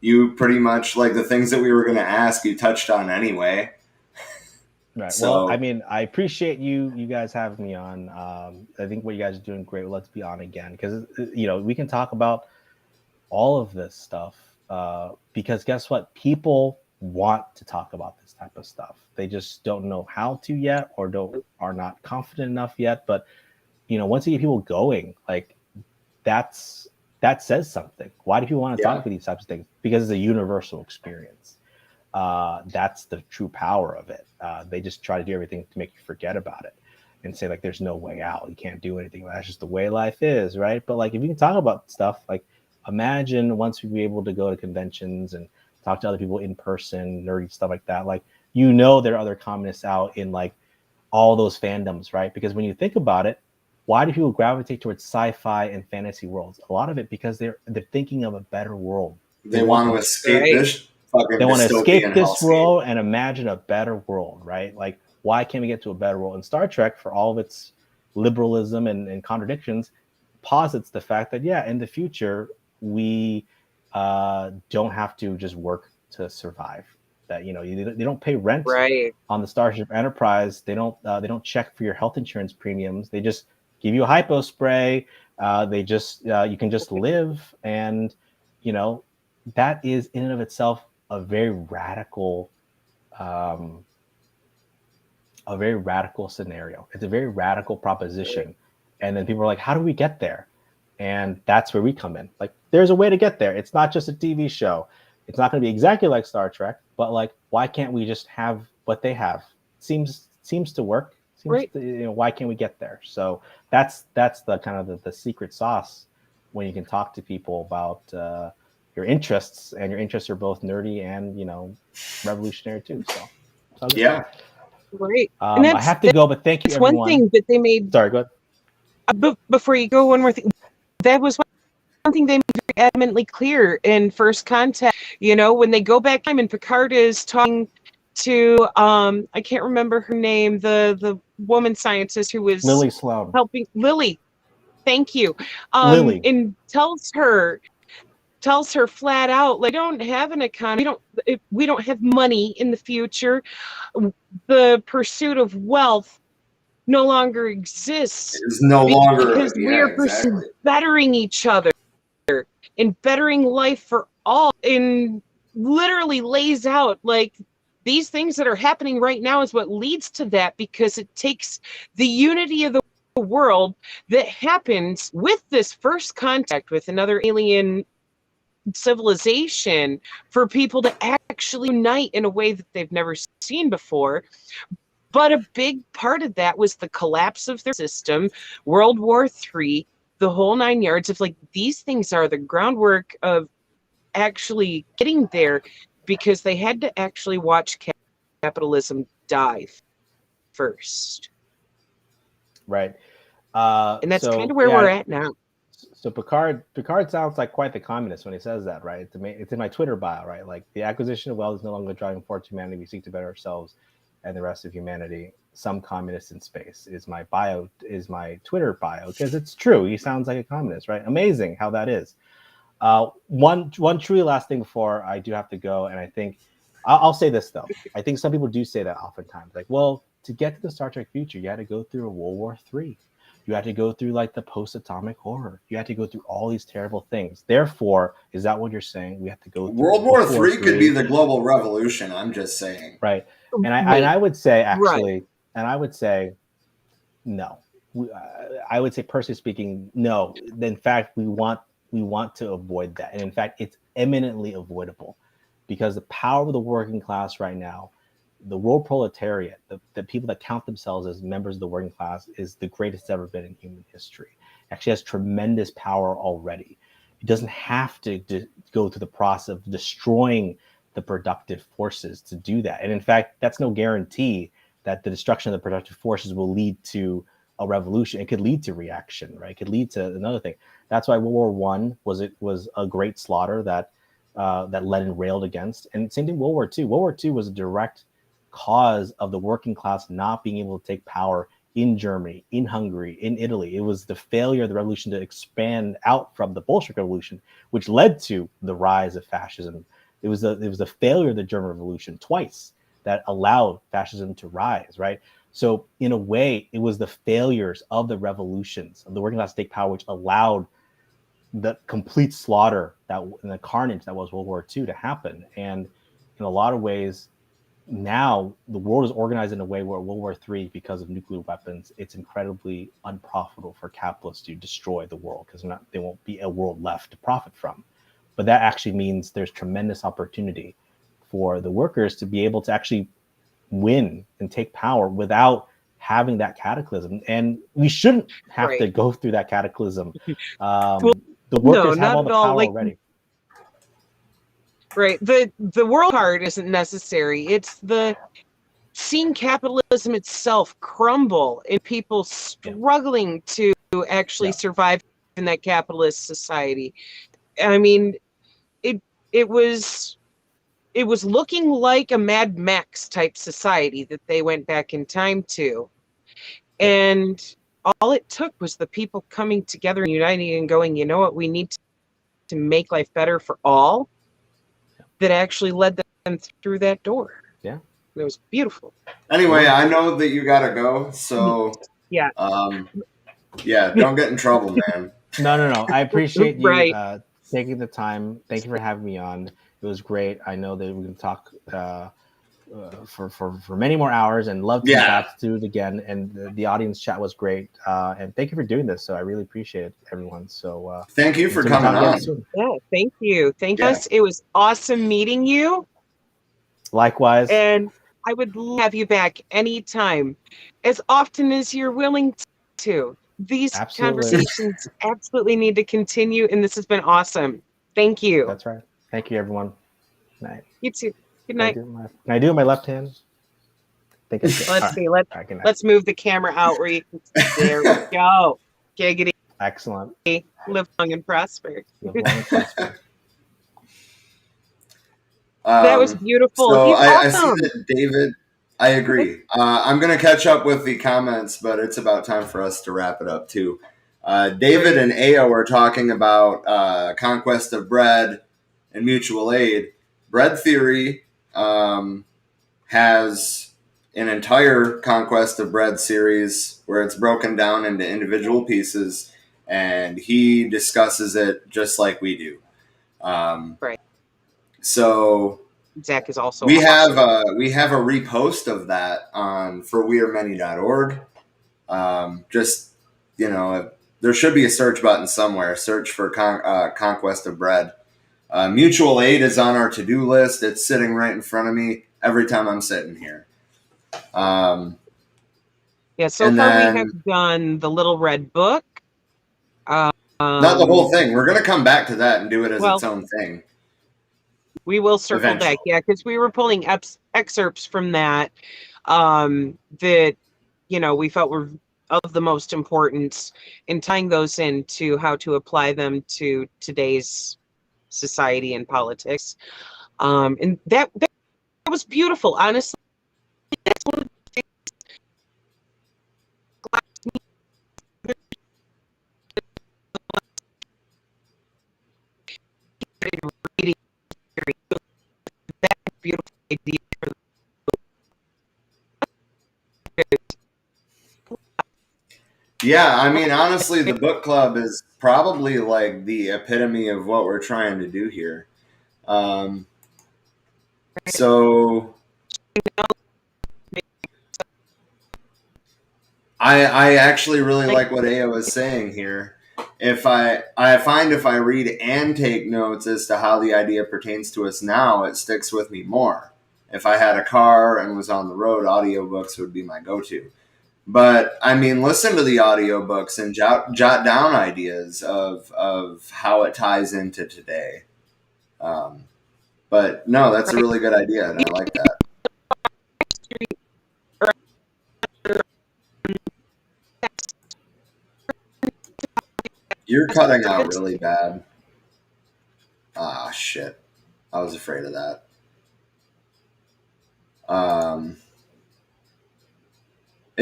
you pretty much, like, the things that we were going to ask, you touched on anyway. Right. So, well, I mean, I appreciate you guys having me on. I think what you guys are doing great. Let's be on again because we can talk about all of this stuff because guess what? People want to talk about this type of stuff. They just don't know how to yet, or are not confident enough yet. But once you get people going, like that says something. Why do people want to talk about these types of things? Because it's a universal experience. That's the true power of it. They just try to do everything to make you forget about it and say, like, there's no way out. You can't do anything. That's just the way life is, right? But like, if you can talk about stuff, like, imagine once we be able to go to conventions and talk to other people in person, nerdy stuff like that. Like, there are other communists out in like all those fandoms, right? Because when you think about it, why do people gravitate towards sci-fi and fantasy worlds? A lot of it because they're thinking of a better world. they want to escape this fucking They want to escape this hellscape. world and imagine a better world, right? Like, why can't we get to a better world? And Star Trek, for all of its liberalism and contradictions, posits the fact that, in the future, we don't have to just work to survive. That they don't pay rent on the Starship Enterprise. They don't check for your health insurance premiums. They just give you a hypo spray. They just you can just live, and that is in and of itself a very radical scenario. It's a very radical proposition. And then people are like, how do we get there? And that's where we come in. Like, there's a way to get there. It's not just a TV show. It's not going to be exactly like Star Trek, but like, why can't we just have what they have? Seems to work. Why can't we get there? So that's the kind of the secret sauce when you can talk to people about your interests, and your interests are both nerdy and revolutionary too. So yeah, right. I have to go, but thank you, everyone. One thing that they made. Sorry, go ahead. Before you go, one more thing. That was one thing they made very adamantly clear in First Contact. When they go back time and Picard is talking to I can't remember her name, the woman scientist who was Lily Sloan helping Lily. Thank you. Lily. And tells her flat out, like, we don't have an economy. We don't have money in the future. The pursuit of wealth no longer exists. It's no longer because we're bettering each other and bettering life for all, and literally lays out like these things that are happening right now is what leads to that, because it takes the unity of the world that happens with this first contact with another alien civilization for people to actually unite in a way that they've never seen before. But a big part of that was the collapse of their system, World War III, the whole 9 yards of, like, these things are the groundwork of actually getting there, because they had to actually watch capitalism die first. Right. And that's kind of where we're at now. So Picard sounds like quite the communist when he says that, right? It's in my Twitter bio, right? Like, the acquisition of wealth is no longer the driving force of humanity. We seek to better ourselves and the rest of humanity. Some communist in space is my Twitter bio, because it's true. He sounds like a communist, right? Amazing how that is. One truly last thing before I do have to go, and I think I'll say this though. I think some people do say that oftentimes, like, well, to get to the Star Trek future, you had to go through a World War III. You had to go through like the post-atomic horror. You had to go through all these terrible things. Therefore, is that what you're saying? We have to go through World War III could be the global revolution. I'm just saying. Right. And I would say, actually, and I would say, no. I would say, personally speaking, no. In fact, we want to avoid that. And in fact, it's eminently avoidable, because the power of the working class right now, the world proletariat, the people that count themselves as members of the working class, is the greatest ever been in human history. It actually has tremendous power already. It doesn't have to go through the process of destroying the productive forces to do that. And in fact, that's no guarantee that the destruction of the productive forces will lead to a revolution. It could lead to reaction, right? It could lead to another thing. That's why World War I was a great slaughter that Lenin railed against. And same thing, World War II. World War II was a direct because of the working class not being able to take power in Germany, in Hungary, in Italy. It was the failure of the revolution to expand out from the Bolshevik Revolution, which led to the rise of fascism. It was the failure of the German Revolution twice that allowed fascism to rise, right? So in a way, it was the failures of the revolutions of the working class to take power which allowed the complete slaughter and the carnage that was World War II to happen. And in a lot of ways, now the world is organized in a way where World War III, because of nuclear weapons, it's incredibly unprofitable for capitalists to destroy the world because there won't be a world left to profit from. But that actually means there's tremendous opportunity for the workers to be able to actually win and take power without having that cataclysm. And we shouldn't have to go through that cataclysm. The workers have all the power already. Right. The world part isn't necessary. It's the seeing capitalism itself crumble and people struggling to actually survive in that capitalist society. I mean, it was looking like a Mad Max type society that they went back in time to. And all it took was the people coming together and uniting and going, you know what, we need to make life better for all. That actually led them through that door. Yeah. It was beautiful. Anyway, I know that you gotta go, so yeah. Don't get in trouble, man. No. I appreciate you taking the time. Thank you for having me on. It was great. I know that we can talk for many more hours, and love to be back to do it again. And the audience chat was great. And thank you for doing this. So I really appreciate it, everyone. So thank you for coming on. Yeah, thank you. Thank you. It was awesome meeting you. Likewise. And I would have you back anytime, as often as you're willing to. These conversations absolutely need to continue, and this has been awesome. Thank you. That's right. Thank you, everyone. Good night. You too. Good night. Can I do my left hand? Let's see. Let's move the camera out where you can see. There we go. Giggity. Excellent. Live long and prosper. Live long and prosper. That was beautiful. So I see that David. I agree. I'm going to catch up with the comments, but it's about time for us to wrap it up too. David and Ao are talking about conquest of bread and mutual aid. Bread theory has an entire conquest of bread series where it's broken down into individual pieces, and he discusses it just like we do. So Zach is also we have a repost of that on forwearemany.org. Just there should be a search button somewhere. Search for conquest of bread. Mutual aid is on our to-do list. It's sitting right in front of me every time I'm sitting here. So far we have done the Little Red Book. Not the whole thing. We're going to come back to that and do it as its own thing. We will circle back, because we were pulling excerpts from that that we felt were of the most importance, and tying those into how to apply them to today's society and politics. And that was beautiful, honestly. That's one of the things reading that beautiful idea. Yeah, I mean, honestly, the book club is probably like the epitome of what we're trying to do here. So I actually really like what Ao is saying here. I find if I read and take notes as to how the idea pertains to us now, it sticks with me more. If I had a car and was on the road, audiobooks would be my go-to. But I mean, listen to the audiobooks and jot down ideas of how it ties into today. But no, that's a really good idea, and I like that. You're cutting out really bad. Ah, shit. I was afraid of that.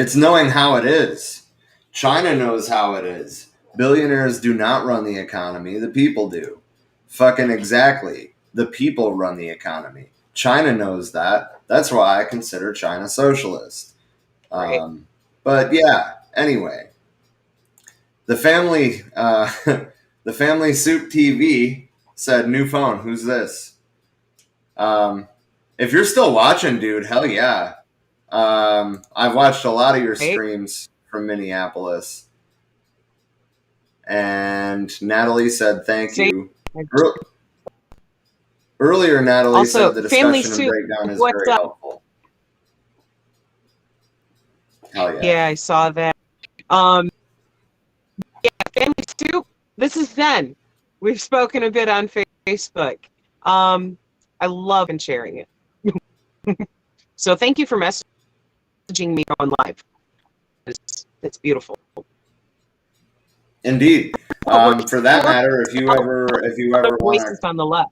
It's knowing how it is. China knows how it is. Billionaires do not run the economy. The people do. Fucking exactly. The people run the economy. China knows that. That's why I consider China socialist. Right. But yeah, anyway. The family, the family soup TV said, "New phone. Who's this?" If you're still watching, dude, hell yeah. I've watched a lot of your streams from Minneapolis, and Natalie said, "Thank you." Earlier, Natalie Also, said the family discussion and soup. breakdown is What's very up? helpful. Hell yeah. Yeah, I saw that. Yeah, family soup. This is Zen. We've spoken a bit on Facebook. I love and sharing it. So thank you for messaging me on live. It's beautiful. Indeed. For that matter, if you ever want Voices to, on the left.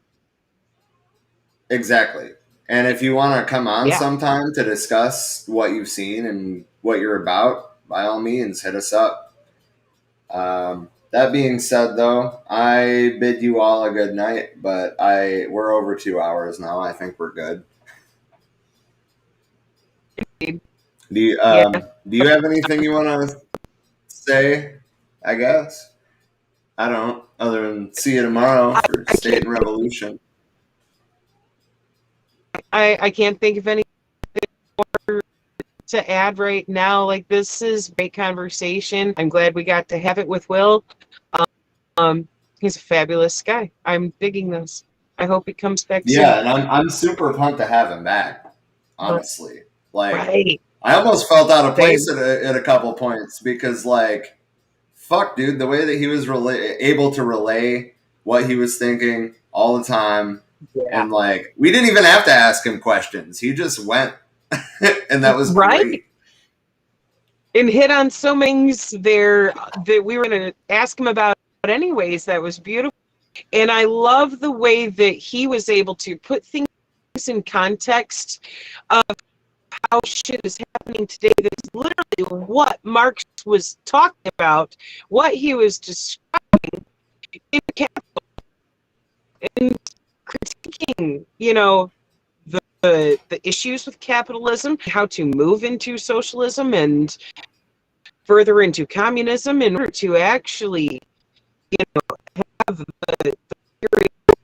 exactly. And if you want to come on Yeah. sometime to discuss what you've seen and what you're about, by all means, hit us up. That being said, though, I bid you all a good night, but we're over 2 hours now. I think we're good. Do you have anything you want to say? I guess I don't. Other than see you tomorrow for State and Revolution. I can't think of anything more to add right now. Like, this is great conversation. I'm glad we got to have it with Will. He's a fabulous guy. I'm digging this. I hope he comes back soon. Yeah, and I'm super pumped to have him back. Honestly, like, right. I almost felt out of place Same. at a couple points because, like, fuck, dude, the way that he was able to relay what he was thinking all the time, and like, we didn't even have to ask him questions. He just went, and that was great. And hit on so many things there that we were going to ask him about anyways. That was beautiful. And I love the way that he was able to put things in context of how shit is happening today. That's literally what Marx was talking about, what he was describing in Capital, and critiquing, the issues with capitalism, how to move into socialism and further into communism in order to actually, have the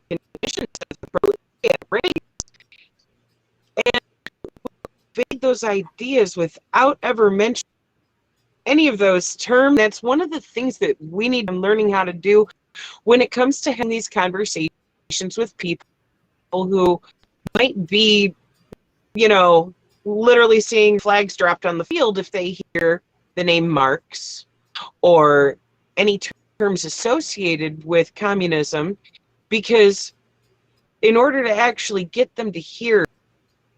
conditions of the proletariat race, and evade those ideas without ever mentioning any of those terms. That's one of the things that we need to learning how to do when it comes to having these conversations with people who might be, literally seeing flags dropped on the field if they hear the name Marx or any terms associated with communism, because in order to actually get them to hear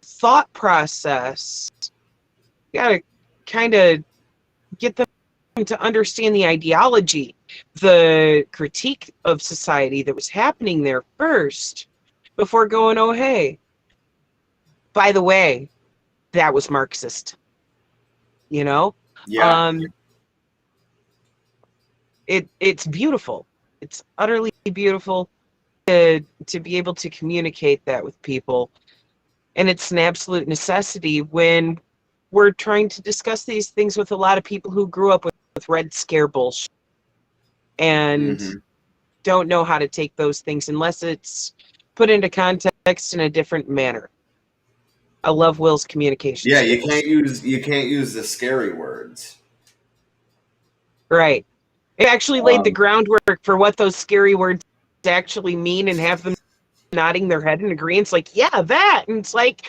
thought process, you got to kind of get them to understand the ideology, the critique of society that was happening there first, before going, oh, hey, by the way, that was Marxist. Yeah. It's beautiful. It's utterly beautiful to be able to communicate that with people. And it's an absolute necessity when we're trying to discuss these things with a lot of people who grew up with Red Scare bullshit and don't know how to take those things unless it's put into context in a different manner. I love Will's communication skills. You can't use the scary words. Right. It actually laid the groundwork for what those scary words actually mean and have them nodding their head in agreement. It's like, yeah, that. And it's like,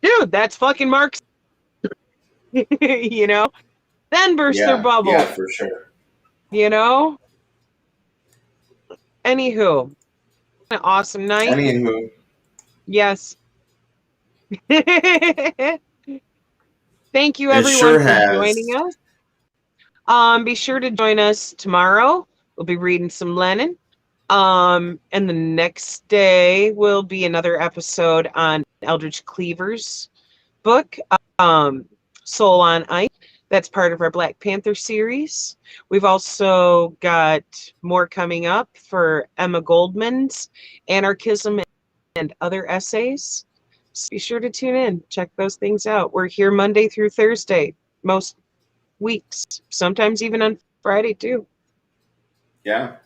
dude, that's fucking Marx. Then burst their bubble. Yeah, for sure. Anywho, an awesome night. Anywho. Yes. Thank you, everyone, for joining us. Be sure to join us tomorrow. We'll be reading some Lenin. And the next day will be another episode on Eldridge Cleaver's book. Soul on Ice. That's part of our Black Panther series. We've also got more coming up for Emma Goldman's Anarchism and Other Essays. So be sure to tune in, check those things out. We're here Monday through Thursday, most weeks, sometimes even on Friday too. Yeah.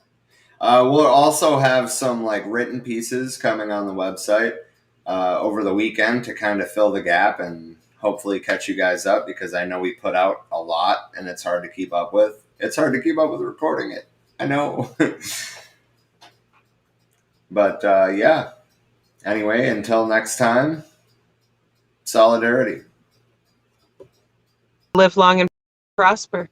We'll also have some like written pieces coming on the website over the weekend to kind of fill the gap and hopefully catch you guys up, because I know we put out a lot and it's hard to keep up with. It's hard to keep up with recording it. I know. But yeah. Anyway, until next time, solidarity. Live long and prosper.